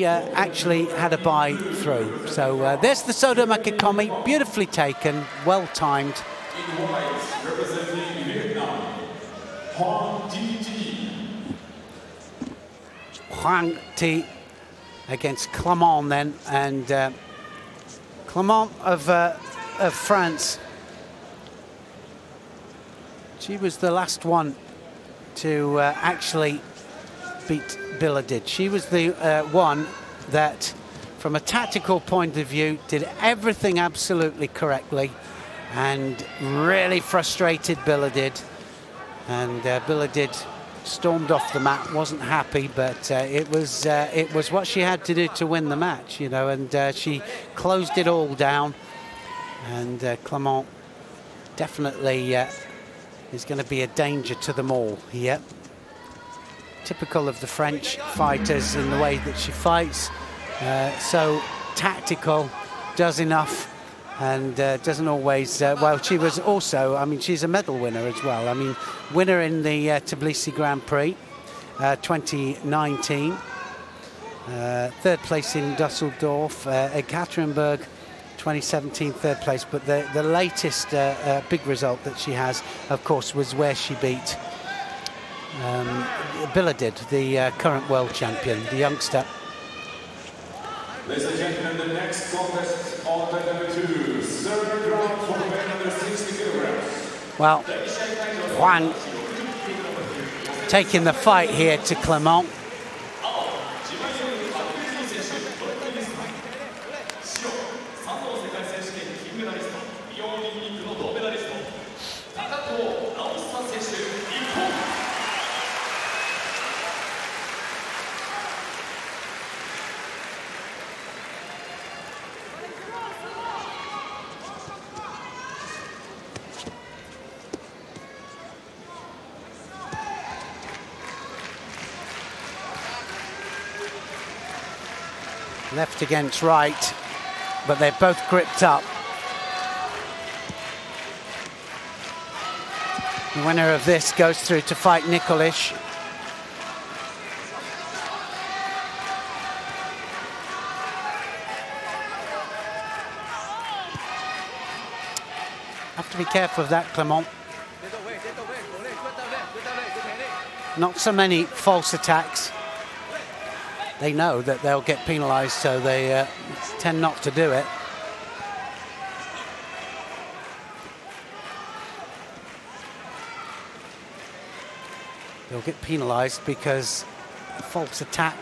actually had a bye through. So there's the Sodomaki Komi, beautifully taken, well timed. Huang Ti against Clement then, and Clement of France. She was the last one to actually beat Biladid. She was the one that, from a tactical point of view, did everything absolutely correctly and really frustrated Biladid. And Biladid stormed off the mat, wasn't happy, but it was what she had to do to win the match, you know, and she closed it all down. And Clement definitely is going to be a danger to them all here. Typical of the French fighters in the way that she fights, so tactical, does enough, and doesn't always, well, she was also, I mean, she's a medal winner as well. I mean, winner in the Tbilisi Grand Prix 2019, third place in Dusseldorf, Ekaterinburg 2017, third place, but the latest big result that she has, of course, was where she beat Biladid, the current world champion, the youngster. Ladies and gentlemen, the next contest on the number 2, third round for men under 60 kilograms. Well, Huang taking the fight here to Clement. Left against right, but they're both gripped up. The winner of this goes through to fight Nikolic. Have to be careful of that, Clement. Not so many false attacks. They know that they'll get penalised, so they tend not to do it. They'll get penalised because a false attack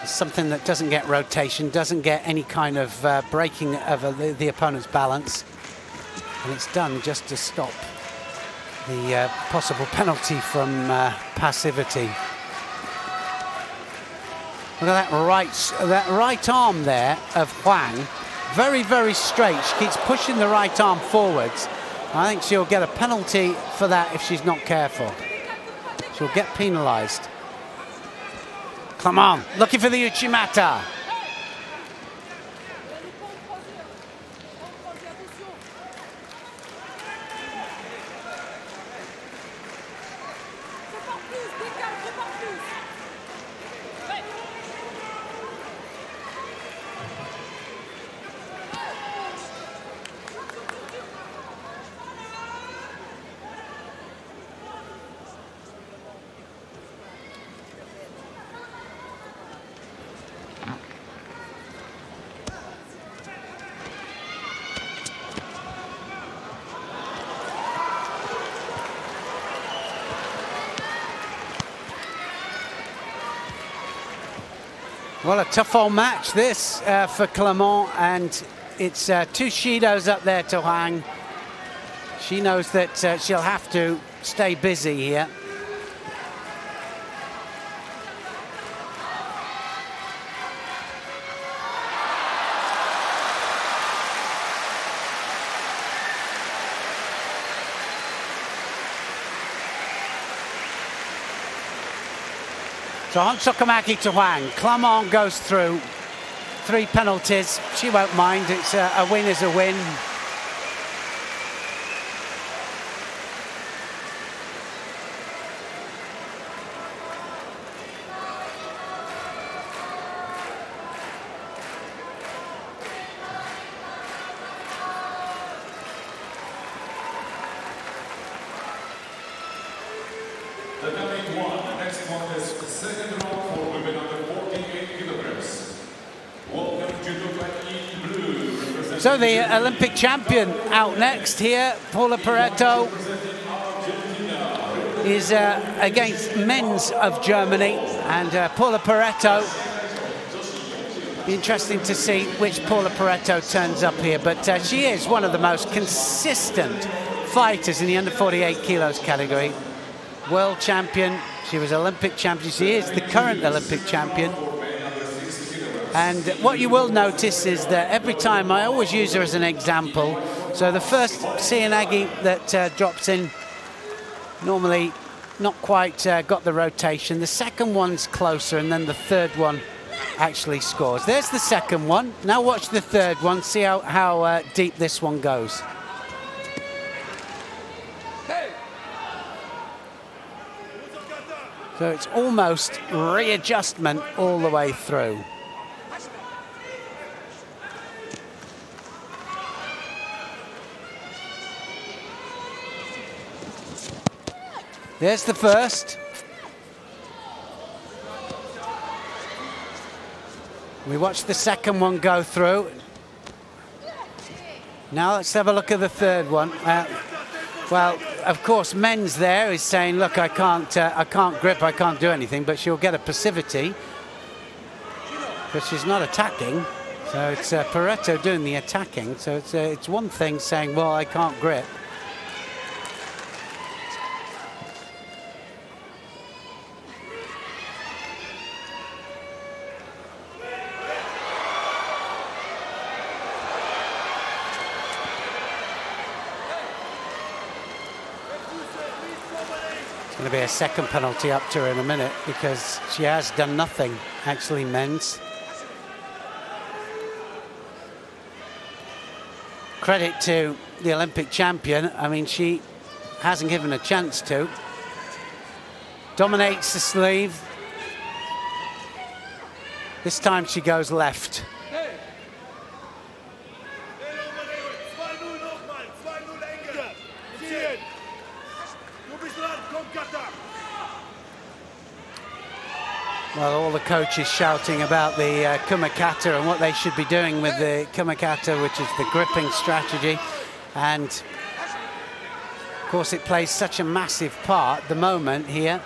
is something that doesn't get rotation, doesn't get any kind of breaking of the opponent's balance. And it's done just to stop the possible penalty from passivity. Look at that right arm there of Huang. Very, very straight. She keeps pushing the right arm forwards. I think she'll get a penalty for that if she's not careful. She'll get penalised. Come on, looking for the Uchimata. Well, a tough old match this for Clement, and it's two Shidos up there to Huang. She knows that she'll have to stay busy here. So Honsokamaki to Huang. Clement goes through. 3 penalties. She won't mind. It's a win is a win. The coming one, next contest, second round for women under 48 kilograms. Welcome Judo in blue. So the Olympic champion out next here, Paula Pareto, is against men's of Germany, and Paula Pareto. Be interesting to see which Paula Pareto turns up here, but she is one of the most consistent fighters in the under 48 kilos category. World champion, she was Olympic champion, she is the current Olympic champion. And what you will notice is that every time, I always use her as an example. So the first Seoinage that drops in, normally not quite got the rotation. The second one's closer, and then the third one actually scores. There's the second one. Now watch the third one, see how deep this one goes. So it's almost readjustment all the way through. There's the first. We watch the second one go through. Now let's have a look at the third one. Well, of course, men's there is saying, look, I can't grip, I can't do anything, but she'll get a passivity. But she's not attacking. So it's Pareto doing the attacking. So it's one thing saying, well, I can't grip. Going to be a second penalty up to her in a minute because she has done nothing, actually, men's. Credit to the Olympic champion. I mean, she hasn't given a chance to. Dominates the sleeve. This time she goes left. Well, all the coaches shouting about the kumakata and what they should be doing with the kumakata, which is the gripping strategy. And of course, it plays such a massive part at the moment here.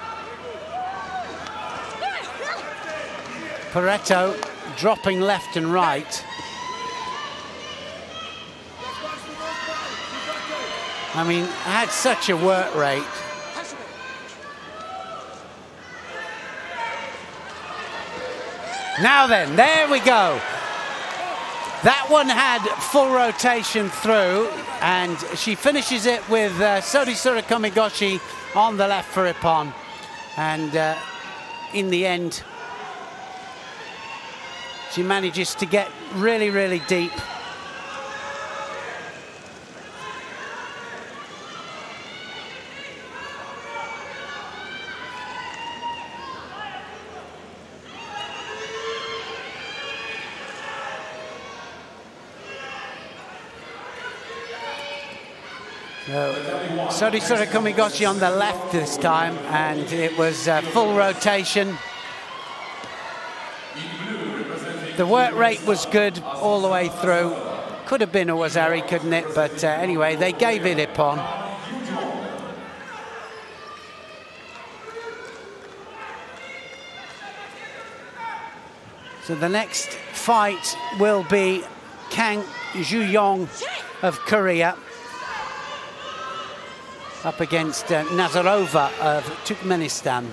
Pareto dropping left and right. I mean, had such a work rate. Now then, there we go. That one had full rotation through, and she finishes it with Sodisura Komigoshi on the left for Ippon. And in the end, she manages to get really, really deep. Sodisura Komigoshi on the left this time, and it was full rotation. The work rate was good all the way through. Could have been a Wazari, couldn't it? But anyway, they gave it Ippon. So the next fight will be Kang Ju-yong of Korea up against Nazarova of Turkmenistan.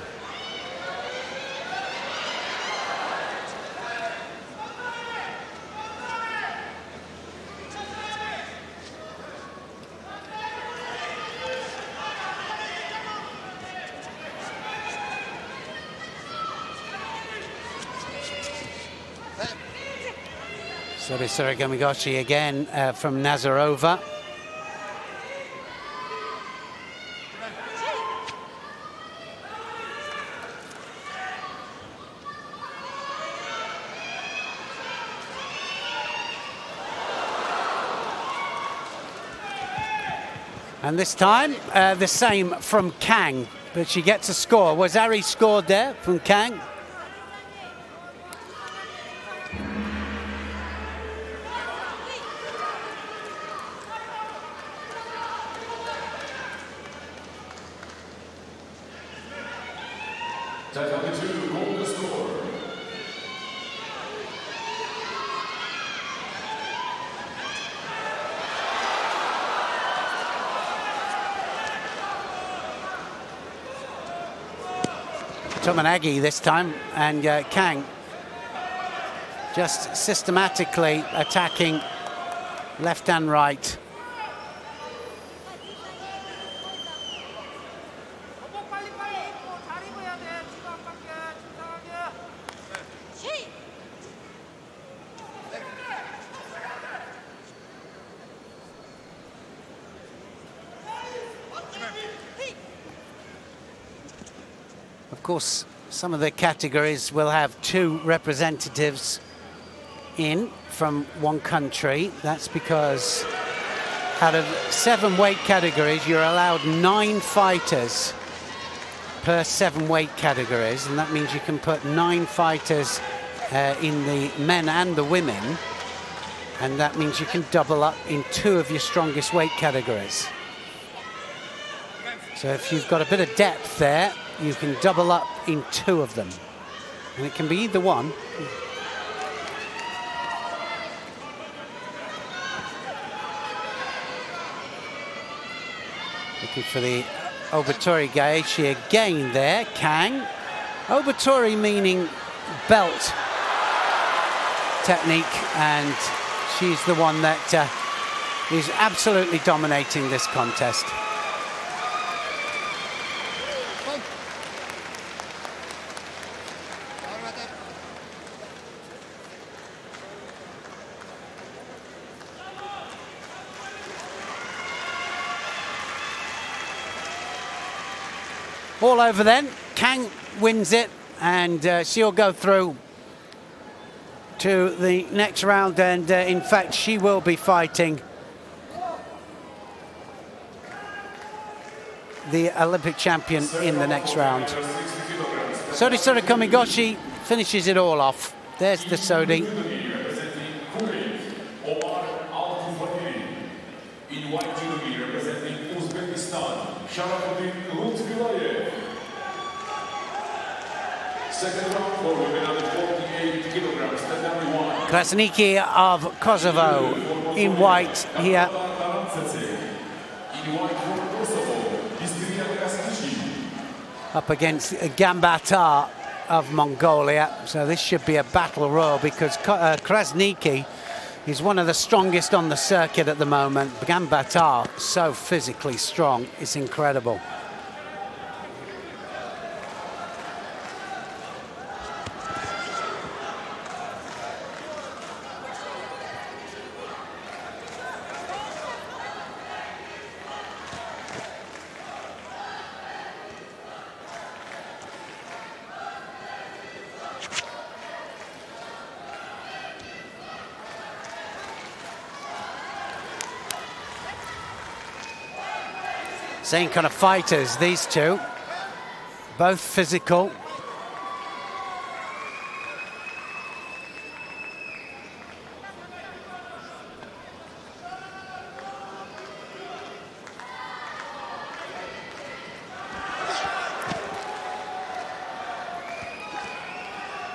Sodisura Komigoshi again from Nazarova. And this time, the same from Kang, but she gets a score. Wazari scored there from Kang. Tomanagi this time, and Kang just systematically attacking left and right. Of course, some of the categories will have 2 representatives in from one country. That's because out of 7 weight categories, you're allowed 9 fighters per 7 weight categories, and that means you can put 9 fighters in the men and the women, and that means you can double up in 2 of your strongest weight categories. So if you've got a bit of depth there, you can double up in 2 of them. And it can be either one. Looking for the Obatori Gaeshi again there, Kang. Obatori meaning belt technique, and she's the one that is absolutely dominating this contest. All over then. Kang wins it, and she'll go through to the next round, and in fact she will be fighting the Olympic champion in the next round. Sodisura Komigoshi finishes it all off. There's the Saudi. In white judo representing Uzbekistan, second round for women under 48 kilograms, tatami 1. Krasniki of Kosovo in white here. Up against Gambatar of Mongolia. So this should be a battle royal because Krasniki is one of the strongest on the circuit at the moment. Gambatar, so physically strong, it's incredible. Same kind of fighters, these two. Both physical.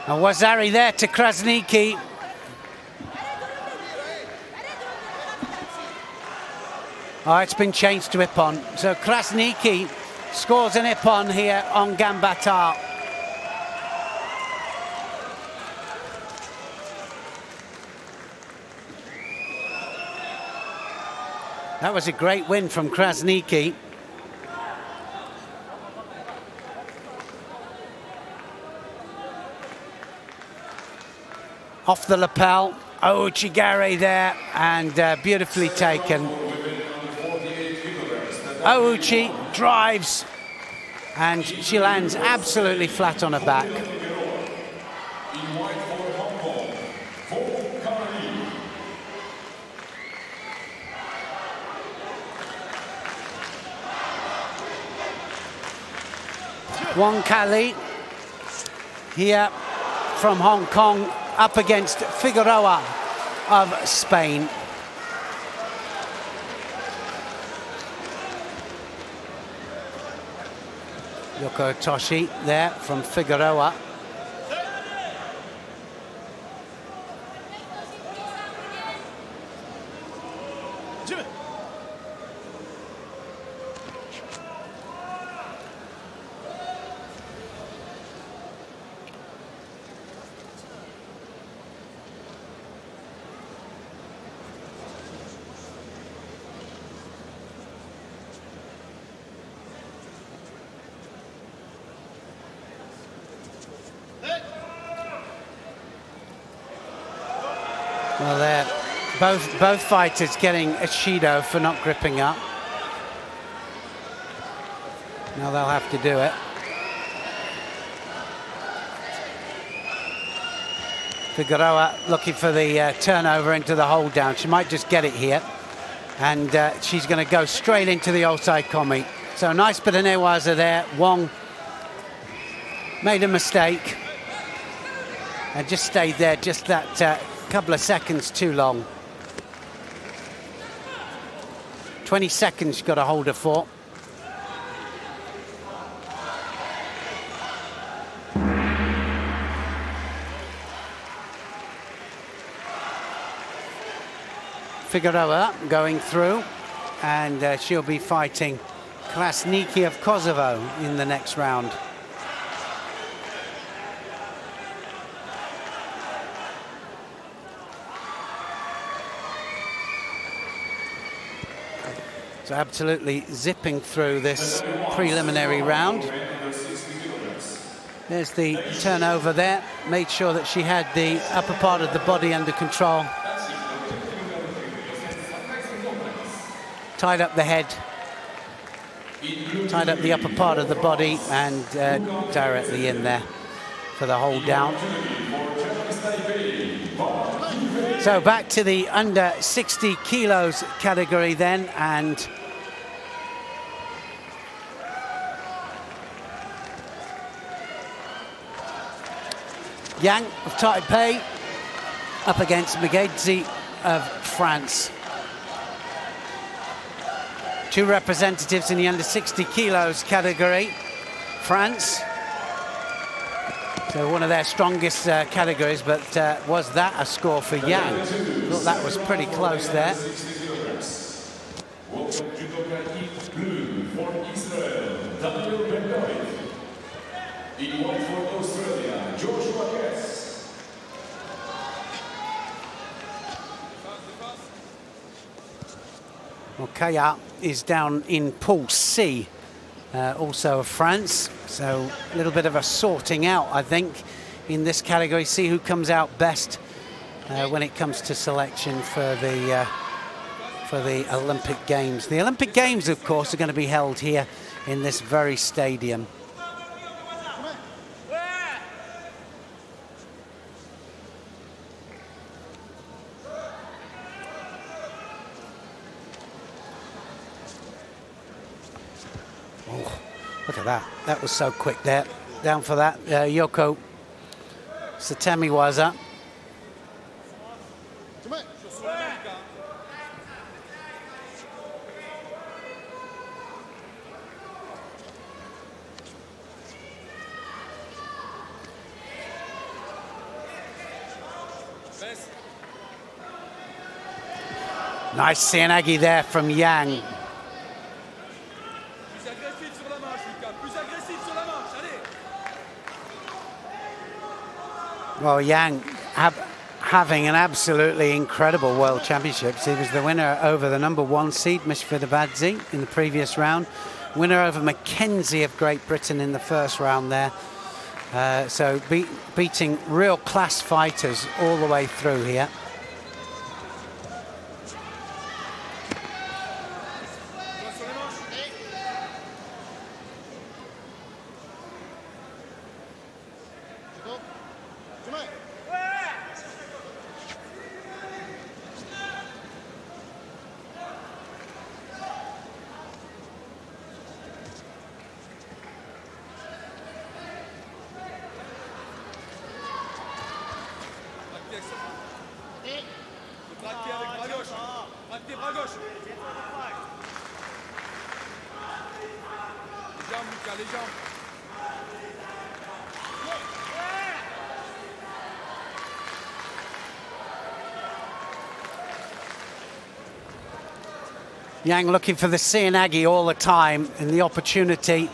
And Wazari there to Krasniki. Oh, it's been changed to Ippon. So Krasniki scores an Ippon here on Gambatar. That was a great win from Krasniki. Off the lapel, Ouchigare there, and beautifully taken. Ouchi drives, and she lands absolutely flat on her back. Wong Kali here from Hong Kong up against Figueroa of Spain. Yoko Toshi there from Figueroa. Well, they're both fighters getting a Shido for not gripping up. Now they'll have to do it. Figueroa looking for the turnover into the hold down. She might just get it here. And she's going to go straight into the outside komi. So nice bit of newaza there. Wong made a mistake and just stayed there just that couple of seconds too long. 20 seconds got to hold her for. Figueroa going through, and she'll be fighting Krasniki of Kosovo in the next round. So absolutely zipping through this preliminary round. There's the turnover there. Made sure that she had the upper part of the body under control. Tied up the head. Tied up the upper part of the body and directly in there for the hold down. So back to the under 60 kilos category then, and Yang of Taipei up against Migedzi of France. Two representatives in the under 60 kilos category. France, so one of their strongest categories, but was that a score for Yang? Thought that was pretty close there. Well, Kaya is down in Pool C, also of France. So a little bit of a sorting out, I think, in this category. See who comes out best when it comes to selection for the Olympic Games. The Olympic Games, of course, are going to be held here in this very stadium. Look at that. That was so quick there. Down for that. Yoko Satemiwaza. Nice Seanagi there from Yang. Well, Yang having an absolutely incredible World Championships. He was the winner over the #1 seed, Mishvidabadze, in the previous round. Winner over Mackenzie of Great Britain in the first round there. So beating real class fighters all the way through here. Yang looking for the Seanagi all the time and the opportunity.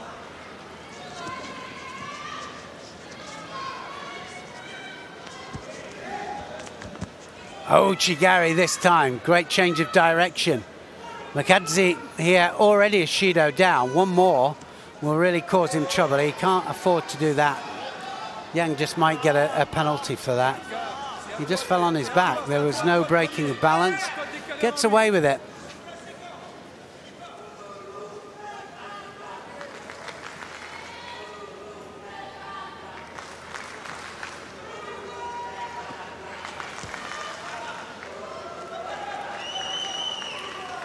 Oh, Chigari this time. Great change of direction. Mackenzie here already a Shido down. One more will really cause him trouble. He can't afford to do that. Yang just might get a penalty for that. He just fell on his back. There was no breaking of balance. Gets away with it.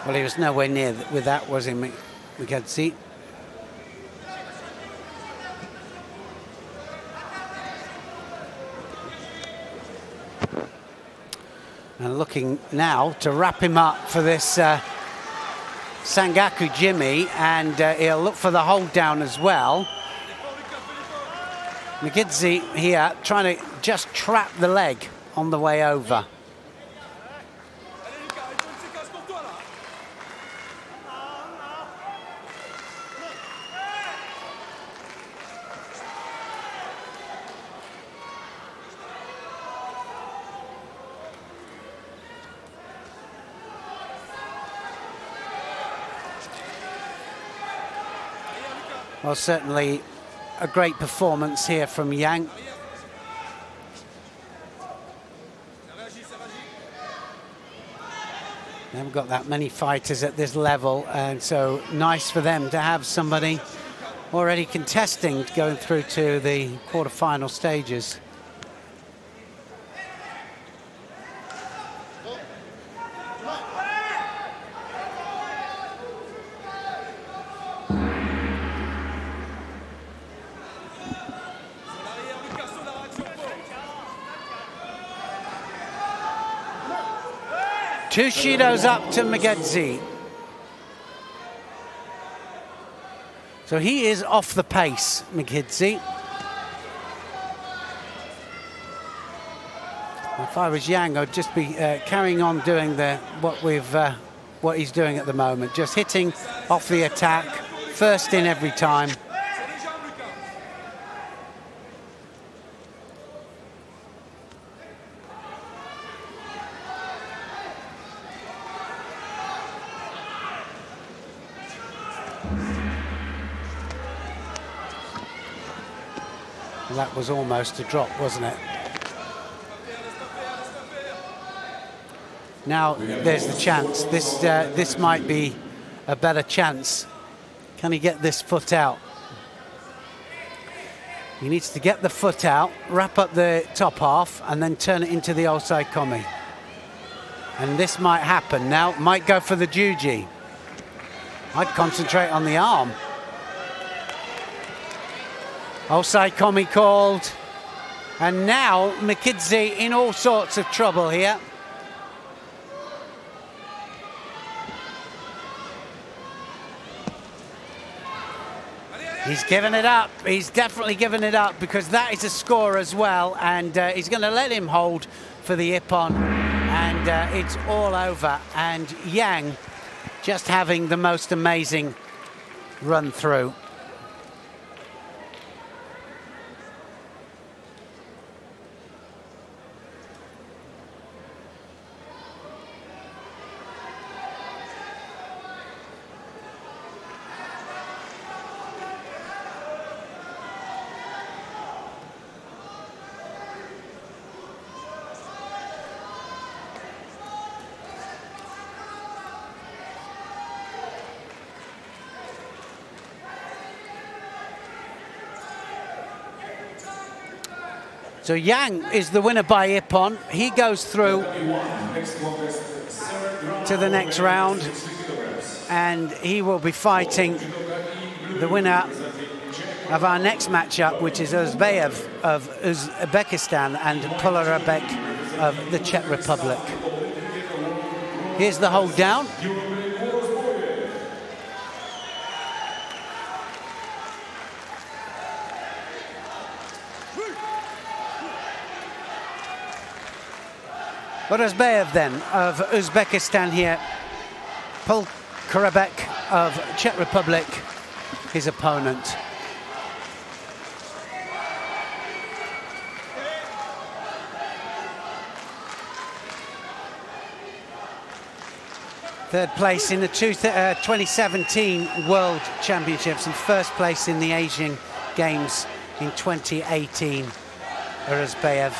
Well, he was nowhere near with that, was he, Mackenzie? And looking now to wrap him up for this Sangaku Jimmy, and he'll look for the hold down as well. Mackenzie here trying to just trap the leg on the way over. Well, certainly a great performance here from Yang. They haven't got that many fighters at this level, and so nice for them to have somebody already contesting, going through to the quarterfinal stages. 2 Shidos up to Migedzi. So he is off the pace, Migedzi. If I was Yang, I'd just be carrying on doing what he's doing at the moment, just hitting off the attack, first in every time. That was almost a drop, wasn't it? Now there's the chance. This might be a better chance. Can he get this foot out? He needs to get the foot out, wrap up the top half, and then turn it into the outside komi. And this might happen now. Might go for the juji. I'd concentrate on the arm. Outside komi called. And now Migedzi in all sorts of trouble here. He's given it up. He's definitely given it up because that is a score as well. And he's going to let him hold for the ippon. And it's all over. And Yang just having the most amazing run through. So Yang is the winner by ippon. He goes through to the next round, and he will be fighting the winner of our next matchup, which is Uzbayev of Uzbekistan and Polarabek of the Czech Republic. Here's the hold down. Uzbayev then of Uzbekistan here. Polarabek of Czech Republic, his opponent. Third place in the 2017 World Championships and first place in the Asian Games in 2018. Uzbayev.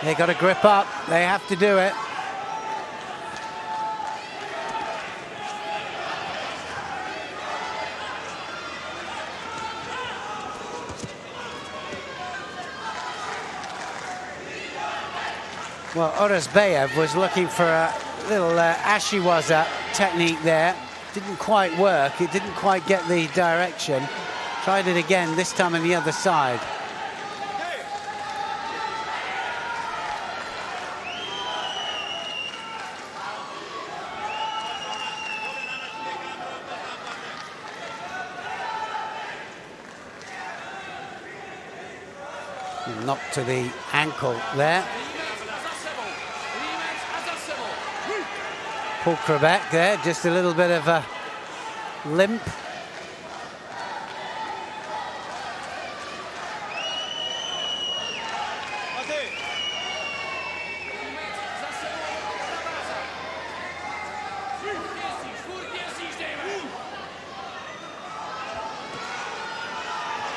They got to grip up. They have to do it. Well, Uzbayev was looking for a little ashiwaza technique there. Didn't quite work. It didn't quite get the direction. Tried it again, this time on the other side. Knocked to the ankle there. Polarabek there, just a little bit of a limp.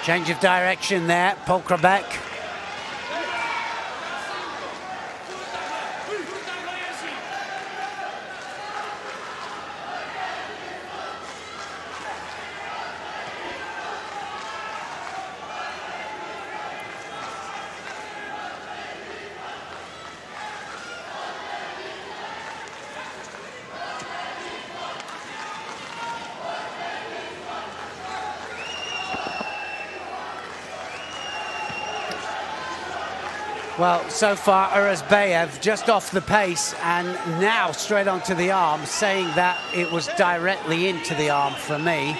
Change of direction there, Polarabek. Well, so far, Urazbayev just off the pace and now straight onto the arm, saying that it was directly into the arm for me.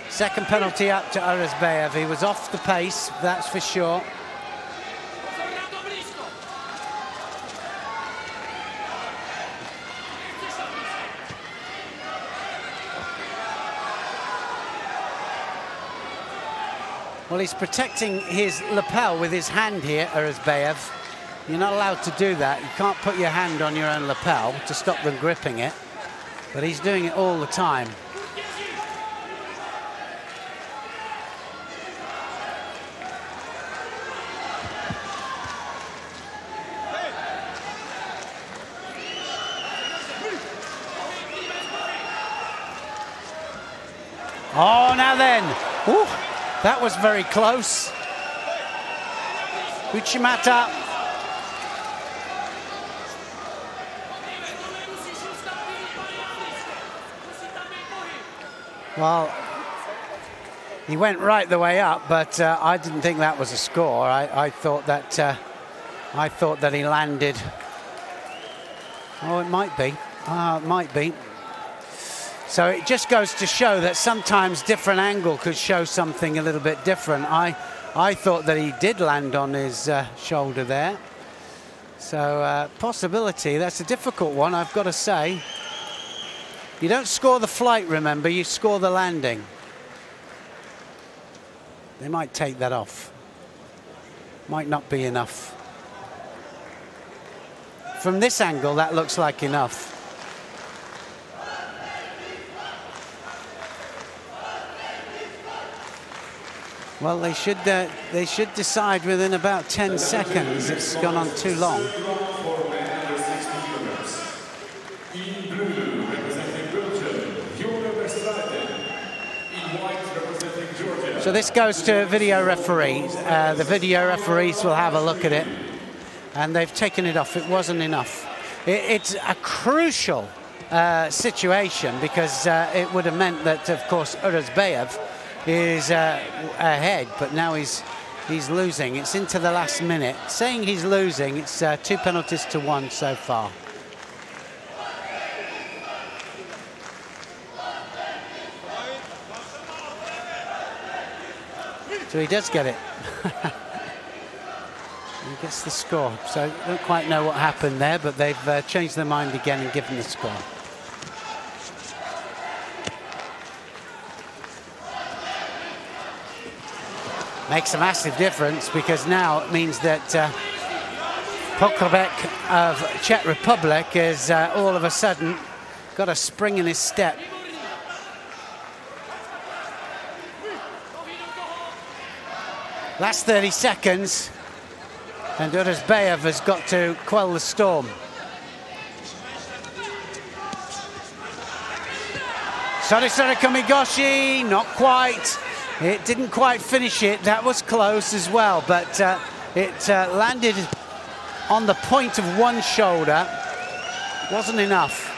Second penalty up to Urazbayev. He was off the pace, that's for sure. Well, he's protecting his lapel with his hand here, Urazbayev. You're not allowed to do that. You can't put your hand on your own lapel to stop them gripping it. But he's doing it all the time. Oh, now then. Ooh. That was very close. Uchimata. Well, he went right the way up, but I didn't think that was a score. I thought that he landed. Oh, it might be. It might be. So it just goes to show that sometimes different angle could show something a little bit different. I thought that he did land on his shoulder there. So possibility, that's a difficult one, I've got to say. You don't score the flight, remember, you score the landing. They might take that off. Might not be enough. From this angle, that looks like enough. Well, they should decide within about 10 seconds. It's gone on too long. So this goes to video referees. The video referees will have a look at it, and they've taken it off. It wasn't enough. It's a crucial situation because it would have meant that, of course, Urazbayev is ahead, but now he's losing. It's into the last minute. Saying he's losing, it's 2 penalties to 1 so far. So he does get it. He gets the score. So I don't quite know what happened there, but they've changed their mind again and given the score. Makes a massive difference because now it means that Pokrebek of Czech Republic has all of a sudden got a spring in his step. Last 30 seconds, and Urazbayev has got to quell the storm. Sorisori Komigoshi, not quite. It didn't quite finish it. That was close as well, but it landed on the point of one shoulder. Wasn't enough.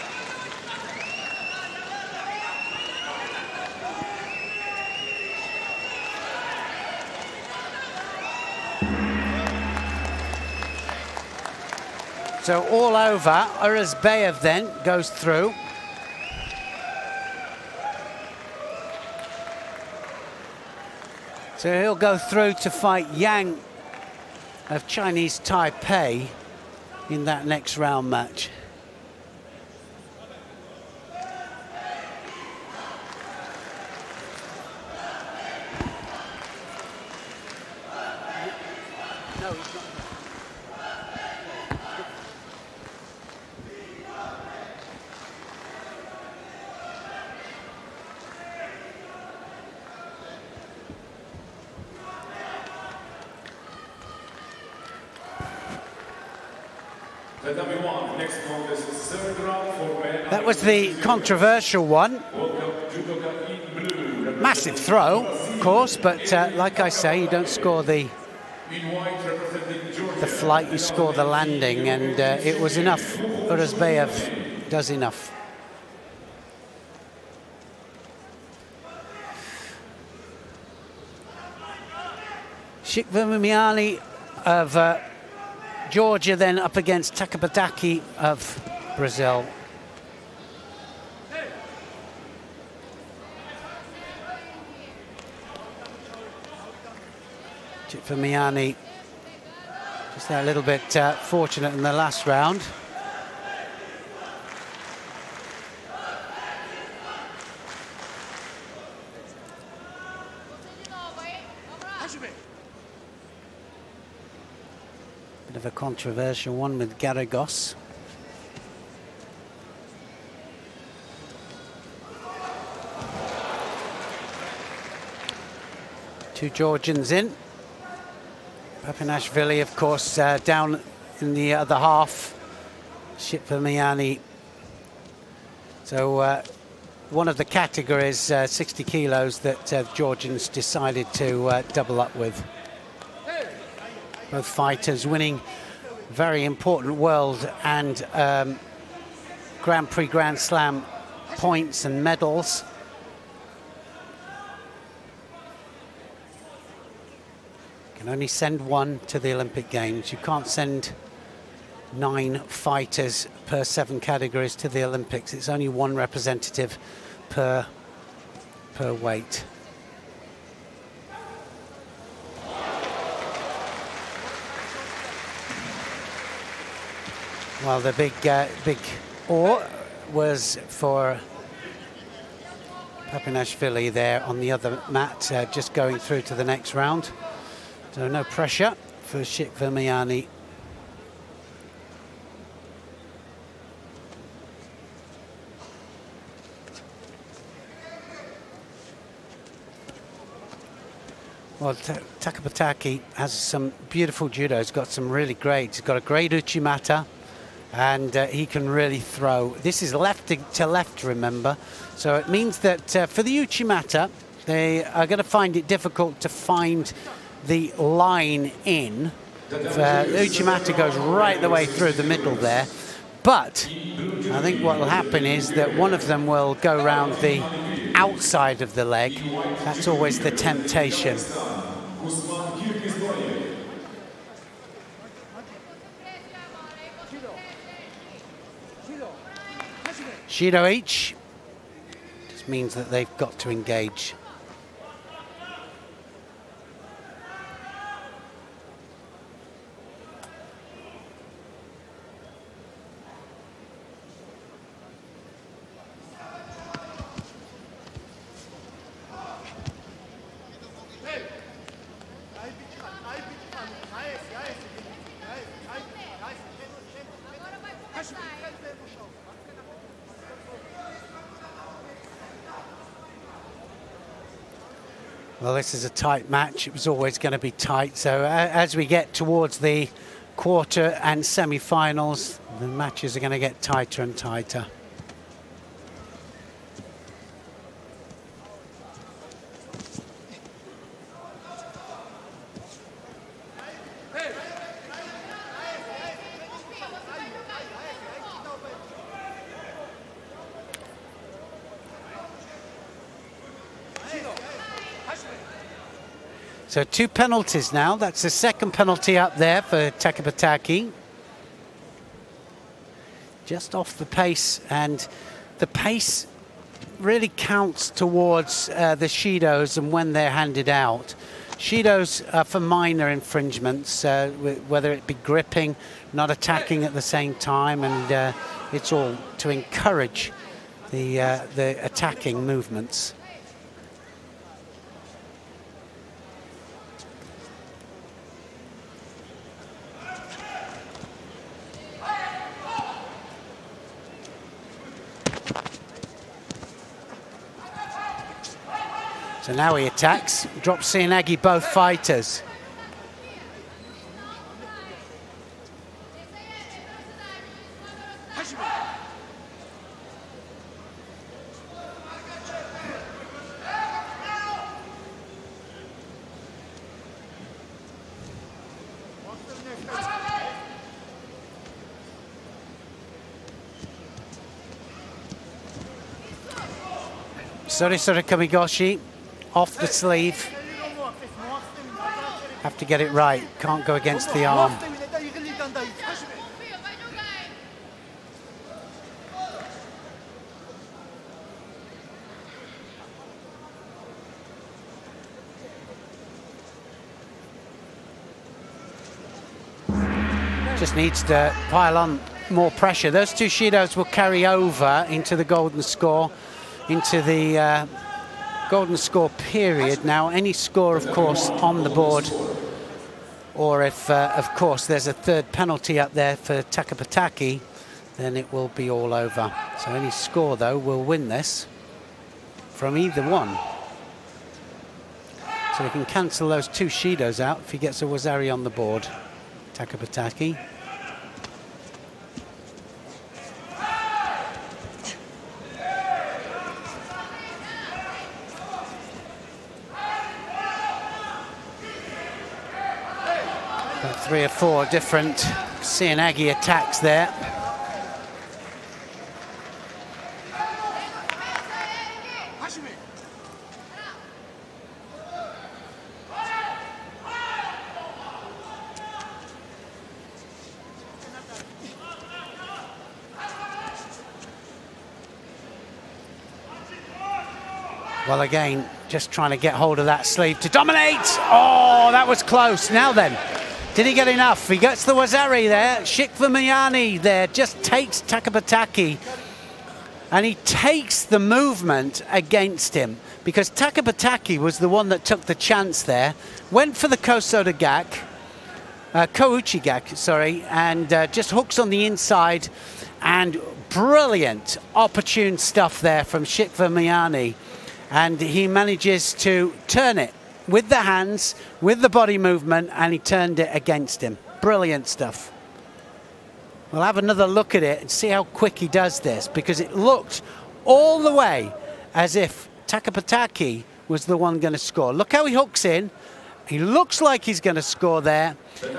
So all over. Urazbayev then goes through. So he'll go through to fight Yang of Chinese Taipei in that next round match. No, he's not. That was the controversial one. Massive throw, of course, but like I say, you don't score the flight, you score the landing, and it was enough. Urazbayev does enough. Shikvimiani of Georgia then up against Takapataki of Brazil. Shikvimiani just a little bit fortunate in the last round. Bit of a controversial one with Garagos. Two Georgians in. Papinashvili, of course, down in the other half. Shikvimiani. So one of the categories, 60 kilos, that Georgians decided to double up with. Both fighters winning very important world and Grand Prix, Grand Slam points and medals. Can only send one to the Olympic Games. You can't send 9 fighters per 7 categories to the Olympics. It's only 1 representative per weight. Well, the big oar was for Papinashvili there on the other mat, just going through to the next round. So no pressure for Shikvimiani. Well, Takapataki has some beautiful judo. He's got some really great. He's got a great uchimata, and he can really throw. This is left to left, remember. So it means that for the uchimata, they are going to find it difficult to find the line in. Uchimata goes right the way through the middle there. But I think what will happen is that one of them will go around the outside of the leg. That's always the temptation. Judo each. Just means that they've got to engage. Well, this is a tight match. It was always going to be tight. So as we get towards the quarter and semi-finals, the matches are going to get tighter and tighter. So 2 penalties now. That's the second penalty up there for Takapataki. Just off the pace, and the pace really counts towards the Shidos and when they're handed out. Shidos are for minor infringements, whether it be gripping, not attacking at the same time, and it's all to encourage the attacking movements. So now he attacks, drops Sianagi both fighters. Sorisora Kamigoshi off the sleeve. Have to get it right. Can't go against the arm. Just needs to pile on more pressure. Those two Shidos will carry over into the golden score, into the golden score period. Now, any score, of course, on the board, or if, of course, there's a third penalty up there for Takapataki, then it will be all over. So any score, though, will win this from either one. So we can cancel those two Shidos out if he gets a Wazari on the board. Takapataki. About 3 or 4 different Seoinage attacks there. Well, again, just trying to get hold of that sleeve to dominate. Oh, that was close. Now then, did he get enough? He gets the Wazari there. Shikvamayani there just takes Takapataki. And he takes the movement against him because Takapataki was the one that took the chance there. Went for the Kouchi gak, sorry, and just hooks on the inside. And brilliant, opportune stuff there from Shikvamayani. And he manages to turn it with the hands, with the body movement, and he turned it against him. Brilliant stuff. We'll have another look at it and see how quick he does this, because it looked all the way as if Takapataki was the one going to score. Look how he hooks in. He looks like he's going to score there,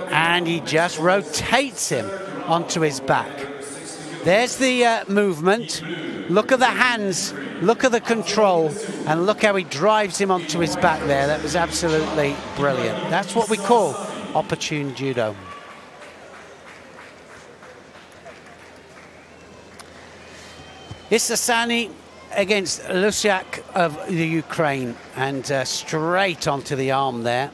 and he just rotates him onto his back. There's the movement. Look at the hands, look at the control, and look how he drives him onto his back there. That was absolutely brilliant. That's what we call opportune judo. Isasani against Lusiak of the Ukraine, and straight onto the arm there.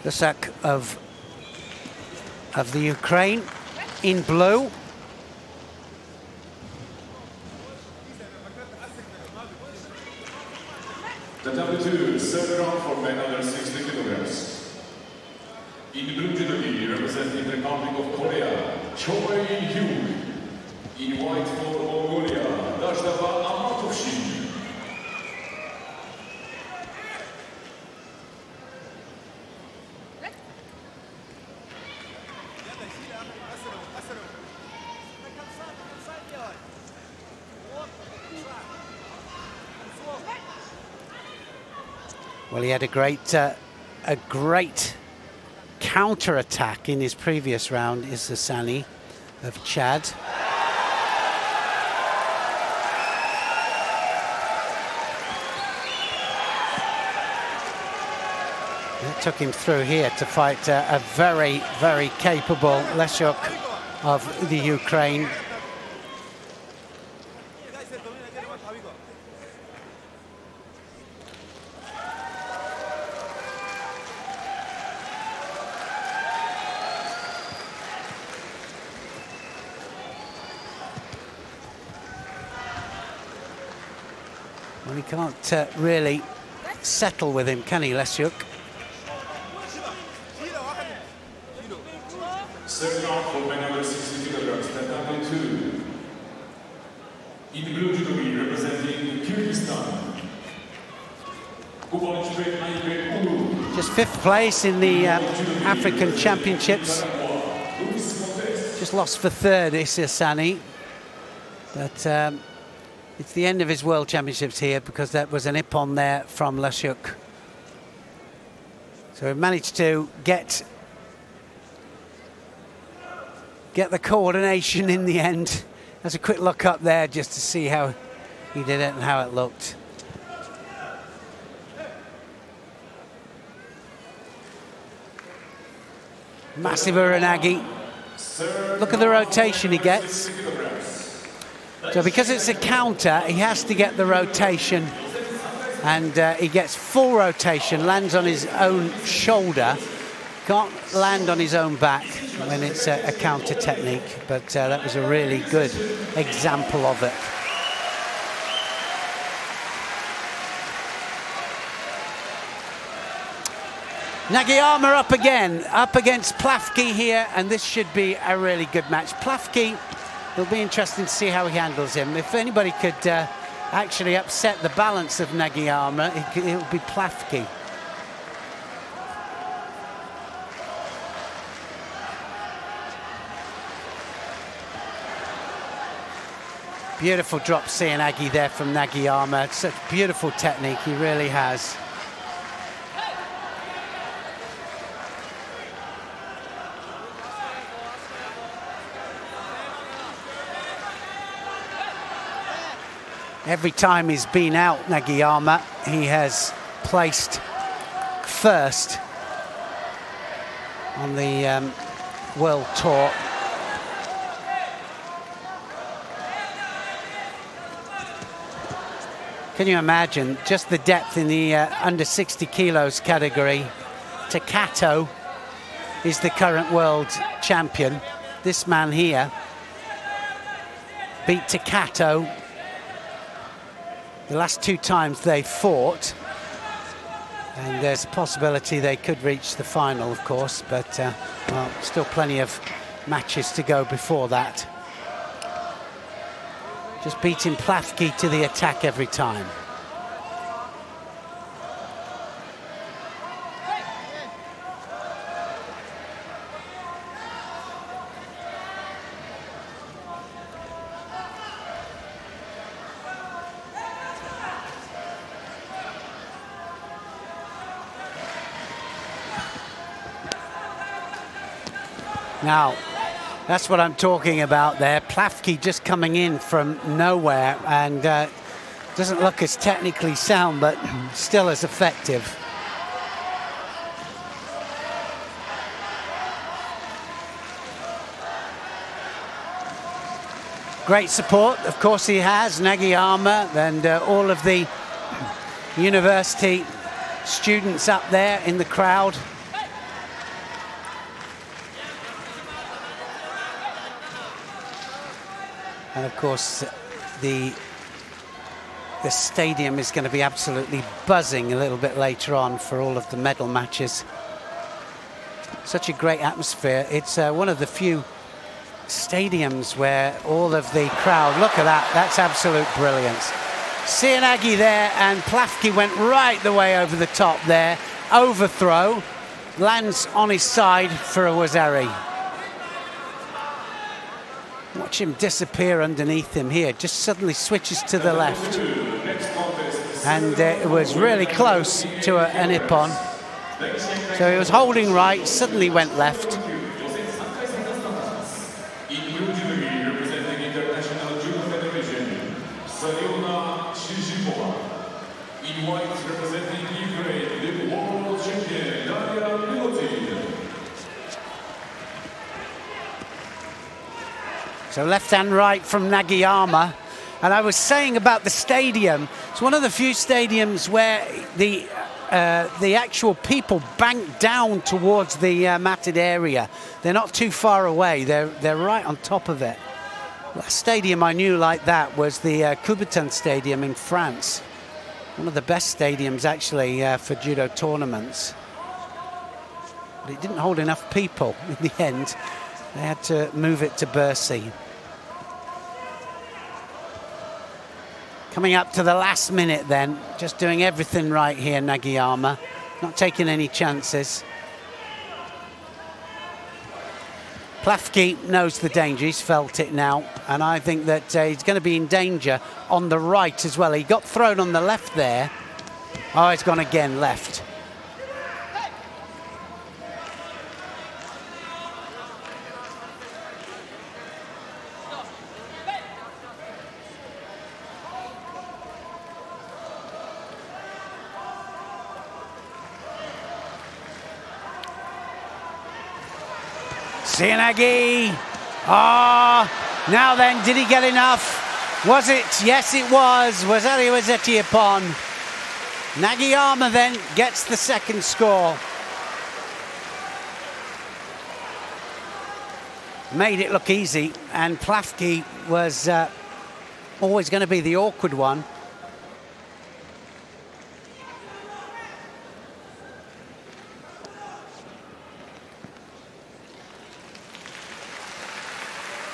Lusiak of the Ukraine in blue. The W2 third round for men under 60 kilograms. In blue judo representing the Republic of Korea, Choi Hyuk. In white for Mongolia, Dajdava Amatovshin. Well, he had a great counter-attack in his previous round, Isasani of Chad. That took him through here to fight a very, very capable Lesiuk of the Ukraine. Well, he can't really settle with him, can he, Lesiuk? Second round for men under 60 kilograms, tatami 2. In blue judo representing Kyrgyzstan. Just 5th place in the African Championships. Just lost for 3rd, Isasani. But It's the end of his World Championships here because that was an ippon there from Lashuk. So he managed to get the coordination in the end. There's a quick look up there just to see how he did it and how it looked. Massive Uranagi. Look at the rotation he gets. So because it's a counter, he has to get the rotation, and he gets full rotation, lands on his own shoulder, can't land on his own back when it's a counter technique, but that was a really good example of it. Nagayama up again, up against Plafke here, and this should be a really good match. Plafke, it'll be interesting to see how he handles him. If anybody could actually upset the balance of Nagayama, it would be Plafke. Beautiful drop Seoinage there from Nagayama. Such beautiful technique, he really has. Every time he's been out, Nagayama, he has placed first on the World Tour. Can you imagine just the depth in the under 60 kilos category? Takato is the current world champion. This man here beat Takato the last two times they fought, and there's a possibility they could reach the final, of course, but well, still plenty of matches to go before that. Just beating Plafke to the attack every time. Now, that's what I'm talking about there. Plafke just coming in from nowhere, and doesn't look as technically sound, but still as effective. Great support, of course he has, Nagayama, and all of the university students up there in the crowd. And of course, the stadium is going to be absolutely buzzing a little bit later on for all of the medal matches. Such a great atmosphere. It's one of the few stadiums where all of the crowd, look at that, that's absolute brilliance. Seoinage there, and Plafke went right the way over the top there. Overthrow, lands on his side for a Wazari. Watch him disappear underneath him here, just suddenly switches to the left. And it was really close to an ippon. So he was holding right, suddenly went left. So left and right from Nagayama. And I was saying about the stadium, it's one of the few stadiums where the actual people bank down towards the matted area. They're not too far away, they're right on top of it. Last stadium I knew like that was the Coubertin Stadium in France. One of the best stadiums actually for judo tournaments. But it didn't hold enough people in the end. They had to move it to Bercy. Coming up to the last minute then, just doing everything right here, Nagayama, not taking any chances. Plafke knows the danger, he's felt it now, and I think that he's going to be in danger on the right as well. He got thrown on the left there. Oh, it's gone again, left. Sianagi. Now then, did he get enough? Was it? Yes, it was. Rosario Etiepon. Nagiyama then gets the second score. Made it look easy, and Plafke was always going to be the awkward one.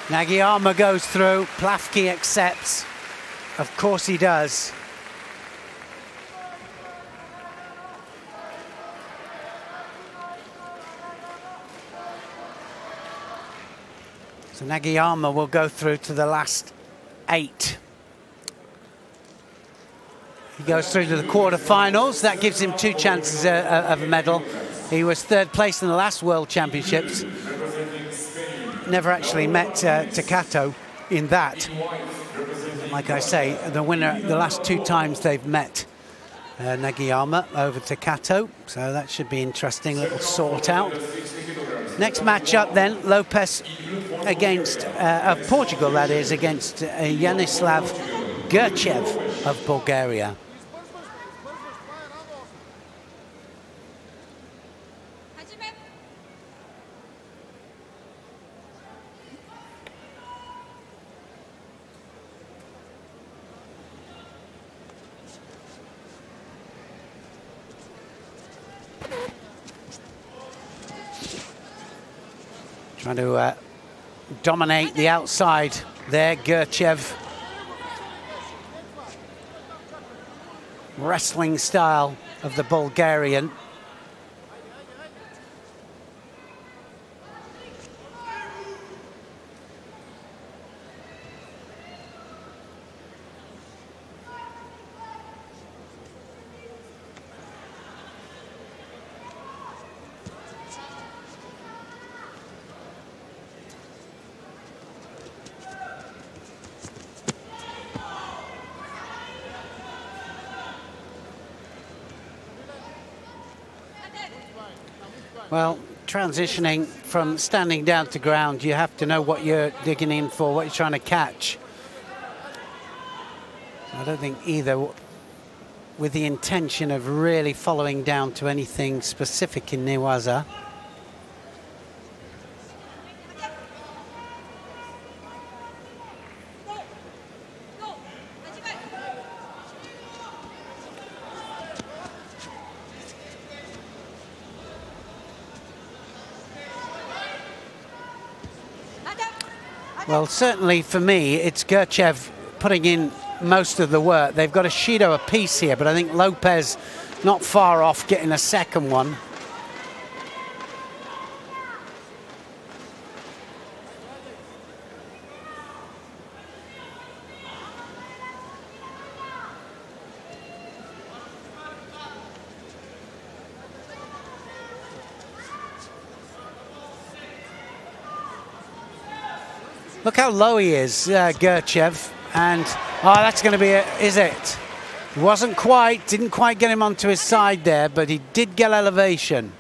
Nagiyama goes through, Plafke accepts. Of course he does. So Nagiyama will go through to the last 8. He goes through to the quarterfinals. That gives him 2 chances of a medal. He was 3rd place in the last World Championships. Never actually met Takato in that. Like I say, the winner, the last 2 times they've met Nagiyama over Takato, so that should be interesting, little sort out. Next matchup then, Lopez against, of Portugal that is, against Yanislav Gerchev of Bulgaria. Trying to dominate the outside there, Gerchev. Wrestling style of the Bulgarian. Well, transitioning from standing down to ground, you have to know what you're digging in for, what you're trying to catch. I don't think either with the intention of really following down to anything specific in Newaza. Well, certainly for me, it's Gerchev putting in most of the work. They've got a Shido apiece here, but I think Lopez not far off getting a second one. Look how low he is, Gerchev, and that's going to be it, is it? Wasn't quite, didn't quite get him onto his side there, but he did get elevation.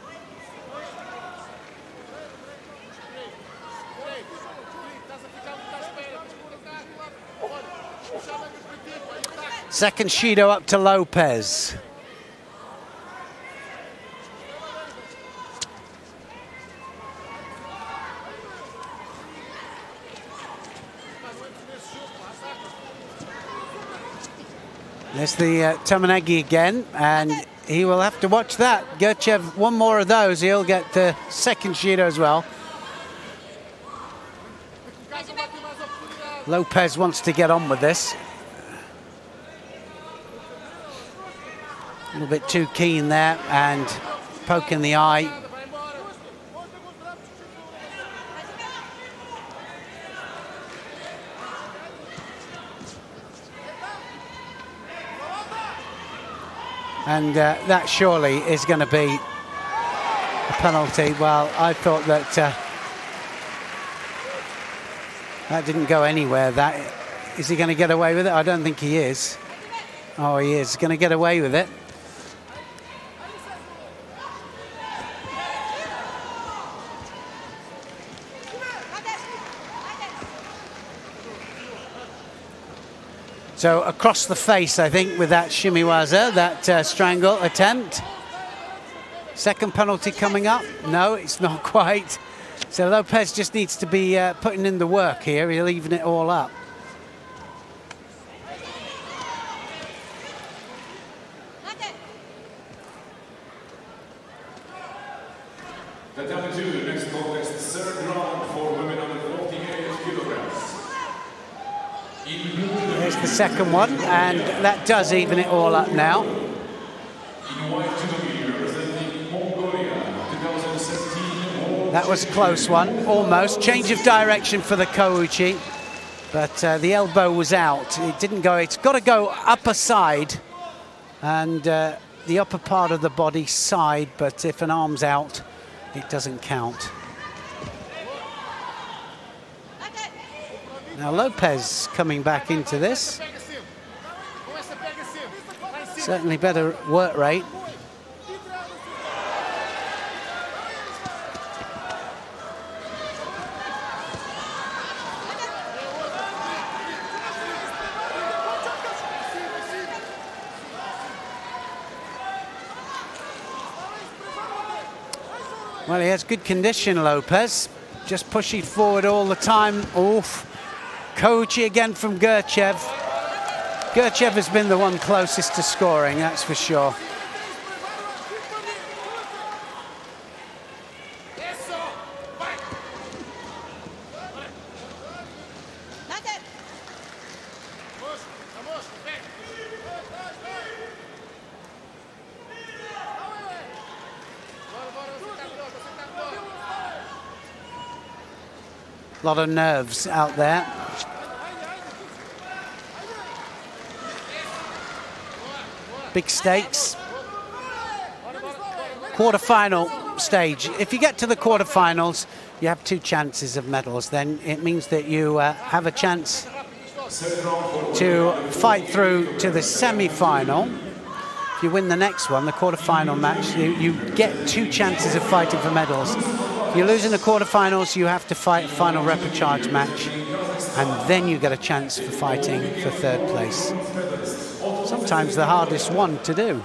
Second Shido up to Lopez. There's the Tomanagi again, and he will have to watch that. Gerchev, one more of those, he'll get the second Shido as well. Lopez wants to get on with this. A little bit too keen there, and poking the eye. And that surely is going to be a penalty. Well, I thought that that didn't go anywhere. Is he going to get away with it? I don't think he is. Oh, he is going to get away with it. So across the face, I think, with that shimiwaza, that strangle attempt. Second penalty coming up. No, it's not quite. So Lopez just needs to be putting in the work here. He'll even it all up. The next contest, third round for women under 48 kilograms. There's the second one, and that does even it all up now. In white judo, representing Mongolia, 2017. That was a close one, almost. Change of direction for the Kouchi, but the elbow was out. It didn't go. It's got to go upper side and the upper part of the body side, but if an arm's out, it doesn't count. Now Lopez coming back into this. Certainly better work rate. Well, he has good condition, Lopez. Just pushing forward all the time. Oof. Kouchi again from Gurchev. Gurchev has been the one closest to scoring, that's for sure. A lot of nerves out there. Big stakes. Quarter-final stage. If you get to the quarter-finals, you have 2 chances of medals. Then it means that you have a chance to fight through to the semi-final. If you win the next one, the quarter-final match, you get 2 chances of fighting for medals. If you lose in the quarter-finals, you have to fight a final repechage match, and then you get a chance for fighting for 3rd place. Sometimes the hardest one to do.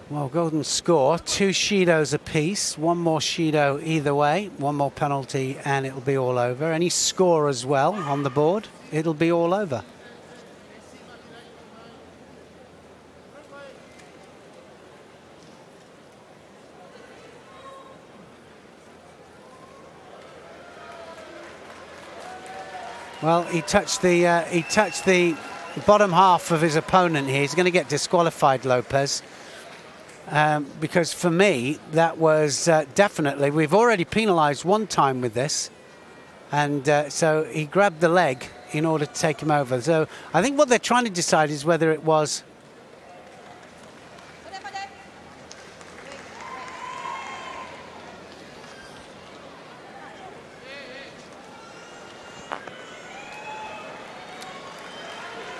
Well, golden score, 2 Shidos apiece, 1 more Shido either way, 1 more penalty and it'll be all over. Any score as well on the board, it'll be all over. Well, he touched the bottom half of his opponent here. He's going to get disqualified, Lopez. Because for me, that was definitely, we've already penalized 1 time with this. And so he grabbed the leg in order to take him over. So I think what they're trying to decide is whether it was...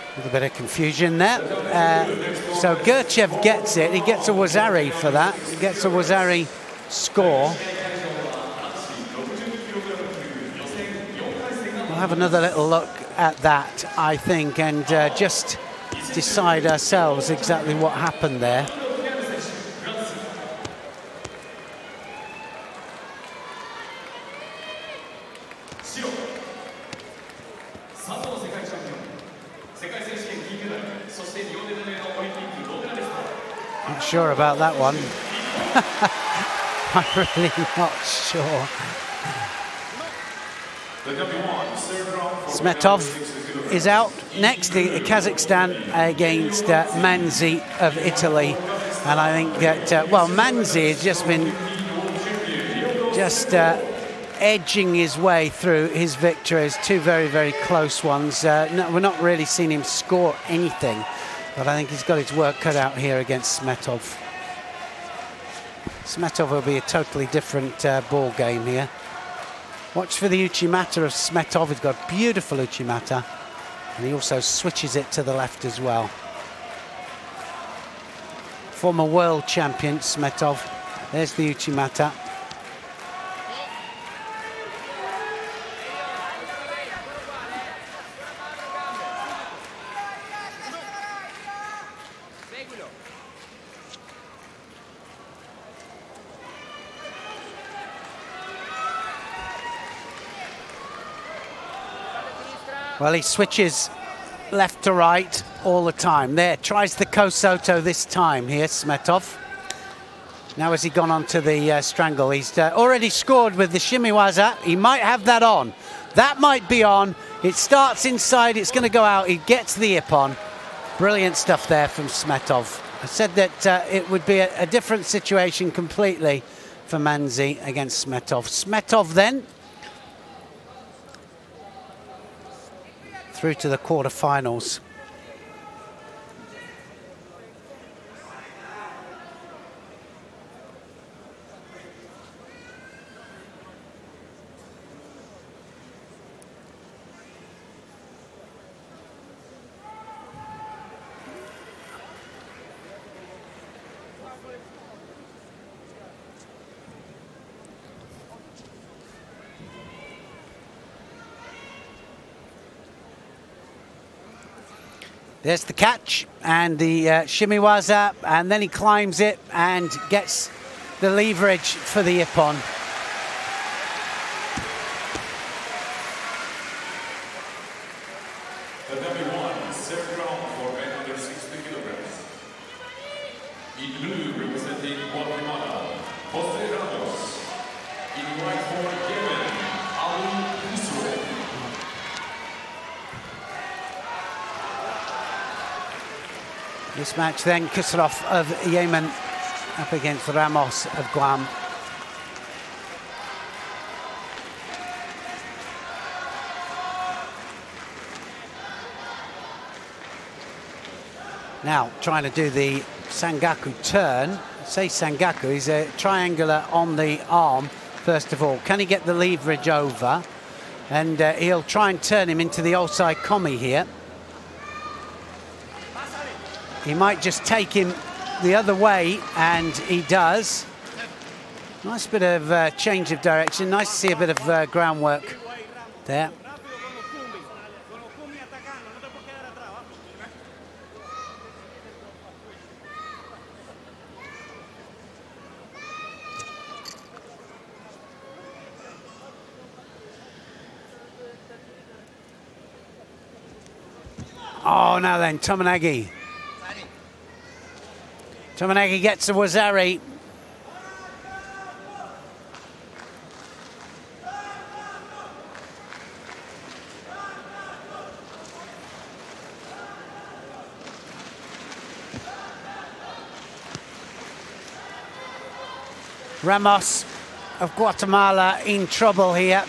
A little bit of confusion there. So Gurchev gets it. He gets a Wazari for that. He gets a Wazari score. We'll have another little look at that, I think, and just decide ourselves exactly what happened there. Not sure about that one. I'm really not sure. Smetov is out. Next, Kazakhstan against Manzi of Italy. And I think that, well, Manzi has just been edging his way through his victories. Two very, very close ones. No, we're not really seeing him score anything, but I think he's got his work cut out here against Smetov. Smetov will be a totally different ball game here. Watch for the Uchimata of Smetov. He's got beautiful Uchimata, and he also switches it to the left as well. Former world champion Smetov. There's the Uchimata. Well, he switches left to right all the time. There, tries the Kosoto this time here, Smetov. Now has he gone on to the strangle. He's already scored with the shimiwaza. He might have that on. That might be on. It starts inside, it's going to go out. He gets the ippon. Brilliant stuff there from Smetov. I said that it would be a different situation completely for Manzi against Smetov. Smetov then through to the quarterfinals. There's the catch and the shimiwaza, and then he climbs it and gets the leverage for the ippon. The W1 third round for men under 60 kilograms. In blue, representing Guatemala, Jose Ramos. In white for Yemen, Ali Khusro. This match then, Khusrov of Yemen up against Ramos of Guam. Now trying to do the Sangaku turn. I say Sangaku, he's a triangular on the arm first of all. Can he get the leverage over? And he'll try and turn him into the Osai Komi here. He might just take him the other way, and he does. Nice bit of change of direction. Nice to see a bit of groundwork there. Oh, now then, Tominagi. Tominagi gets a Wazari. Ramos of Guatemala in trouble here.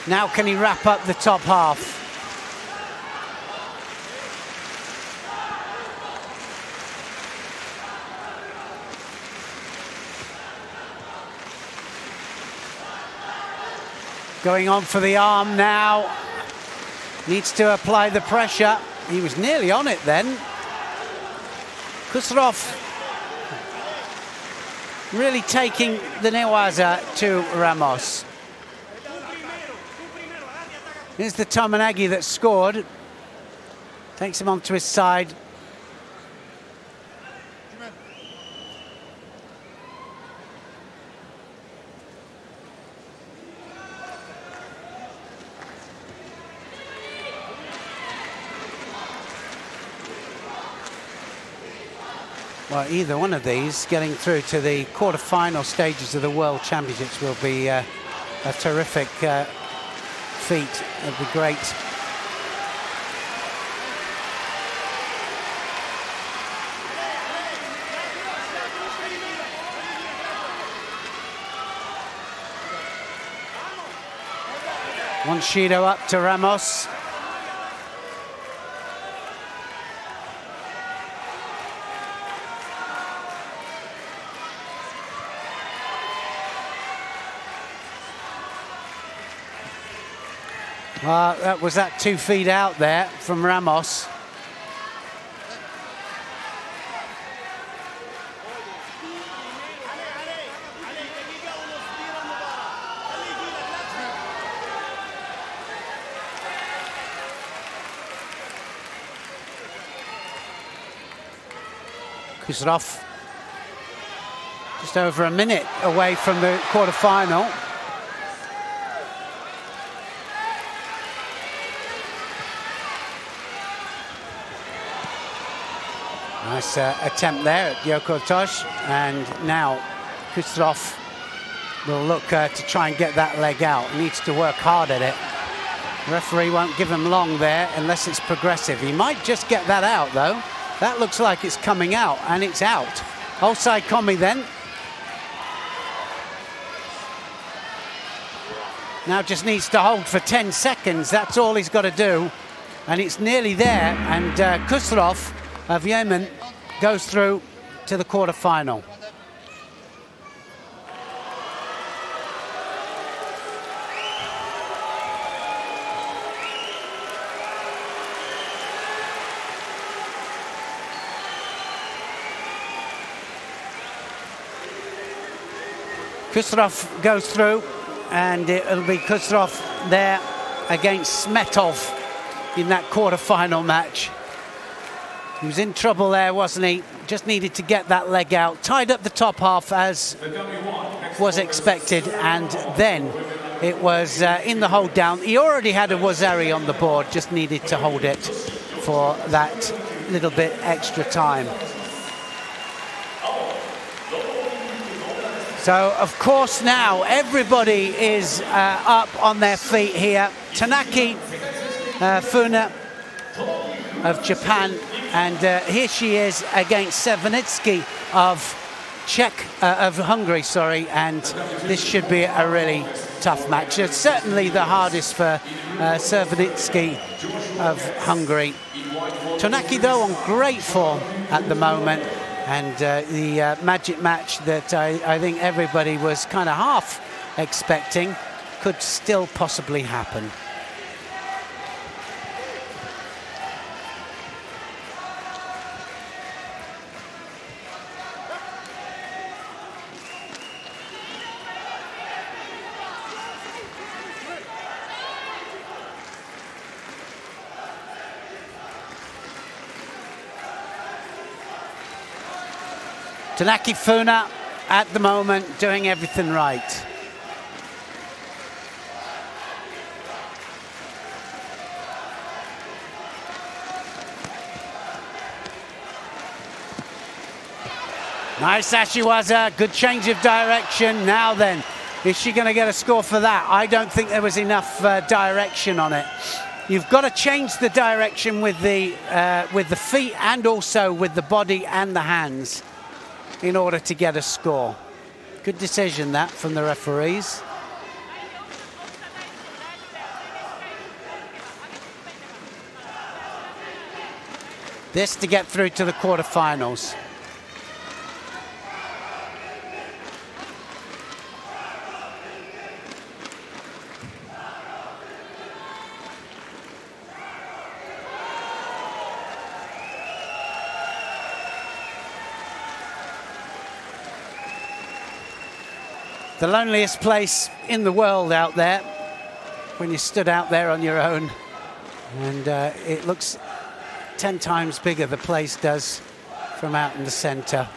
Now can he wrap up the top half? Going on for the arm now. Needs to apply the pressure. He was nearly on it then. Khusrov really taking the newaza to Ramos. Here's the Tominagi that scored. Takes him onto his side. Well, either one of these getting through to the quarter-final stages of the World Championships will be a terrific feat. It'll be great. One Judo up to Ramos. Was that 2 feet out there from Ramos. Kucherov just over a minute away from the quarter-final. Nice attempt there at Yoko Tosh, and now Kucherov will look to try and get that leg out. He needs to work hard at it. The referee won't give him long there unless it's progressive. He might just get that out though. That looks like it's coming out, and it's out. Offside commi then. Now just needs to hold for 10 seconds. That's all he's got to do. And it's nearly there. And Kucherov of Yemen goes through to the quarter-final. Kucherov goes through, and it'll be Kucherov there against Smetov in that quarter-final match. He was in trouble there, wasn't he? Just needed to get that leg out. Tied up the top half as was expected, and then it was in the hold down. He already had a Wazari on the board, just needed to hold it for that little bit extra time. So, of course, now everybody is up on their feet here. Tanaki Funa of Japan, and here she is against Severnitsky of Hungary, sorry, and this should be a really tough match. It's certainly the hardest for Severnitsky of Hungary. Tanaki, though, on great form at the moment. And the magic match that I think everybody was kind of half expecting could still possibly happen. Tanaki Funa, at the moment, doing everything right. Nice Ashiwaza, good change of direction. Now then, is she going to get a score for that? I don't think there was enough direction on it. You've got to change the direction with the feet and also with the body and the hands in order to get a score. Good decision that from the referees. This to get through to the quarterfinals. The loneliest place in the world out there, when you stood out there on your own. And it looks 10 times bigger, the place does, from out in the center.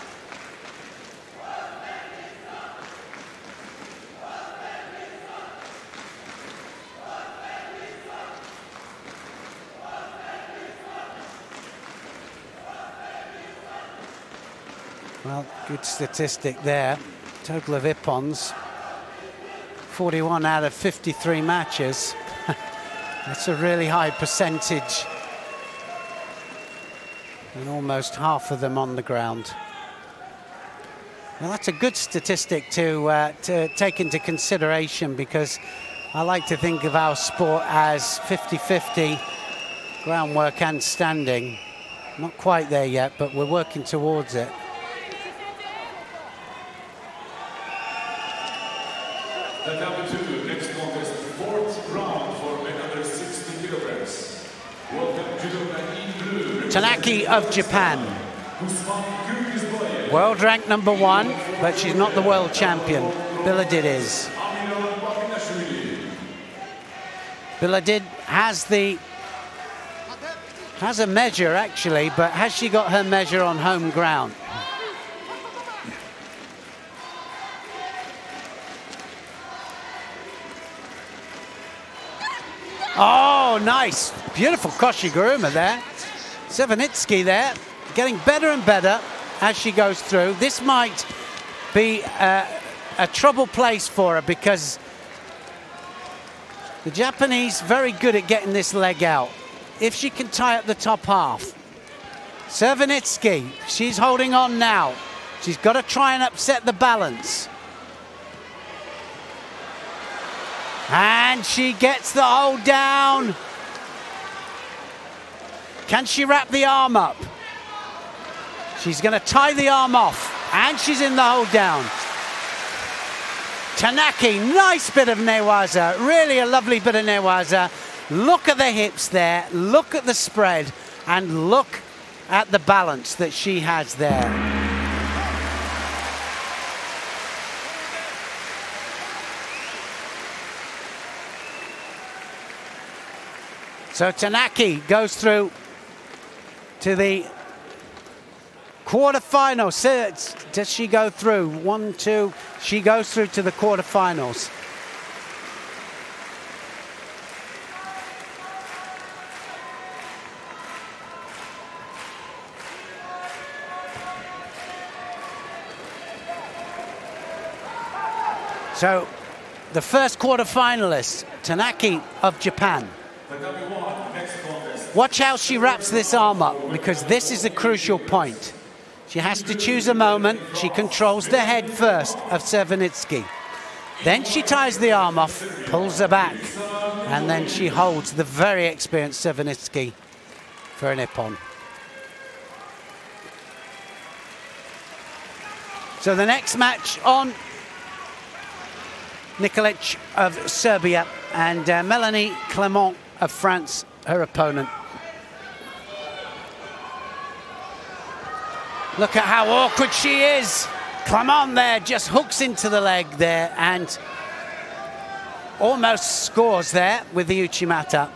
Well, good statistic there. Total of ippons, 41 out of 53 matches. That's a really high percentage. And almost half of them on the ground. Well, that's a good statistic to take into consideration, because I like to think of our sport as 50-50 groundwork and standing. Not quite there yet, but we're working towards it. The number 2, next contest, 4th round for men under 60 kilograms. Welcome Judo in blue. Tanaki of Japan. World rank number 1, but she's not the world champion. Biladid is. Biladid has a measure actually, but has she got her measure on home ground? Oh, nice. Beautiful Koshiguruma there. Sevenitsky there, getting better and better as she goes through. This might be a trouble place for her, because the Japanese very good at getting this leg out. If she can tie up the top half. Sevenitsky, she's holding on now. She's got to try and upset the balance. And she gets the hold down. Can she wrap the arm up? She's going to tie the arm off. And she's in the hold down. Tanaki, nice bit of newaza. Really a lovely bit of newaza. Look at the hips there. Look at the spread. And look at the balance that she has there. So Tanaki goes through to the quarterfinals. Does she go through? 1, 2. She goes through to the quarterfinals. So the first quarterfinalist, Tanaki of Japan. Watch how she wraps this arm up, because this is a crucial point. She has to choose a moment. She controls the head first of Sevenitsky. Then she ties the arm off, pulls her back, and then she holds the very experienced Sevenitsky for an ippon. So the next match on, Nikolic of Serbia and Melanie Clement of France, her opponent. Look at how awkward she is. Clement there just hooks into the leg there and almost scores there with the Uchimata.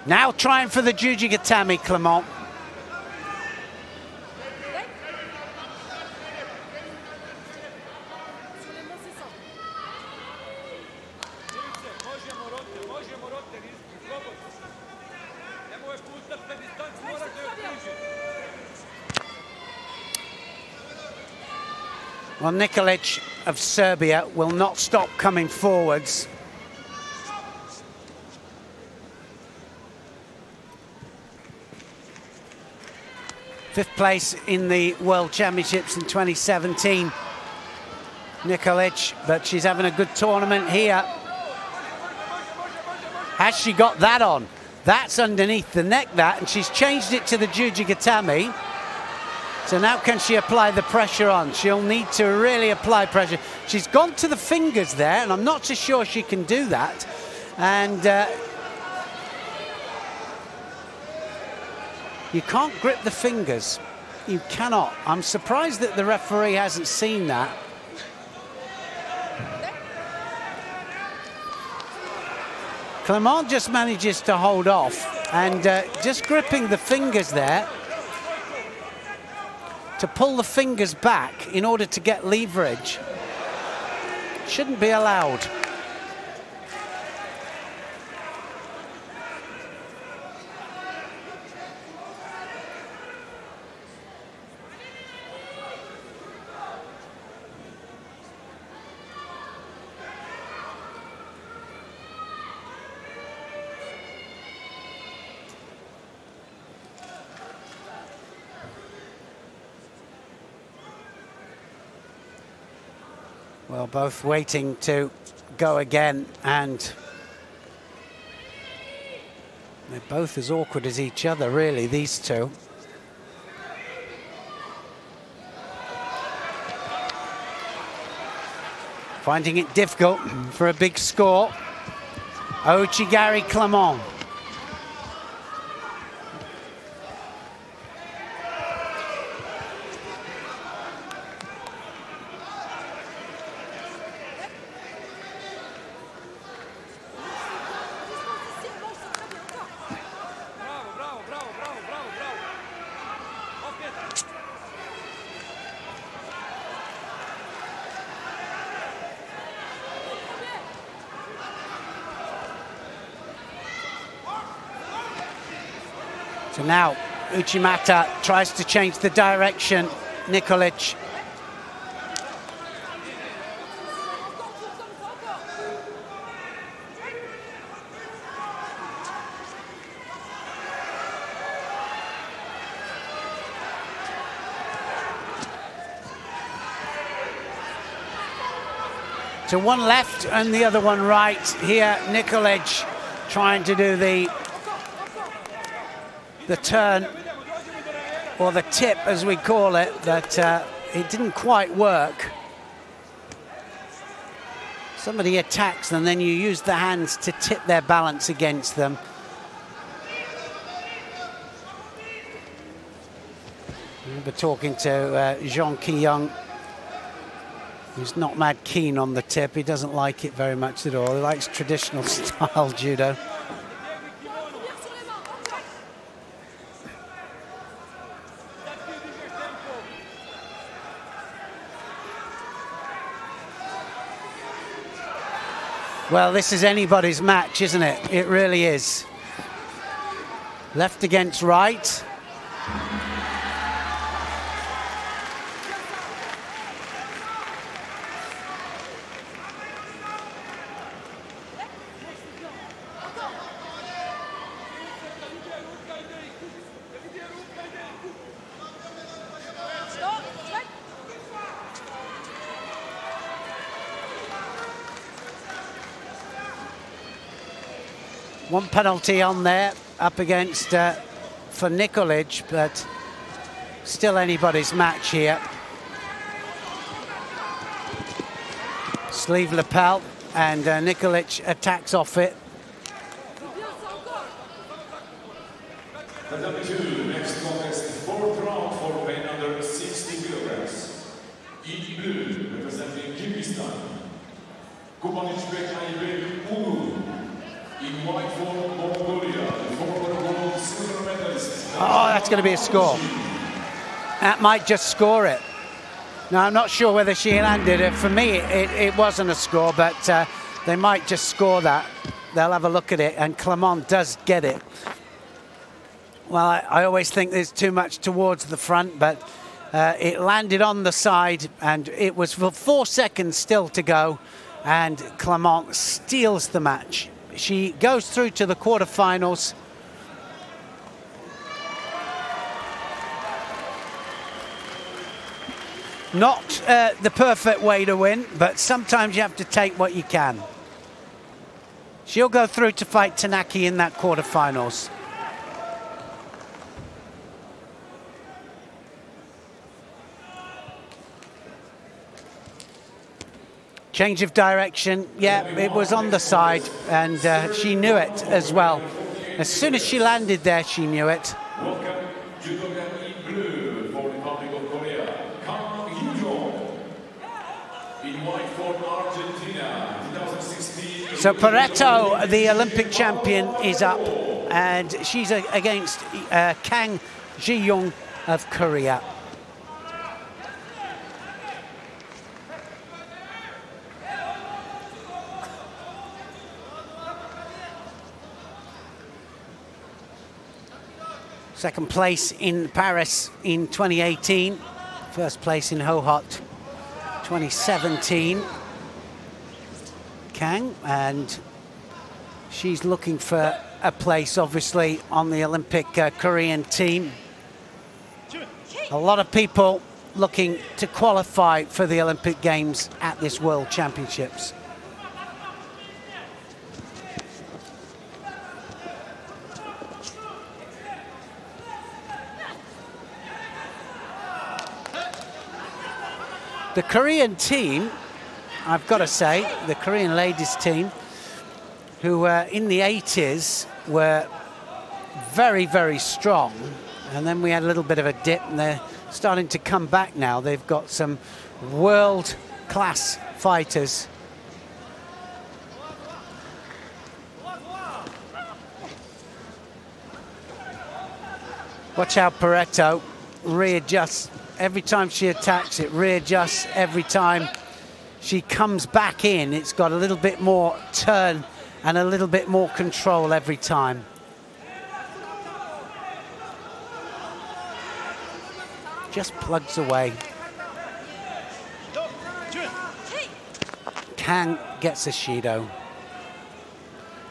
Now trying for the Jujigatami, Clement. Well, Nikolic of Serbia will not stop coming forwards. Fifth place in the World Championships in 2017. Nikolic, but she's having a good tournament here. Has she got that on? That's underneath the neck, that, and she's changed it to the Jujigatami. So now can she apply the pressure on? She'll need to really apply pressure. She's gone to the fingers there, and I'm not so sure she can do that. And you can't grip the fingers. You cannot. I'm surprised that the referee hasn't seen that. Clement just manages to hold off, and just gripping the fingers there to pull the fingers back in order to get leverage shouldn't be allowed. Well, both waiting to go again, and they're both as awkward as each other, really, these two. Finding it difficult for a big score. Ochigari Clement. So now Uchimata tries to change the direction. Nikolic. So one left and the other one right. Here Nikolic trying to do the turn, or the tip as we call it, but it didn't quite work. Somebody attacks them, then you use the hands to tip their balance against them. I remember talking to Jean Ki-young, who's not mad keen on the tip. He doesn't like it very much at all. He likes traditional style judo. Well, this is anybody's match, isn't it? It really is. Left against right. One penalty on there, up against for Nikolic, but still anybody's match here. Sleeve lapel, and Nikolic attacks off it. Next contest, fourth round for men under 60 kilograms. In blue, representing Kyrgyzstan, Kubanich Unu. In white for Mongolia, the former world silver medalist. Oh, that's going to be a score. That might just score it. Now, I'm not sure whether she landed it. For me, it wasn't a score, but they might just score that. They'll have a look at it, and Clement does get it. Well, I always think there's too much towards the front, but it landed on the side, and it was for 4 seconds still to go, and Clement steals the match. She goes through to the quarterfinals. Not the perfect way to win, but sometimes you have to take what you can. She'll go through to fight Tanaki in that quarterfinals. Change of direction, yeah, it was on the side, and she knew it as well. As soon as she landed there, she knew it. Welcome, Judo in blue for Republic of Korea, Judo. In white for Argentina, 2016. So Pareto, the Olympic champion, is up, and she's against Kang Ji-young of Korea. Second place in Paris in 2018. First place in Hohhot 2017. Kang, and she's looking for a place, obviously, on the Olympic Korean team. A lot of people looking to qualify for the Olympic Games at this World Championships. The Korean team, I've got to say, the Korean ladies team, who in the 80s were very, very strong. And then we had a little bit of a dip, and they're starting to come back now. They've got some world-class fighters. Watch how Pareto readjusts. Every time she attacks, it readjusts. Every time she comes back in, it's got a little bit more turn and a little bit more control every time. Just plugs away. Kang gets a Shido.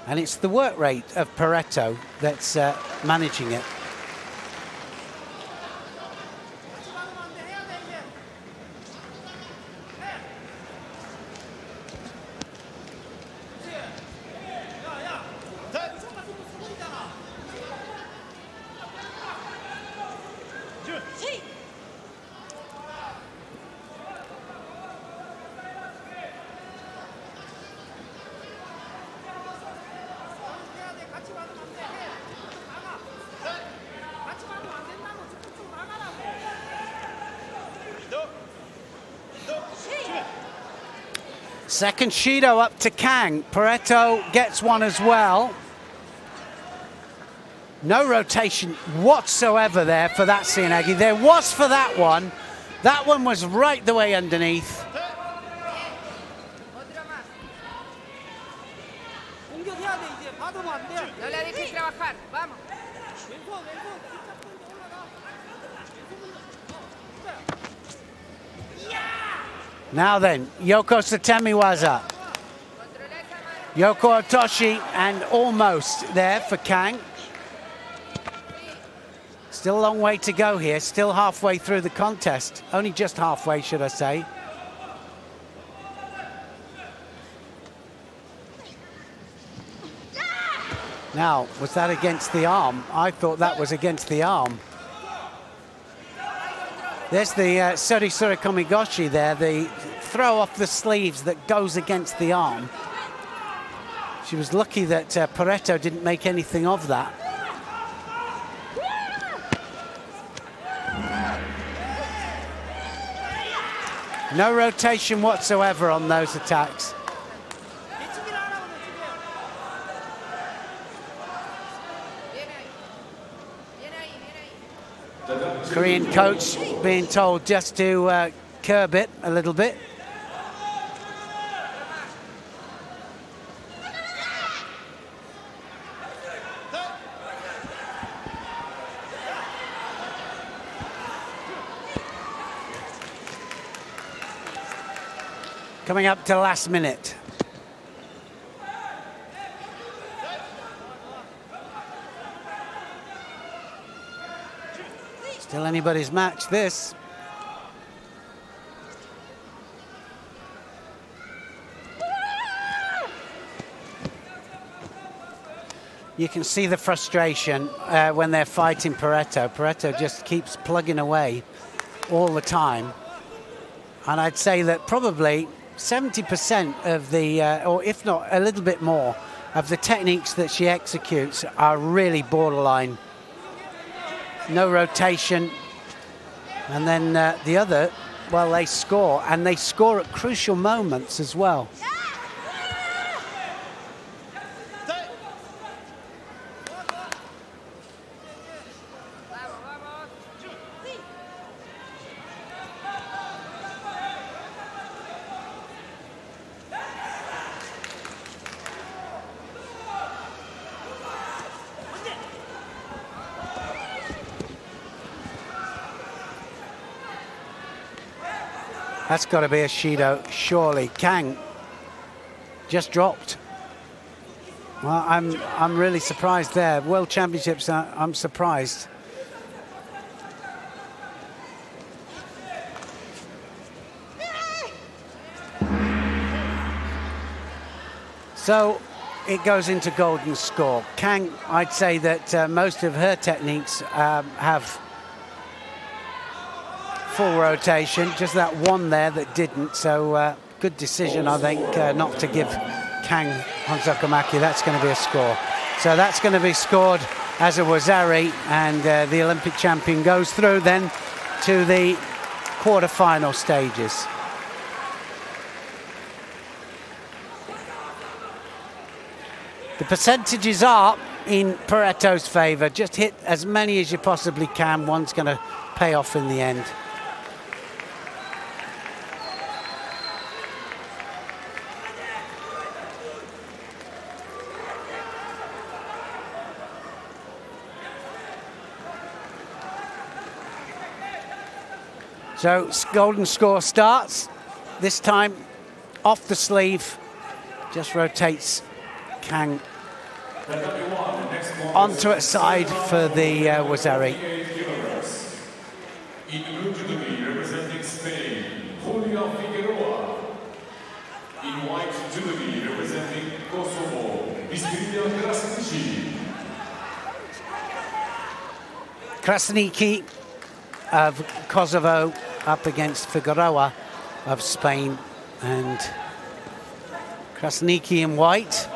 And it's the work rate of Pareto that's managing it. Second Shido up to Kang. Pareto gets one as well. No rotation whatsoever there for that Cianagi. There was for that one. That one was right the way underneath. Now then, Yoko Satemiwaza. Yoko Otoshi, and almost there for Kang. Still a long way to go here, still halfway through the contest. Only just halfway, should I say. Now, was that against the arm? I thought that was against the arm. There's the Sorisuri Komigoshi there, the throw off the sleeves that goes against the arm. She was lucky that Pareto didn't make anything of that. No rotation whatsoever on those attacks. Korean coach being told just to curb it a little bit. Coming up to last minute. Still anybody's match, this. You can see the frustration when they're fighting Pareto. Pareto just keeps plugging away all the time. And I'd say that probably 70% of the, or if not a little bit more, of the techniques that she executes are really borderline. No rotation. And then the other, well, they score. And they score at crucial moments as well. That's got to be a Shido, surely. Kang just dropped. Well, I'm really surprised there. World Championships, I'm surprised. So it goes into golden score. Kang, I'd say that most of her techniques have full rotation, just that one there that didn't. So good decision, I think, not to give Kang Honsakamaki. That's going to be a score. So that's going to be scored as a Wazari, and the Olympic champion goes through then to the quarter-final stages. The percentages are in Paretto's favour. Just hit as many as you possibly can. One's going to pay off in the end. So golden score starts. This time off the sleeve, just rotates Kang onto its side for the Wazari. In blue judogi representing Spain, Julia Figueroa. In white judogi representing Kosovo, Biskupia Krasniki. Krasniki of Kosovo up against Figueroa of Spain, and Krasniki in white.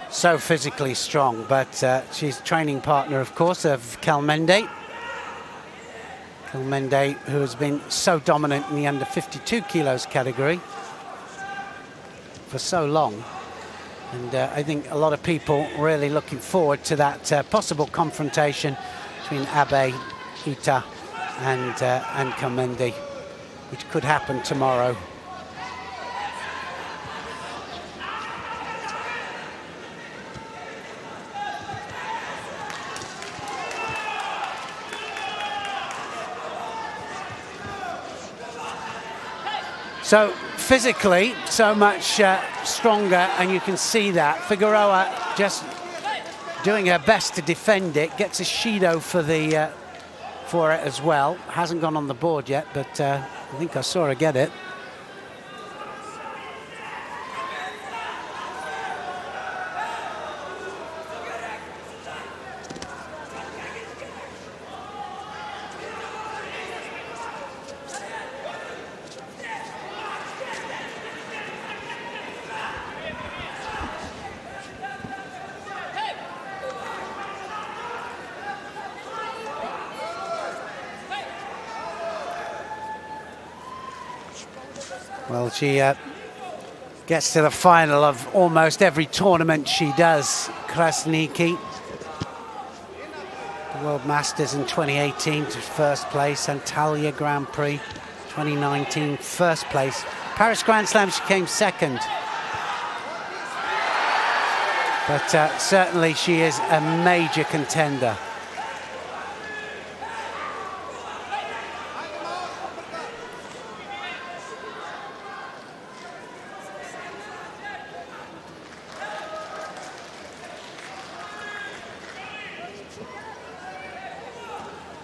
So physically strong, but she's training partner, of course, of Kelmende. Kelmende, who has been so dominant in the under 52 kilos category for so long. And I think a lot of people really looking forward to that possible confrontation between Abe, Ita, and Kelmende, which could happen tomorrow. So physically, so much stronger, and you can see that. Figueroa just doing her best to defend it, gets a Shido for it as well. Hasn't gone on the board yet, but I think I saw her get it. Well, she gets to the final of almost every tournament she does, Krasniki. The World Masters in 2018 to first place, Antalya Grand Prix 2019 first place. Paris Grand Slam she came second. But certainly she is a major contender.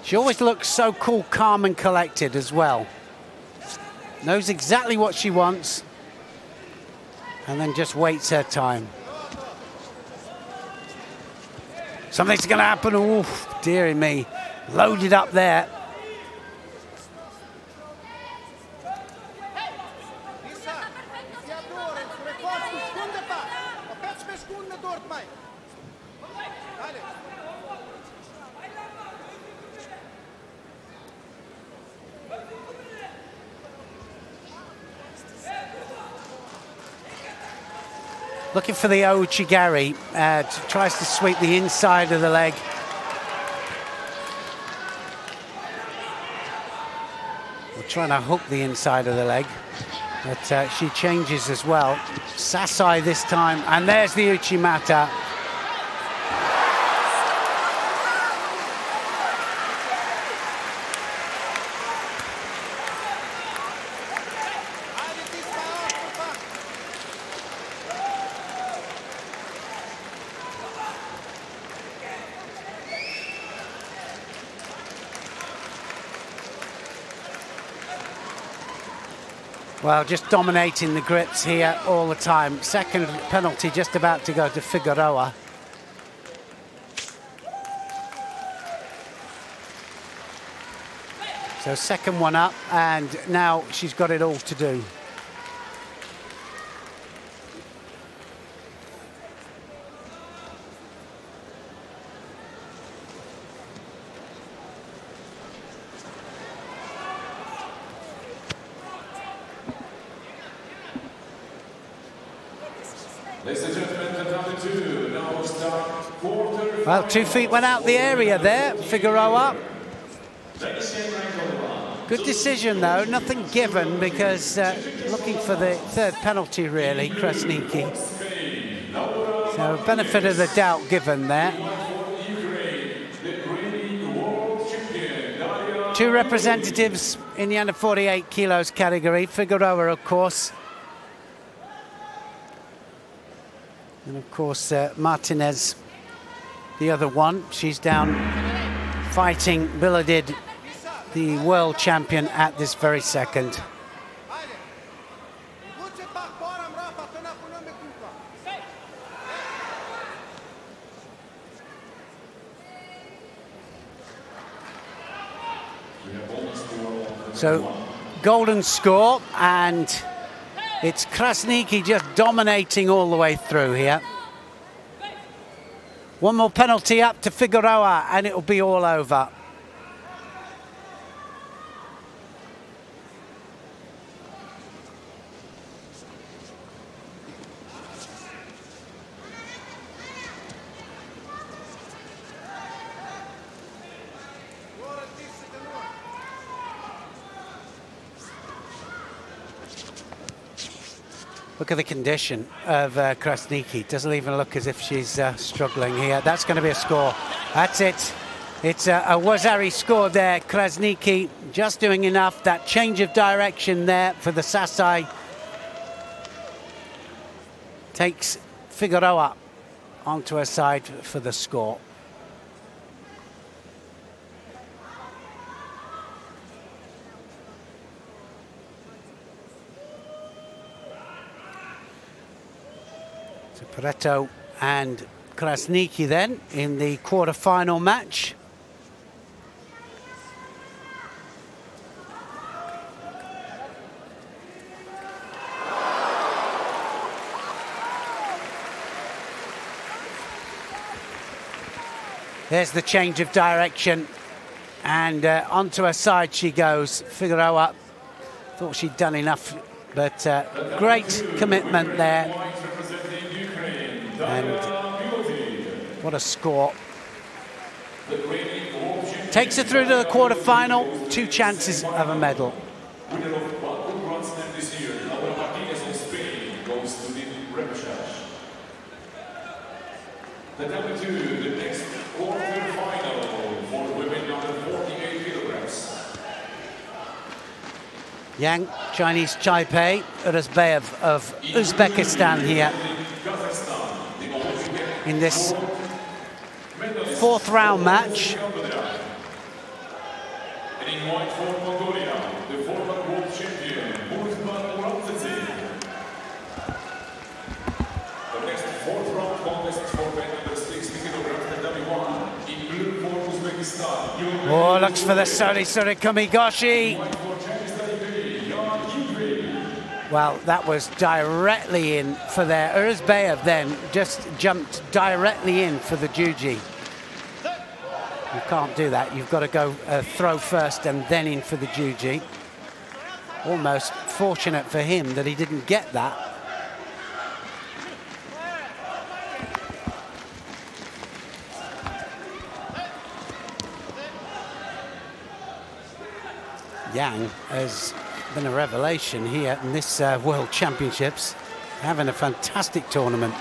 She always looks so cool, calm and collected as well. Knows exactly what she wants and then just waits her time. Something's going to happen. Oof, dearie me. Loaded up there. Looking for the Ouchigari, tries to sweep the inside of the leg. We're trying to hook the inside of the leg, but she changes as well. Sasai this time, and there's the Uchimata. Well, just dominating the grips here all the time. Second penalty just about to go to Figueroa. So second one up, and now she's got it all to do. Ladies and gentlemen, the number 2 now start quarter. Well, 2 feet went out the area there, Figueroa. Good decision though, nothing given because looking for the third penalty really, Krasniki. So benefit of the doubt given there. 2 representatives in the under 48 kilos category, Figueroa of course. And of course Martinez, the other one, she's down fighting Biladid, the world champion at this very second. So golden score, and it's Krasniki just dominating all the way through here. One more penalty up to Figueroa and it'll be all over. Look at the condition of Krasniki. Doesn't even look as if she's struggling here. That's going to be a score. That's it. It's a Wazari score there. Krasniki just doing enough. That change of direction there for the Sasai takes Figueroa onto her side for the score. Pareto and Krasniki then in the quarter-final match. There's the change of direction, and onto her side she goes. Figueroa thought she'd done enough, but great commitment there. And what a score. Takes her through to the quarter-final, 2 chances of a medal. Winner of one World Grand Slam this year, Laura Martinez of Spain, goes to the repechage. The number 2, the next quarter-final for women under 48 kilograms. Yang, Chinese Taipei, Urazbayev of Uzbekistan here in this 4th round match. And in white for Mongolia, the former world champion, the next 4th round contest for men under 60 kilograms, the W1, in blue for Uzbekistan. Oh, looks for the Sori Kumigoshi. Well, that was directly in for their Urazbayev then, just jumped directly in for the Juji. You can't do that. You've got to go throw first and then in for the Juji. Almost fortunate for him that he didn't get that. Yang has been a revelation here in this World Championships, having a fantastic tournament.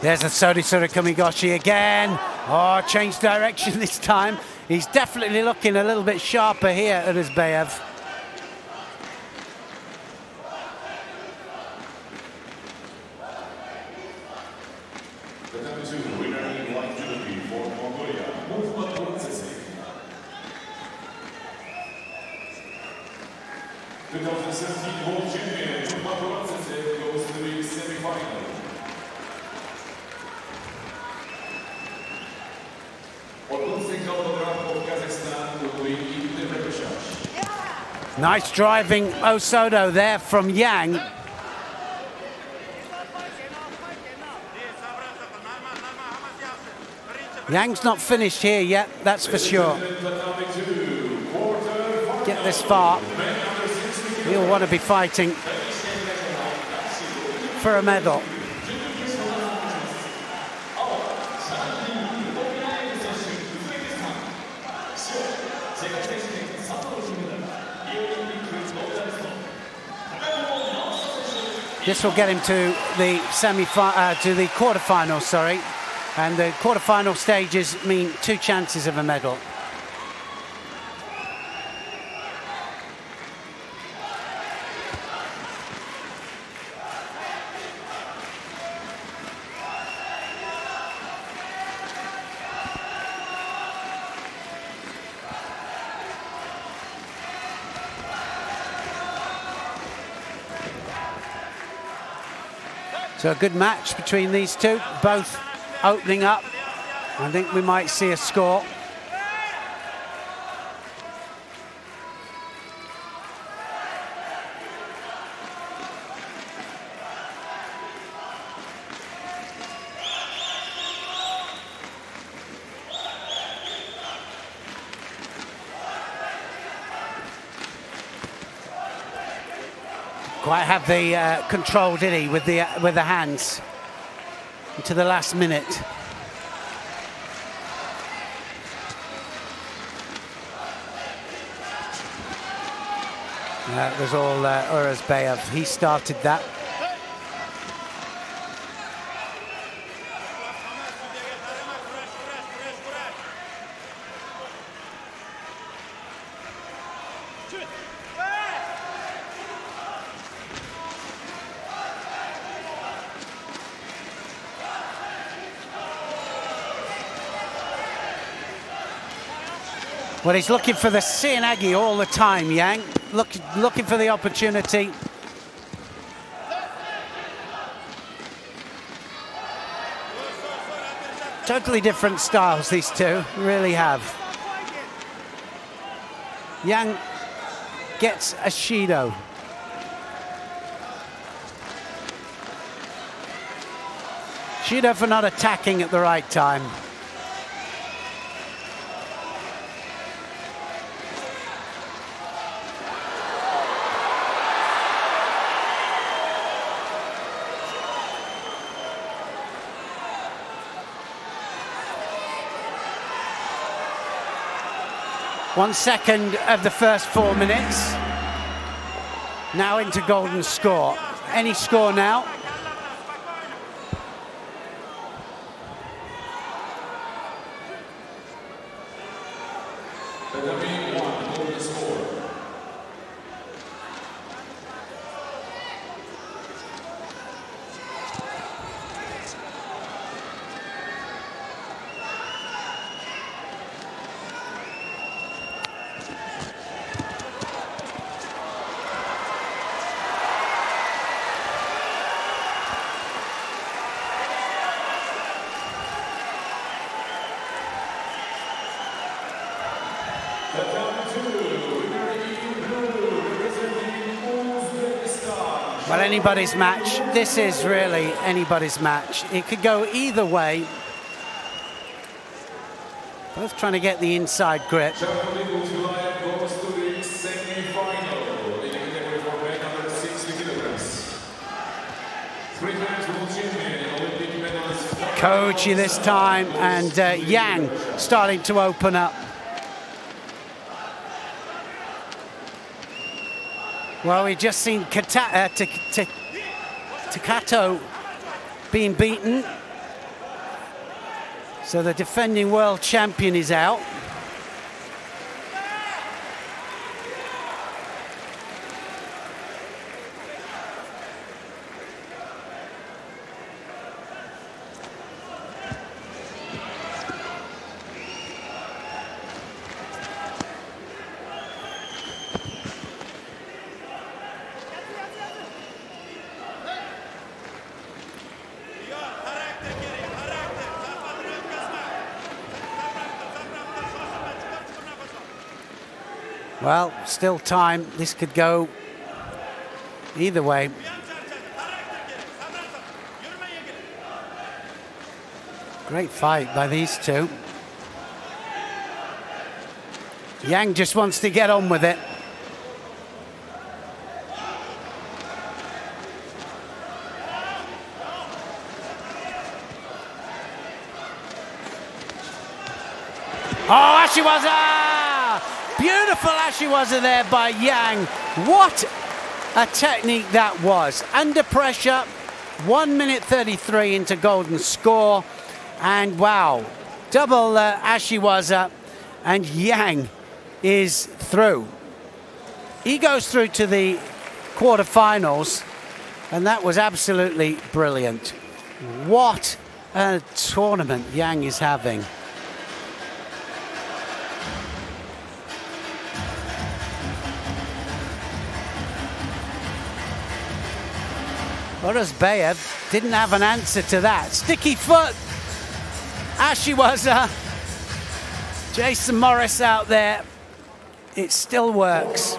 There's the Sodisura Kumigoshi again. Oh, changed direction this time. He's definitely looking a little bit sharper here, Urazbayev. The number 2 winner in light judo for Mongolia, movement processing. 2017 world champion movement processing goes to the semi-final. Nice driving Osodo there from Yang. Yang's not finished here yet, that's for sure. Get this far, he'll want to be fighting for a medal. This will get him to the to the quarterfinals, sorry. And the quarterfinal stages mean 2 chances of a medal. So a good match between these two, both opening up. I think we might see a score. Quite have the control, did he, with the hands into the last minute. That was all Urazbayev. He started that. Well, he's looking for the Seoinage all the time, Yang. Looking for the opportunity. Totally different styles, these two really have. Yang gets a Judo. Judo for not attacking at the right time. One second of the first 4 minutes. Now into golden score. Any score now. Golden score. Well, anybody's match. This is really anybody's match. It could go either way. Both trying to get the inside grip. Koji this time, and Yang starting to open up. Well, we've just seen Takato being beaten. So the defending world champion is out. Well, still time. This could go either way. Great fight by these two. Yang just wants to get on with it. Oh, Ashiwaza! Beautiful Ashiwaza there by Yang. What a technique that was. Under pressure, 1 minute 33 into golden score. And wow, double Ashiwaza, and Yang is through. He goes through to the quarterfinals, and that was absolutely brilliant. What a tournament Yang is having. Orazbayev didn't have an answer to that. Sticky foot. Ashiwaza. Jason Morris out there. It still works.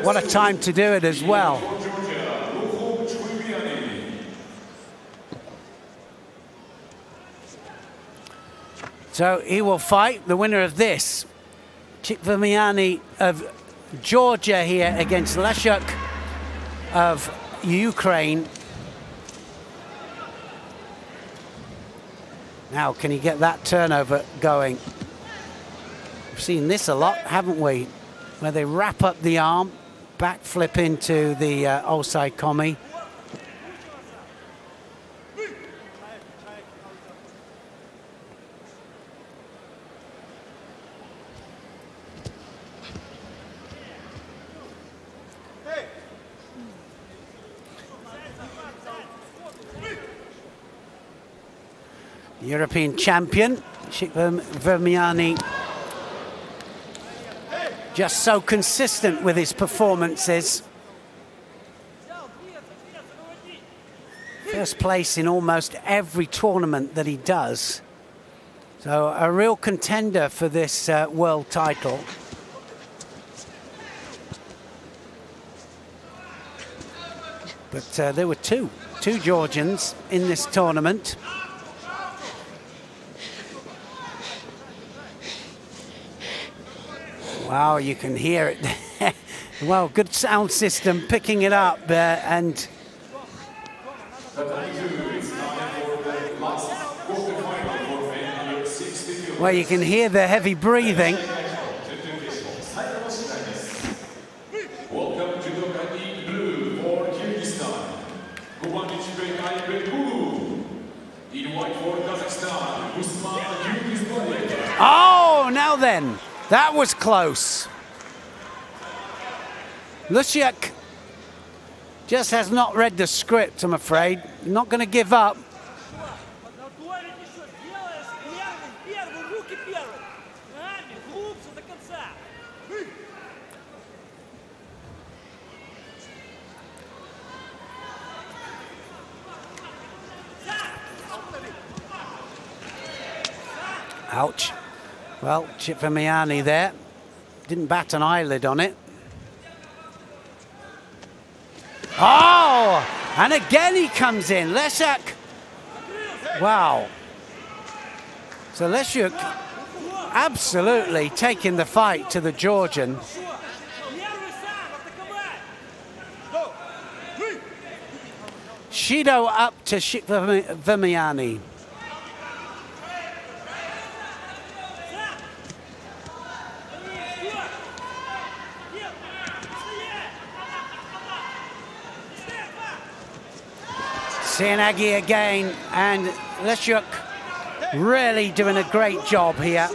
What a time to do it as well. So he will fight the winner of this. Chikvamiani of Georgia here against Leszuk of Ukraine. Now, can he get that turnover going? We've seen this a lot, haven't we? Where they wrap up the arm, backflip into the Osai Komi. European champion, Chikvamiani, just so consistent with his performances. First place in almost every tournament that he does. So a real contender for this world title. But there were two Georgians in this tournament. Wow, you can hear it. Well, good sound system picking it up and well, you can hear the heavy breathing. Welcome to Judo in blue for Kyrgyzstan. In white for Kazakhstan. Oh, now then. That was close. Leszuk just has not read the script, I'm afraid. Not going to give up. Ouch. Well, Chikvamiani there. Didn't bat an eyelid on it. Oh! And again he comes in. Leszuk. Wow. So Leszuk absolutely taking the fight to the Georgian. Judo up to Chikvamiani. Sianagi again, and Leszczuk really doing a great job here.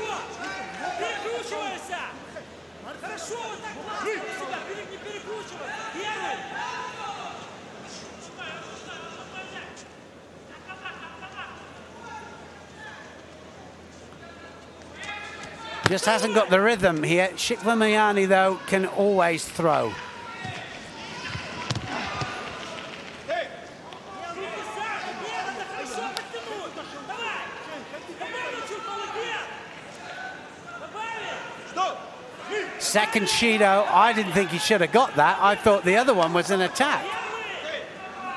Just hasn't got the rhythm here. Shikvamiani, though, can always throw. Second Shido, I didn't think he should have got that. I thought the other one was an attack.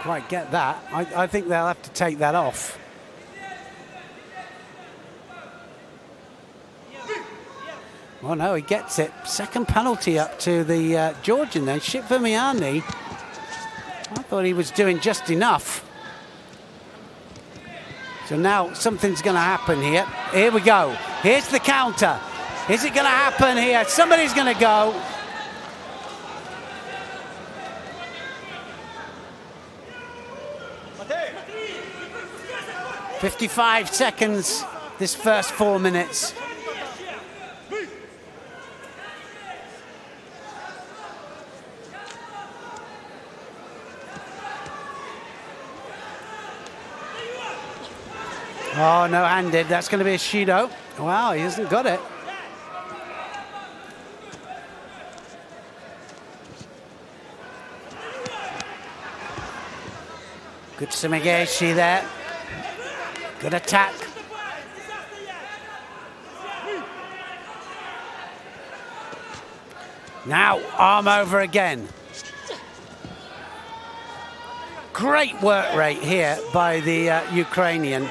Quite get that. I think they'll have to take that off. Oh no, he gets it. Second penalty up to the Georgian then. Shikvamiani, I thought he was doing just enough. So now something's going to happen here. Here we go. Here's the counter. Is it going to happen here? Somebody's going to go. "55 seconds, this first 4 minutes. Oh, no-handed. That's going to be a Shido. Wow, he hasn't got it. Good Sumigeshi there. Good attack. Now, arm over again. Great work rate here by the Ukrainian.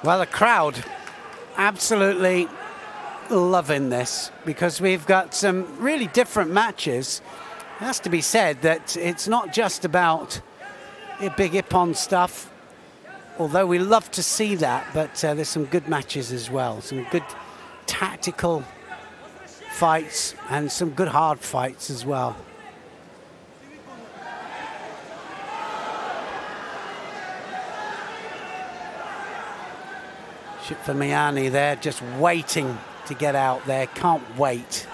Well, the crowd absolutely loving this because we've got some really different matches. It has to be said that it's not just about big Ippon stuff, although we love to see that, but there's some good matches as well. Some good tactical fights and some good hard fights as well. Shikvamiani there, just waiting to get out there, can't wait.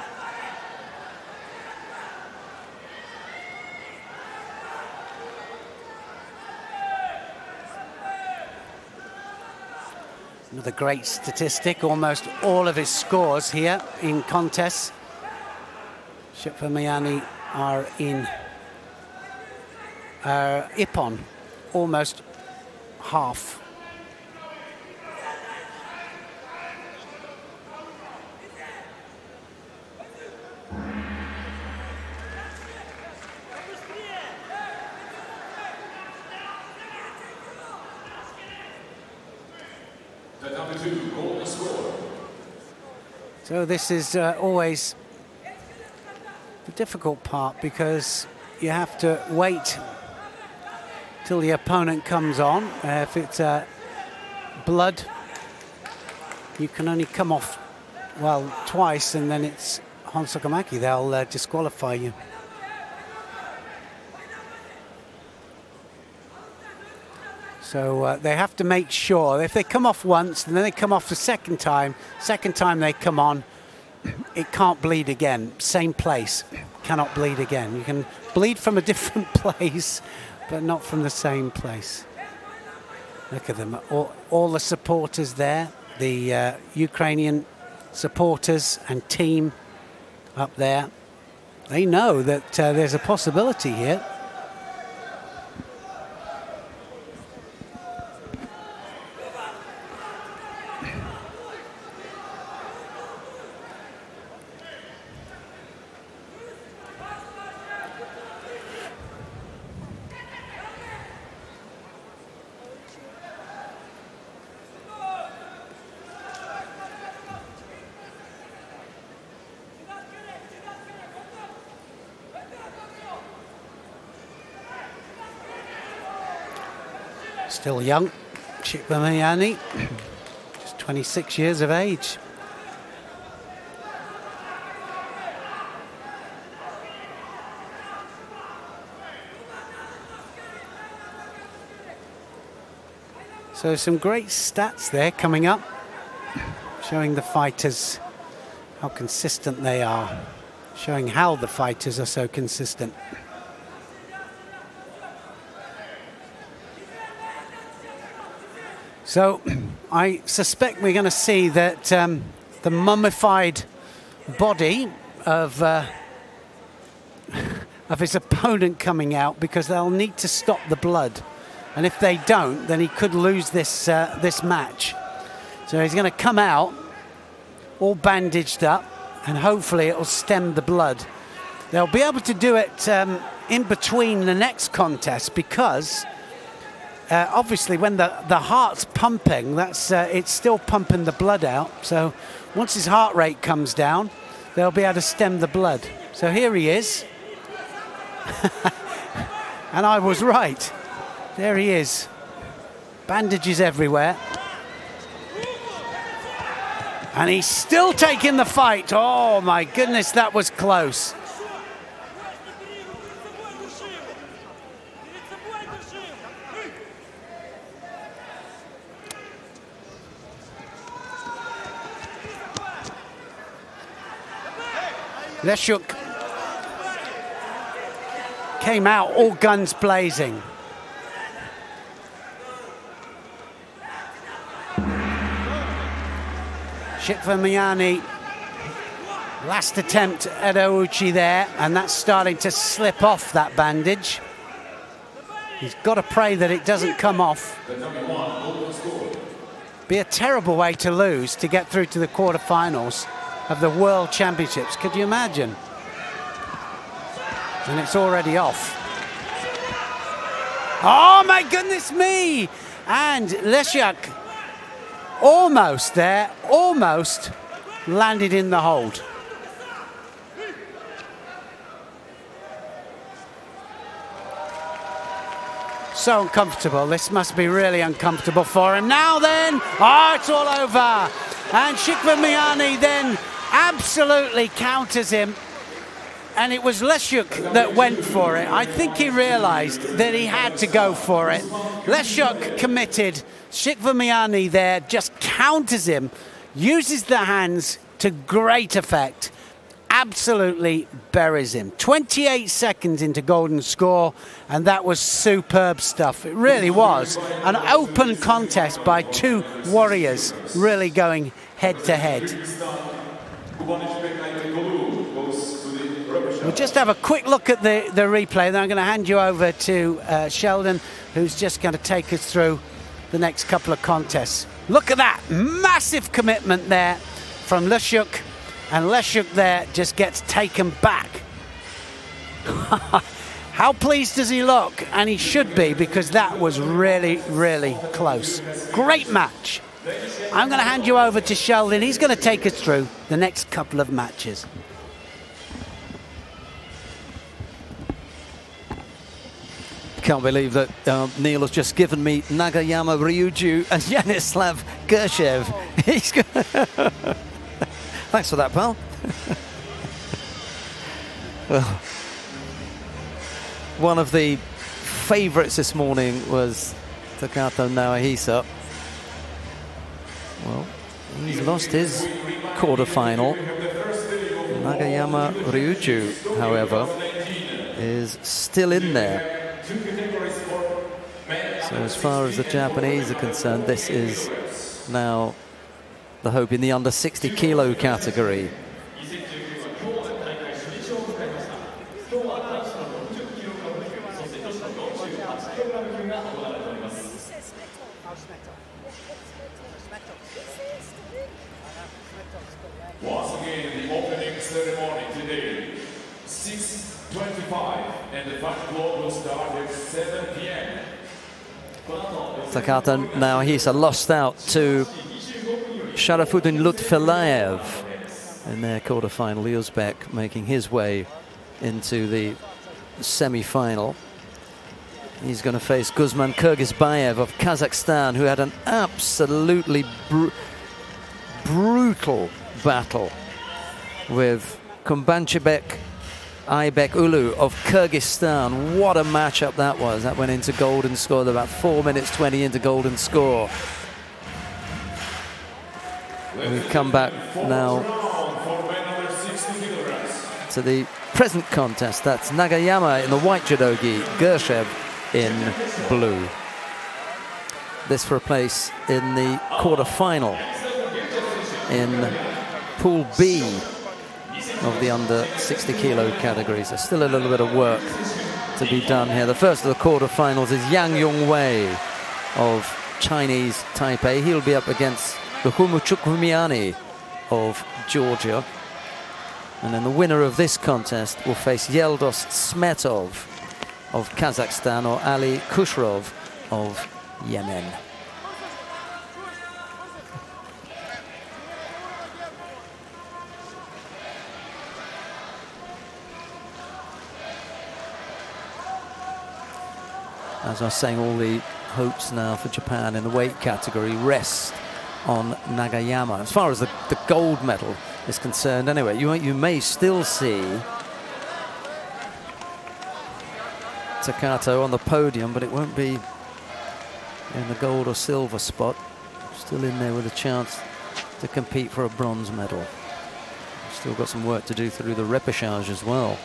Another great statistic, almost all of his scores here in contests. Shikvamiani are in Ippon, almost half. So this is always the difficult part because you have to wait till the opponent comes on. If it's blood, you can only come off, well, twice, and then it's Honsokamaki. They'll disqualify you. So they have to make sure, if they come off once and then they come off the second time they come on, it can't bleed again. Same place, cannot bleed again. You can bleed from a different place, but not from the same place. Look at them, all the supporters there, the Ukrainian supporters and team up there. They know that there's a possibility here. Still young, Shikvamiani, just 26 years of age. So some great stats there coming up, showing the fighters how consistent they are, showing how the fighters are so consistent. So I suspect we're going to see that the mummified body of his opponent coming out, because they'll need to stop the blood. And if they don't, then he could lose this this match. So he's going to come out all bandaged up, and hopefully it will stem the blood. They'll be able to do it in between the next contest, because obviously when the heart's pumping, it's still pumping the blood out. So once his heart rate comes down, they'll be able to stem the blood. So here he is. And I was right. There he is. Bandages everywhere. And he's still taking the fight. Oh my goodness, that was close. Leszczuk came out all guns blazing. Shikvamiani, last attempt at Ouchi there, and that's starting to slip off that bandage. He's got to pray that it doesn't come off. Be a terrible way to lose to get through to the quarterfinals of the World Championships. Could you imagine? And it's already off. Oh my goodness me! And Leszczuk almost there, almost landed in the hold. So uncomfortable. This must be really uncomfortable for him. Now then, oh, it's all over. And Shikvamiani then absolutely counters him. And it was Leszczuk that went for it. I think he realized that he had to go for it. Leszczuk committed. Shikvamiani there just counters him, uses the hands to great effect, absolutely buries him. 28 seconds into golden score, and that was superb stuff. It really was an open contest by two warriors really going head to head. We'll just have a quick look at the replay, then I'm going to hand you over to Sheldon, who's just going to take us through the next couple of contests. Look at that massive commitment there from Leszczuk, and Leszczuk there just gets taken back. How pleased does he look? And he should be, because that was really, really close. Great match. I'm going to hand you over to Sheldon. He's going to take us through the next couple of matches. Can't believe that Neil has just given me Nagayama Ryuju and Yanislav Gershev. Thanks for that, pal. Well, one of the favourites this morning was Takato Naohisa. Well, he's lost his quarter-final. Nagayama Ryuju, however, is still in there. So as far as the Japanese are concerned, this is now the hope in the under 60 kilo category. Once again, the opening ceremony today, 6:25, and the fight clock will start at 7 p.m. Takata Naohisa lost out to Sharafuddin Lutfelayev in their quarter-final. Uzbek making his way into the semi-final. He's going to face Guzman Kyrgyzbayev of Kazakhstan, who had an absolutely brutal battle with Kumbanchibek Aybek Ulu of Kyrgyzstan. What a matchup that was. That went into golden score. About 4 minutes 20 into golden score. We come back now to the present contest. That's Nagayama in the white judogi, Gershev in blue. This for a place in the quarter-final in Pool B of the under 60 kilo categories. There's still a little bit of work to be done here. The first of the quarter-finals is Yang Yongwei of Chinese Taipei. He'll be up against Chukwumiani of Georgia. And then the winner of this contest will face Yeldos Smetov of Kazakhstan or Ali Kushrov of Yemen. As I was saying, all the hopes now for Japan in the weight category rest on Nagayama. As far as the gold medal is concerned, anyway, you may still see Takato on the podium, but it won't be in the gold or silver spot. Still in there with a chance to compete for a bronze medal. Still got some work to do through the repechage as well.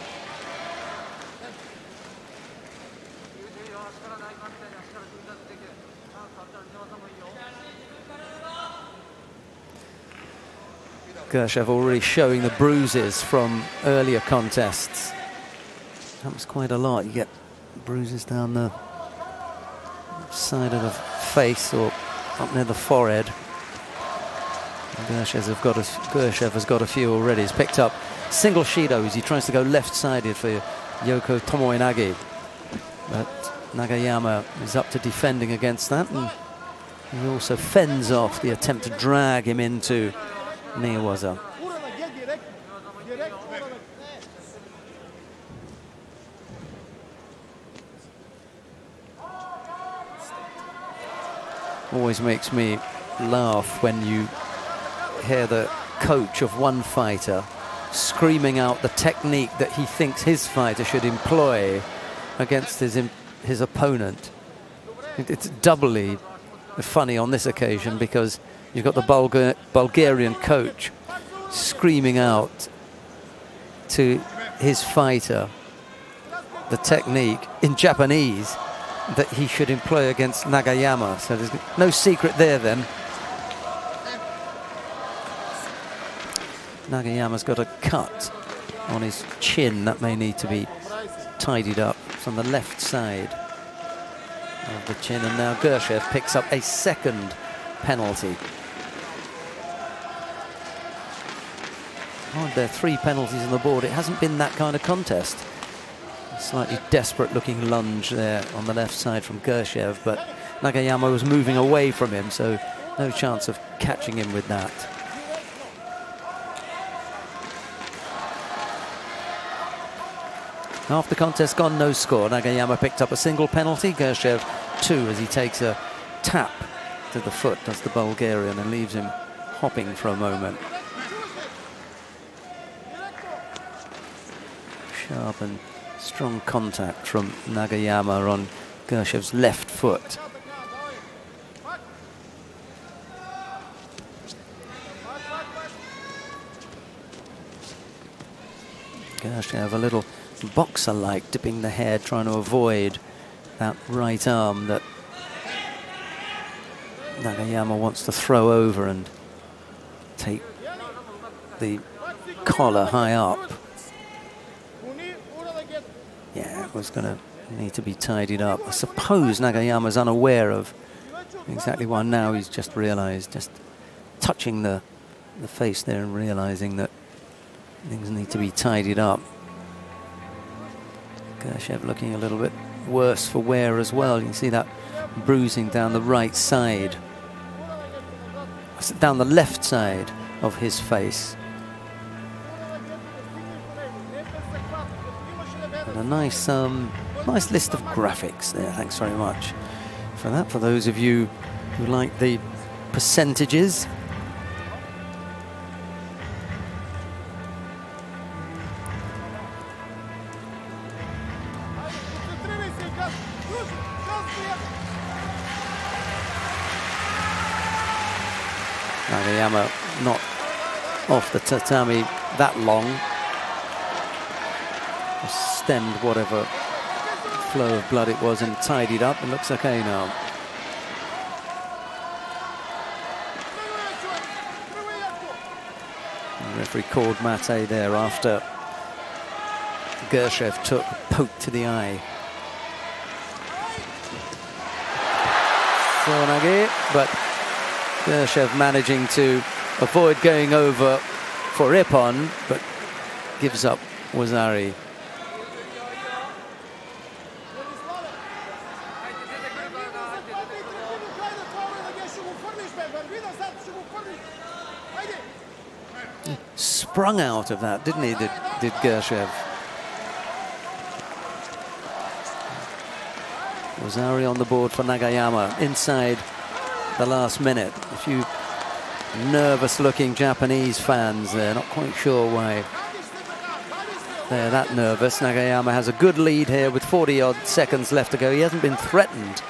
Gershev already showing the bruises from earlier contests. Happens quite a lot. You get bruises down the side of the face or up near the forehead. Gershev has got a few already. He's picked up single shidos. He tries to go left-sided for Yoko Tomoinagi. But Nagayama is up to defending against that. And he also fends off the attempt to drag him into Newaza. Always makes me laugh when you hear the coach of one fighter screaming out the technique that he thinks his fighter should employ against his opponent. It's doubly funny on this occasion because you've got the Bulgarian coach screaming out to his fighter the technique in Japanese that he should employ against Nagayama. So there's no secret there then. Nagayama's got a cut on his chin that may need to be tidied up. It's on the left side of the chin, and now Gershev picks up a second penalty. Oh, there are 3 penalties on the board. It hasn't been that kind of contest. A slightly desperate looking lunge there on the left side from Gershev, but Nagayama was moving away from him, so no chance of catching him with that. Half the contest gone, no score. Nagayama picked up a single penalty, Gershev 2 as he takes a tap to the foot, does the Bulgarian, and leaves him hopping for a moment. Sharp and strong contact from Nagayama on Gershev's left foot. Gershev a little boxer-like, dipping the head, trying to avoid that right arm that Nagayama wants to throw over and take the collar high up. Yeah, it was going to need to be tidied up. I suppose Nagayama's unaware of exactly why. Now he's just realized, just touching the face there and realizing that things need to be tidied up. Gershev looking a little bit worse for wear as well. You can see that bruising down the right side, down the left side of his face. And a nice Nice list of graphics there. Thanks very much for that. For those of you who like the percentages. Nagayama not off the tatami that long. Stemmed whatever flow of blood it was and tidied up. It looks okay now. The referee called mate there after Gershev took a poke to the eye. Sonagi, but Gershev managing to avoid going over for Ippon, but gives up Wazari. Sprung out of that, didn't he, did Gershev? Wazari on the board for Nagayama inside the last minute. A few nervous-looking Japanese fans there, not quite sure why they're that nervous. Nagayama has a good lead here with 40-odd seconds left to go. He hasn't been threatened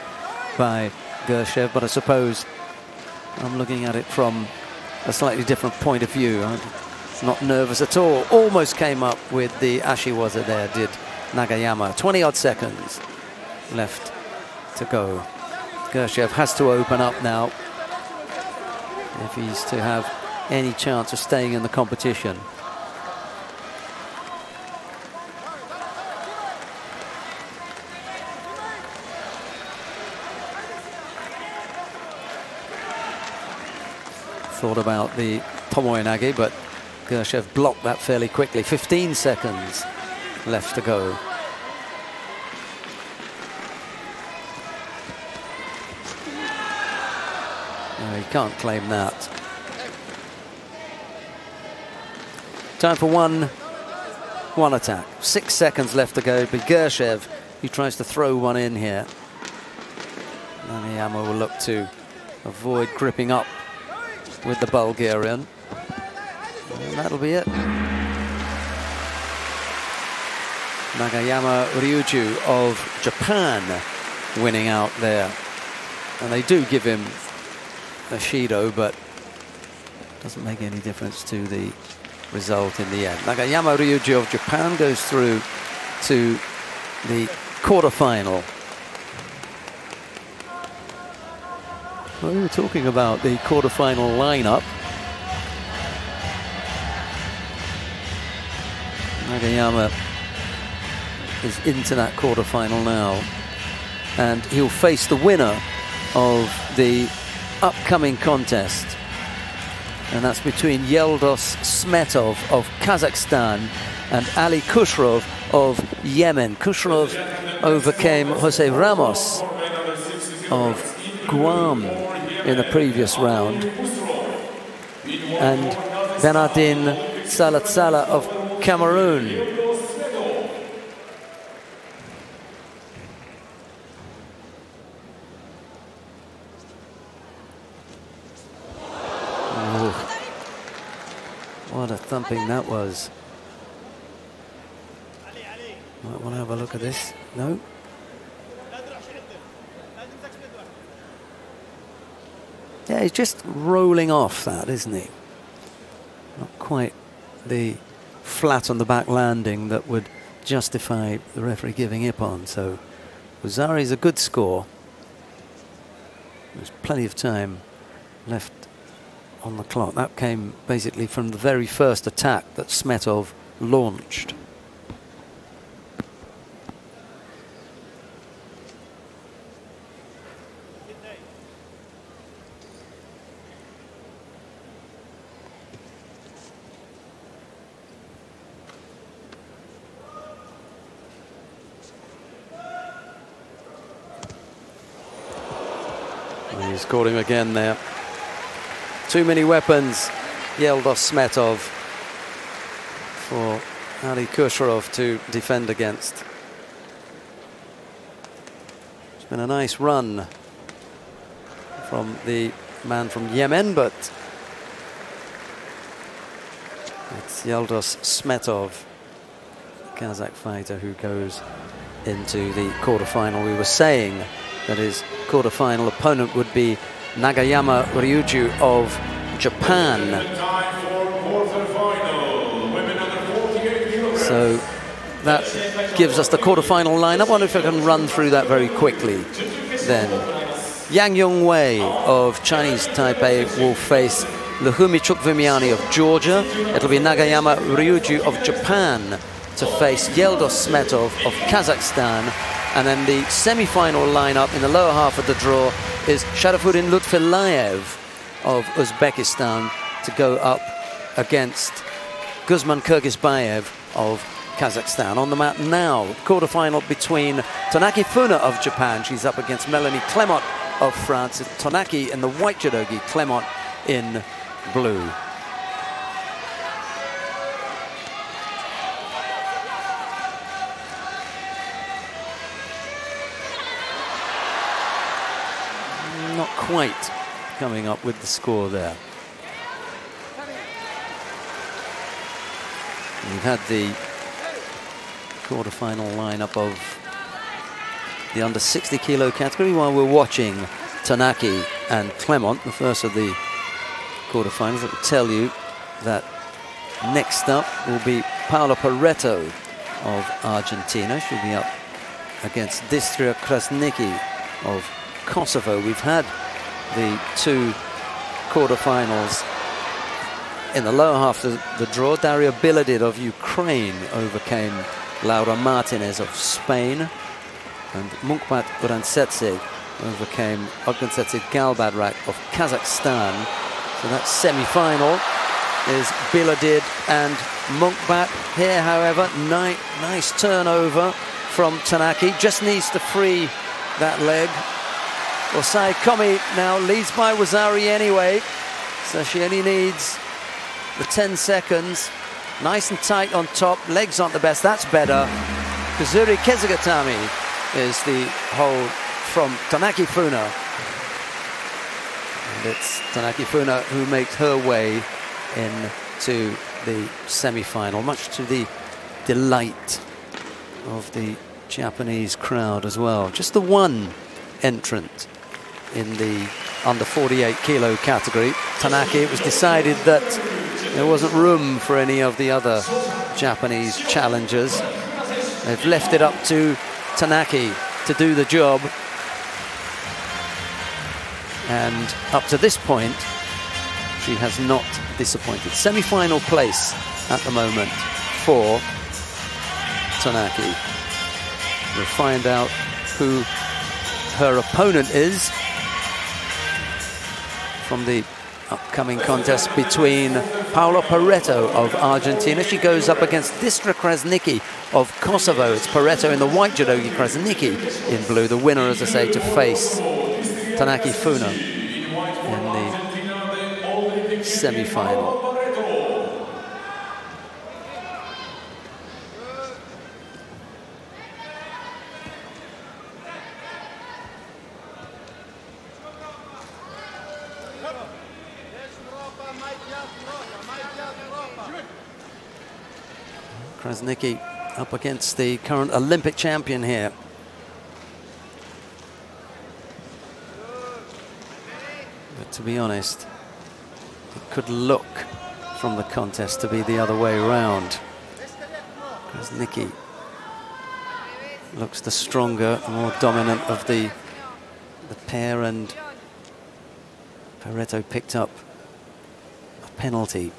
by Gershev, but I suppose I'm looking at it from a slightly different point of view. I'm not nervous at all. Almost came up with the Ashiwaza there, did Nagayama. 20-odd seconds left to go. Gershev has to open up now if he's to have any chance of staying in the competition. Thought about the Tomoe-nage, but Gershev blocked that fairly quickly. 15 seconds left to go. No, he can't claim that. Time for one attack. 6 seconds left to go. But Gershev, he tries to throw one in here. Nagayama will look to avoid gripping up with the Bulgarian. And that'll be it. Nagayama Ryuju of Japan winning out there. And they do give him a Shido, but doesn't make any difference to the result in the end. Nagayama Ryuju of Japan goes through to the quarterfinal. Well, we were talking about the quarterfinal lineup. Nagayama is into that quarterfinal now, and he'll face the winner of the upcoming contest, and that's between Yildiz Smetov of Kazakhstan and Ali Khusrov of Yemen. Khusrov overcame Jose Ramos of Guam in the previous round, and Benardine Salatsala of Cameroon. What a thumping that was. Might want to have a look at this. No. Yeah, he's just rolling off that, isn't he? Not quite the flat on the back landing that would justify the referee giving Ippon. So Wazari's a good score. There's plenty of time left on the clock. That came basically from the very first attack that Smetov launched. He's caught him again there. Too many weapons, Yildiz Smetov, for Ali Khusrov to defend against. been a nice run from the man from Yemen, but it's Yildiz Smetov, Kazakh fighter, who goes into the quarterfinal. We were saying that his quarterfinal opponent would be Nagayama Ryuju of Japan. So that gives us the quarterfinal lineup. I wonder if I can run through that very quickly then. Yang Yongwei of Chinese Taipei will face Luhumi Chukvimiani of Georgia. It'll be Nagayama Ryuju of Japan to face Yildiz Smetov of Kazakhstan. And then the semi-final lineup in the lower half of the draw is Sharafuddin Lutfillayev of Uzbekistan to go up against Guzman Kyrgyzbayev of Kazakhstan. On the mat now, quarterfinal between Tanaki Funa of Japan. She's up against Melanie Clement of France. Tanaki in the white judogi, Clement in blue. Not quite coming up with the score there. We've had the quarterfinal lineup of the under 60 kilo category while we're watching Tanaki and Clement, the first of the quarterfinals. That will tell you that next up will be Paula Pareto of Argentina. She'll be up against Distria Krasniki of Kosovo. We've had the two quarterfinals in the lower half of the draw. Daria Biladid of Ukraine overcame Laura Martinez of Spain, and Munkbat Urantsetse overcame Ognetsetse Galbadrak of Kazakhstan. So that semi-final is Biladid and Munkbat. Here, however, nice turnover from Tanaki. Just needs to free that leg. Osai Komi now leads by Wazari anyway, so she only needs the 10 seconds. Nice and tight on top, legs aren't the best, that's better. Kazuri Kezugatami is the hold from Tanaki Funa. And it's Tanaki Funa who makes her way into the semi-final, much to the delight of the Japanese crowd as well. Just the one entrant in the under 48 kilo category, Tanaki. It was decided that there wasn't room for any of the other Japanese challengers. They've left it up to Tanaki to do the job. And up to this point, she has not disappointed. Semi-final place at the moment for Tanaki. We'll find out who her opponent is from the upcoming contest between Paula Pareto of Argentina. She goes up against Distra Krasniki of Kosovo. It's Pareto in the white judogi, Krasniki in blue. The winner, as I say, to face Tanaki Funa in the semi-final. Krasniki up against the current Olympic champion here. But to be honest, it could look from the contest to be the other way around. Krasniki looks the stronger, more dominant of the pair, and Pareto picked up a penalty.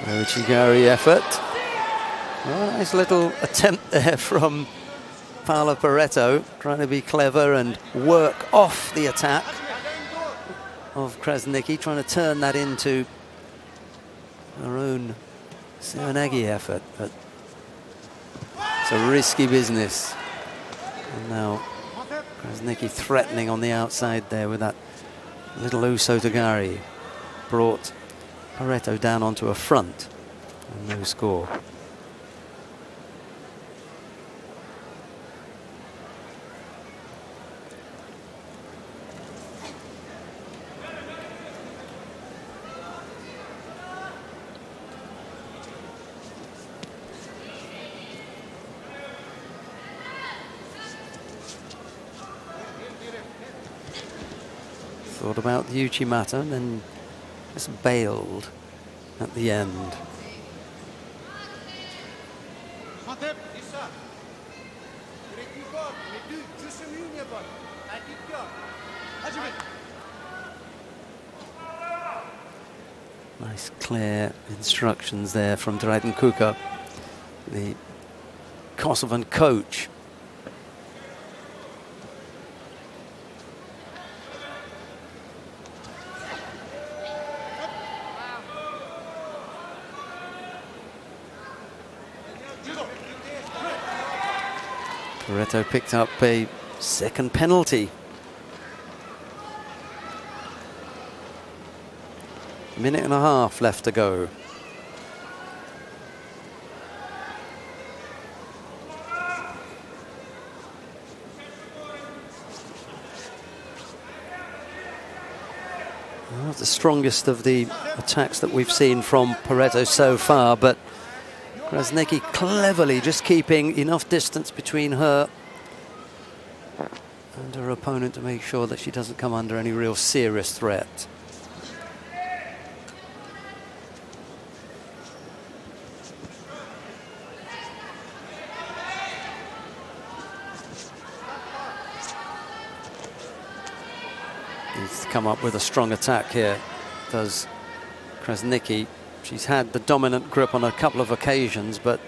Uchigari effort. Well, nice little attempt there from Paula Pareto, trying to be clever and work off the attack of Krasniki, trying to turn that into her own Serenagi effort, but it's a risky business. And now Krasnicki threatening on the outside there with that little Usotogari. Brought Pareto down onto a front and no score. Thought about the Uchimata and then just bailed at the end. Nice clear instructions there from Draden Kuka, the Kosovan coach. Pareto picked up a second penalty. Minute and a half left to go. Not the strongest of the attacks that we've seen from Pareto so far, but Krasnicki cleverly just keeping enough distance between her and her opponent to make sure that she doesn't come under any real serious threat. Needs to come up with a strong attack here, does Krasnicki. She's had the dominant grip on a couple of occasions, but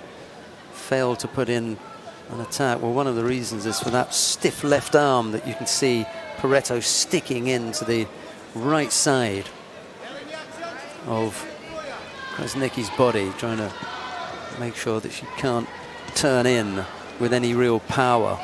failed to put in an attack. Well, one of the reasons is for that stiff left arm that you can see Pareto sticking into the right side of Krasnicki's body, trying to make sure that she can't turn in with any real power.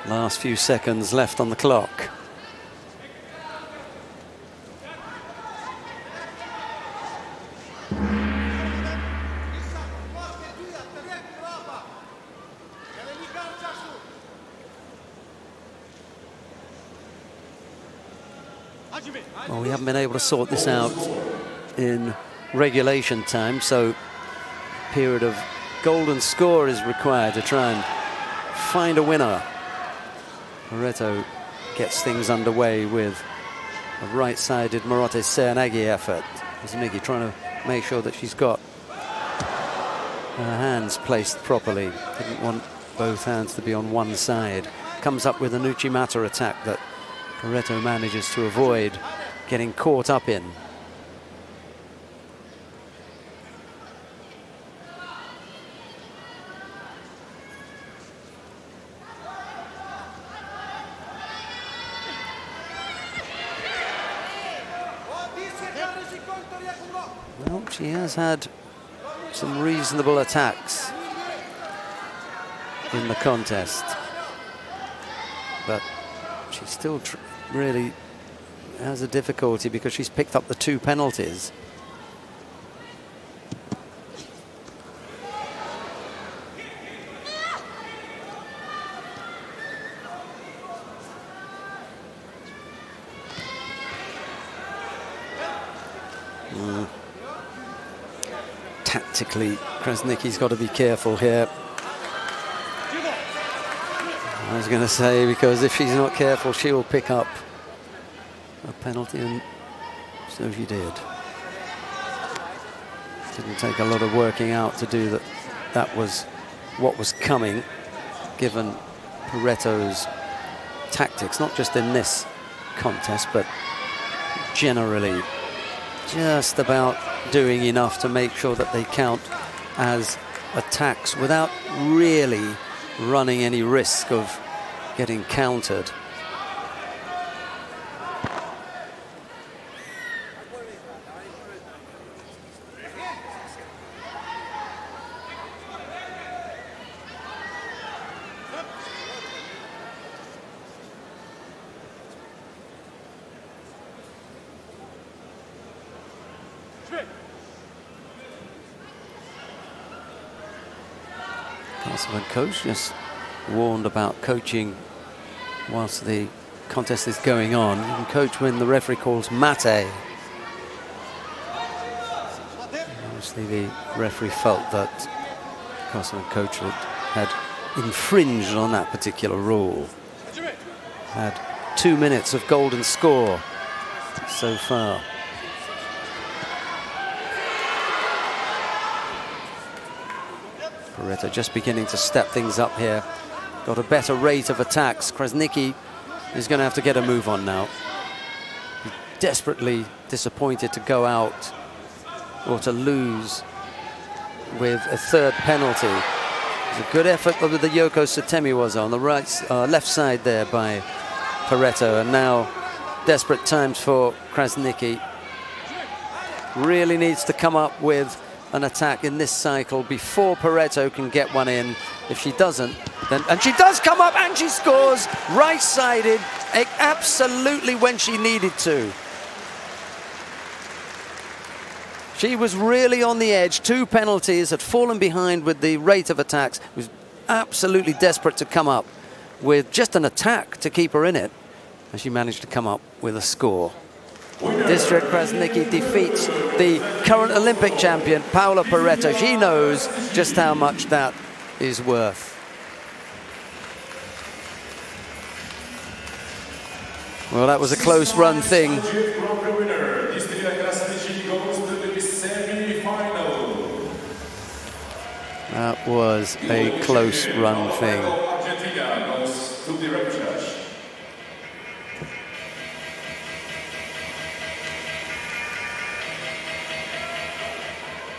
Last few seconds left on the clock. Well, we haven't been able to sort this out in regulation time, so a period of golden score is required to try and find a winner. Pareto gets things underway with a right-sided Morote Serenagi effort. Krasnicki trying to make sure that she's got her hands placed properly. Didn't want both hands to be on one side. Comes up with an Uchimata attack that Pareto manages to avoid getting caught up in. Well, she has had some reasonable attacks in the contest, but she still really has a difficulty because she's picked up the 2 penalties. Tactically, Krasnicki's got to be careful here. I was going to say, because if she's not careful, she will pick up a penalty, and so she did. Didn't take a lot of working out to do that. That was what was coming, given Paretto's tactics, not just in this contest, but generally just about doing enough to make sure that they count as attacks without really running any risk of getting countered. Councilman coach just warned about coaching whilst the contest is going on. You can coach when the referee calls mate. Obviously the referee felt that Councilman coach had infringed on that particular rule. Had 2 minutes of golden score so far. Paretto just beginning to step things up here. Got a better rate of attacks. Krasniqi is going to have to get a move on now. Desperately disappointed to go out or to lose with a third penalty. It was a good effort that the Yoko Satemi was on the left side there by Paretto, and now desperate times for Krasniqi. Really needs to come up with an attack in this cycle before Paretto can get one in. If she doesn't, then, and she does come up and she scores right-sided absolutely when she needed to. She was really on the edge. 2 penalties, had fallen behind with the rate of attacks, was absolutely desperate to come up with just an attack to keep her in it, and she managed to come up with a score. District Krasniqi defeats the current Olympic champion, Paola Paretto. She knows just how much that is worth. Well, that was a close run thing. That was a close run thing.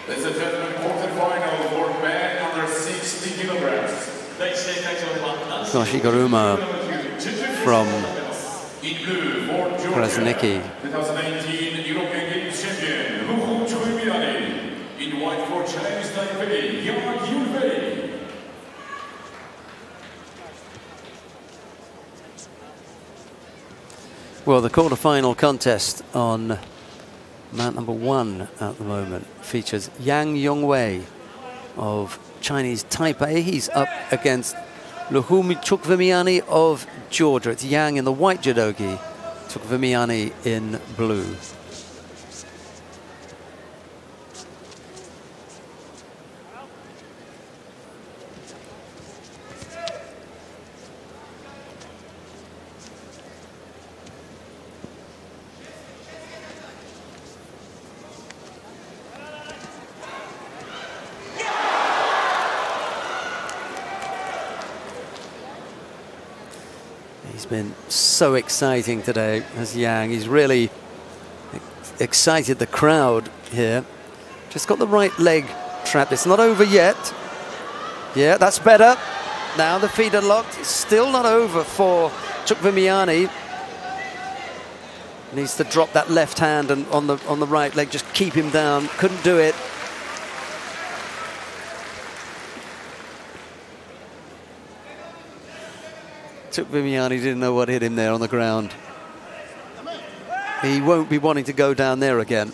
Ladies and gentlemen, quarterfinal for men under 60 kilograms. Koshigoruma from Krasniqi. 2019 European Games champion, in white for Chinese Taipei, Yang Yunfei. Well, the quarter-final contest on mat number 1 at the moment features Yang Yongwei of Chinese Taipei. He's up against Luhumi Chukvimiani of Georgia. It's Yang in the white judogi, Chukvimiani in blue. He's been so exciting today as Yang. He's really excited the crowd here. Just got the right leg trapped. It's not over yet. Yeah, that's better. Now the feet are locked. It's still not over for Chukvimiani. Needs to drop that left hand and on the right leg, just keep him down. Couldn't do it. Chukvimiani didn't know what hit him there on the ground. He won't be wanting to go down there again.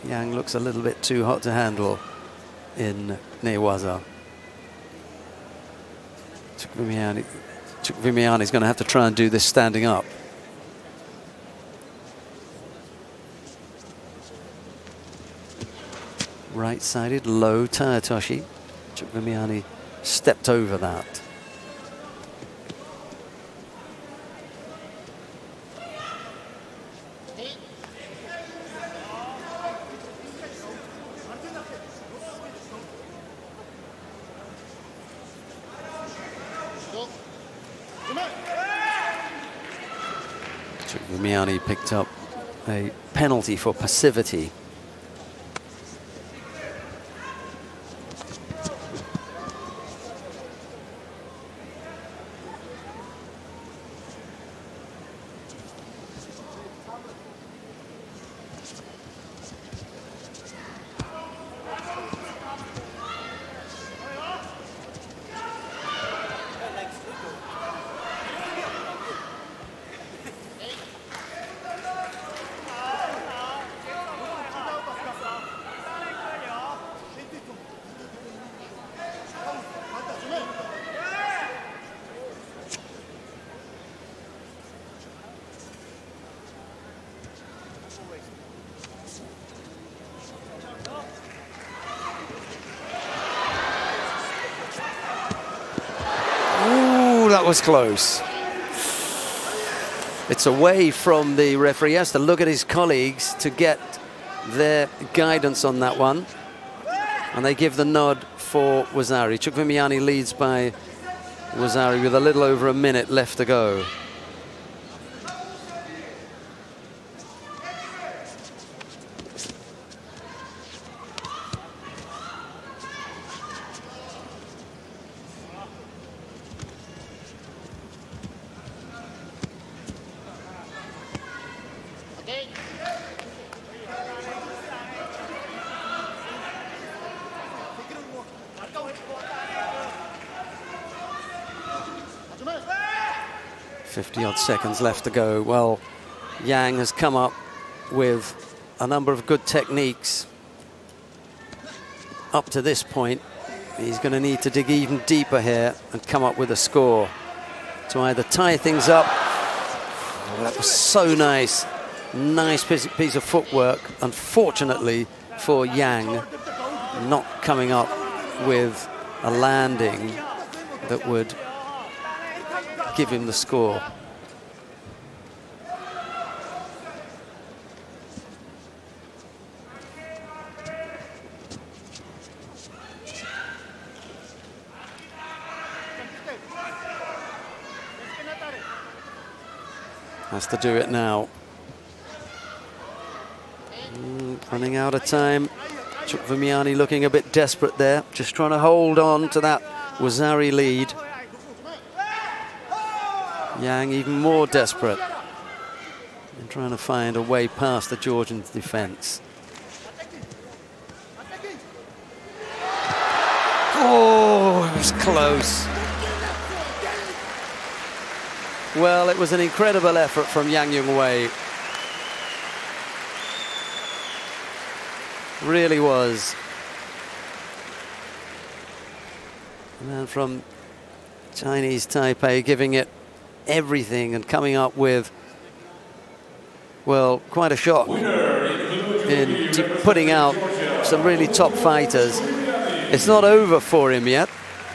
Yang looks a little bit too hot to handle in Newaza. Chukvimiani's going to have to try and do this standing up. Right-sided, low Tayatoshi. Chukwuemeka stepped over that. Chukwuemeka picked up a penalty for passivity. That was close. It's away from the referee. He has to look at his colleagues to get their guidance on that one. And they give the nod for Wazari. Chukwuemeka leads by Wazari with a little over a minute left to go. Odd seconds left to go. Well, Yang has come up with a number of good techniques up to this point. He's going to need to dig even deeper here and come up with a score to either tie things up. Oh, that was so nice. Nice piece of footwork. Unfortunately for Yang, not coming up with a landing that would give him the score. Has to do it now. Running out of time. Chukwuemeka looking a bit desperate there, just trying to hold on to that Wazari lead. Yang even more desperate and trying to find a way past the Georgian defense. Oh, it was close. Well, it was an incredible effort from Yang Yung-wei. Really was. And then from Chinese Taipei giving it everything and coming up with, well, quite a shock in putting out some really top fighters. It's not over for him yet.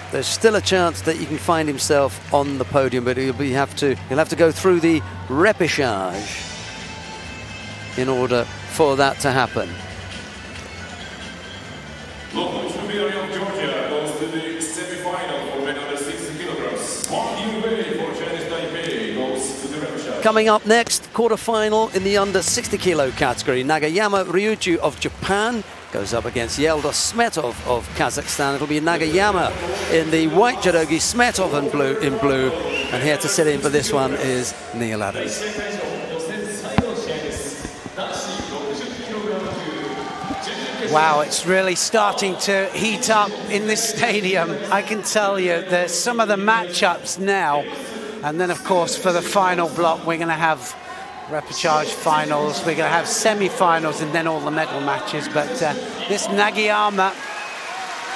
There's still a chance that he can find himself on the podium, but he'll have to go through the repechage in order for that to happen. Local champion of Georgia goes to the semi-final for men under 60 kilograms. For Chinese Taipei goes to the repechage. Coming up next, quarter-final in the under 60 kilo category. Nagayama Ryuju of Japan goes up against Yeldos Smetov of Kazakhstan. It'll be Nagayama in the white judogi, Smetov in blue. And here to sit in for this one is Neil Adams. Wow, it's really starting to heat up in this stadium. I can tell you there's some of the matchups now. And then, of course, for the final block, we're going to have repechage finals, we're going to have semi-finals, and then all the medal matches. But this Nagayama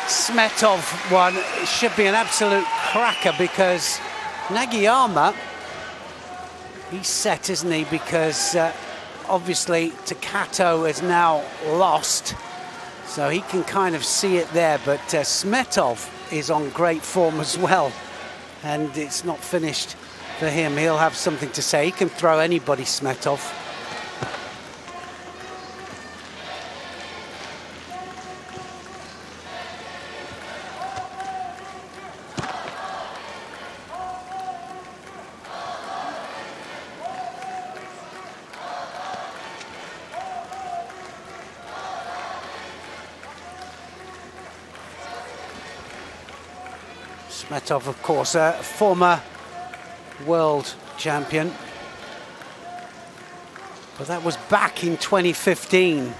Smetov one, it should be an absolute cracker, because Nagayama, he's set, isn't he? Because obviously Takato has now lost. So he can kind of see it there, but Smetov is on great form as well. And it's not finished for him. He'll have something to say. He can throw anybody, Smetov. Smetov, of course, a former world champion, but that was back in 2015.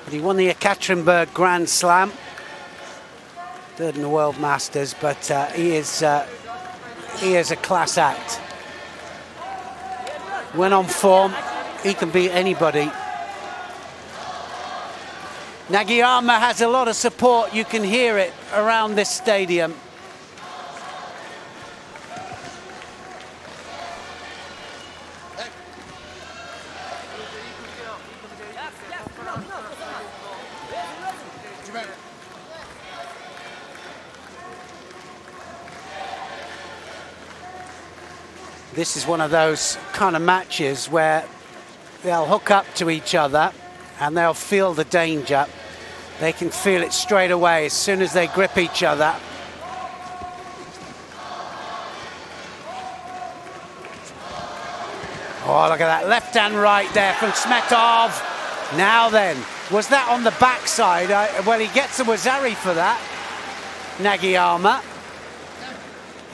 But he won the Ekaterinburg Grand Slam, third in the World Masters. But he is a class act. When on form, he can beat anybody. Nagiyama has a lot of support. You can hear it around this stadium. This is one of those kind of matches where they'll hook up to each other and they'll feel the danger. They can feel it straight away as soon as they grip each other. Oh, look at that left and right there from Smetov. Now then, was that on the backside? Well, he gets a Wazari for that, Nagiyama.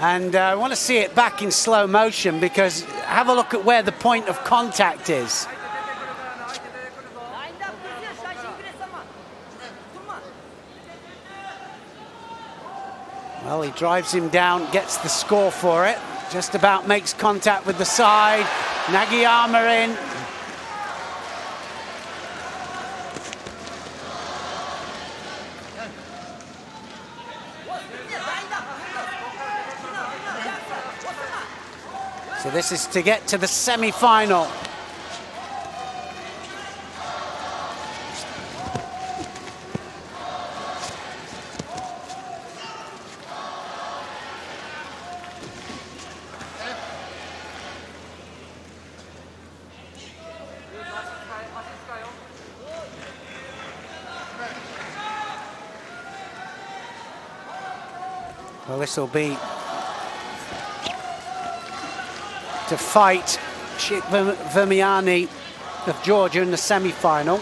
And I want to see it back in slow motion, because have a look at where the point of contact is. Well, he drives him down, gets the score for it. Just about makes contact with the side. Nagiyama in. So this is to get to the semi-final. Well, this will be to fight Vermiani of Georgia in the semi-final.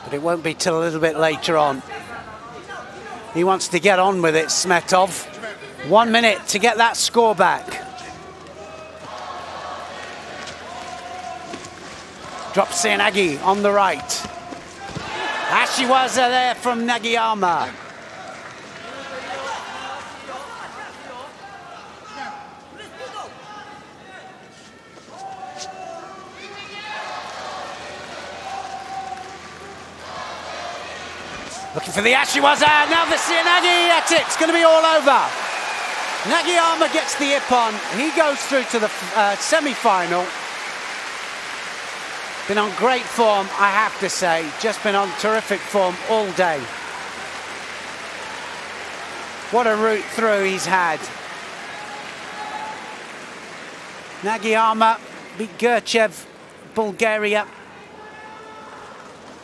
But it won't be till a little bit later on. He wants to get on with it, Smetov. 1 minute to get that score back. Drops Seoinage on the right. Ashiwaza there from Nagiyama. Looking for the Ashiwaza, now the Seoinage, that's it, it's going to be all over. Nagiyama gets the ippon, he goes through to the semi-final. Been on great form, I have to say. Just been on terrific form all day. What a route through he's had. Nagiyama beat Gerchev, Bulgaria,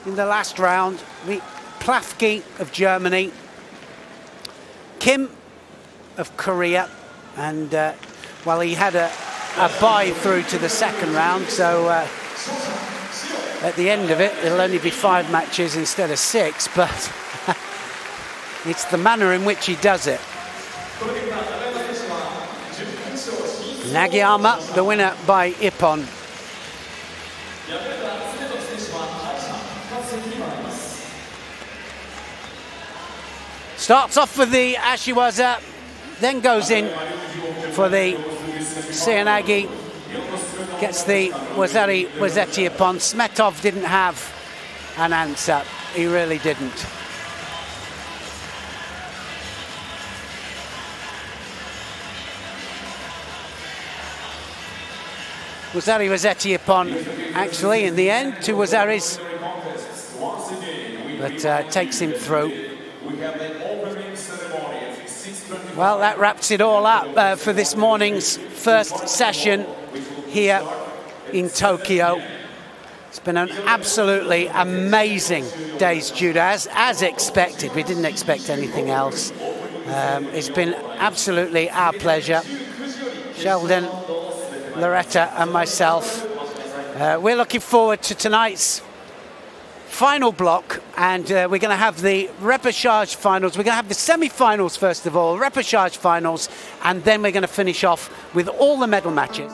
in the last round. Beat Plafke of Germany. Kim of Korea. And, well, he had a bye through to the second round, so... at the end of it, it'll only be 5 matches instead of 6, but it's the manner in which he does it. Nagiyama, the winner by ippon. Starts off with the Ashiwaza, then goes in for the Seoinage. Gets the Wazari Wazetti ippon. Smetov didn't have an answer. He really didn't. Wazari Rossetti upon, actually, in the end, to Wazari's. But takes him through. Well, that wraps it all up for this morning's first session here in Tokyo. It's been an absolutely amazing day's judo, as expected. We didn't expect anything else. It's been absolutely our pleasure. Sheldon, Loretta and myself. We're looking forward to tonight's final block, and we're going to have the repechage finals. We're going to have the semi-finals first of all, repechage finals, and then we're going to finish off with all the medal matches.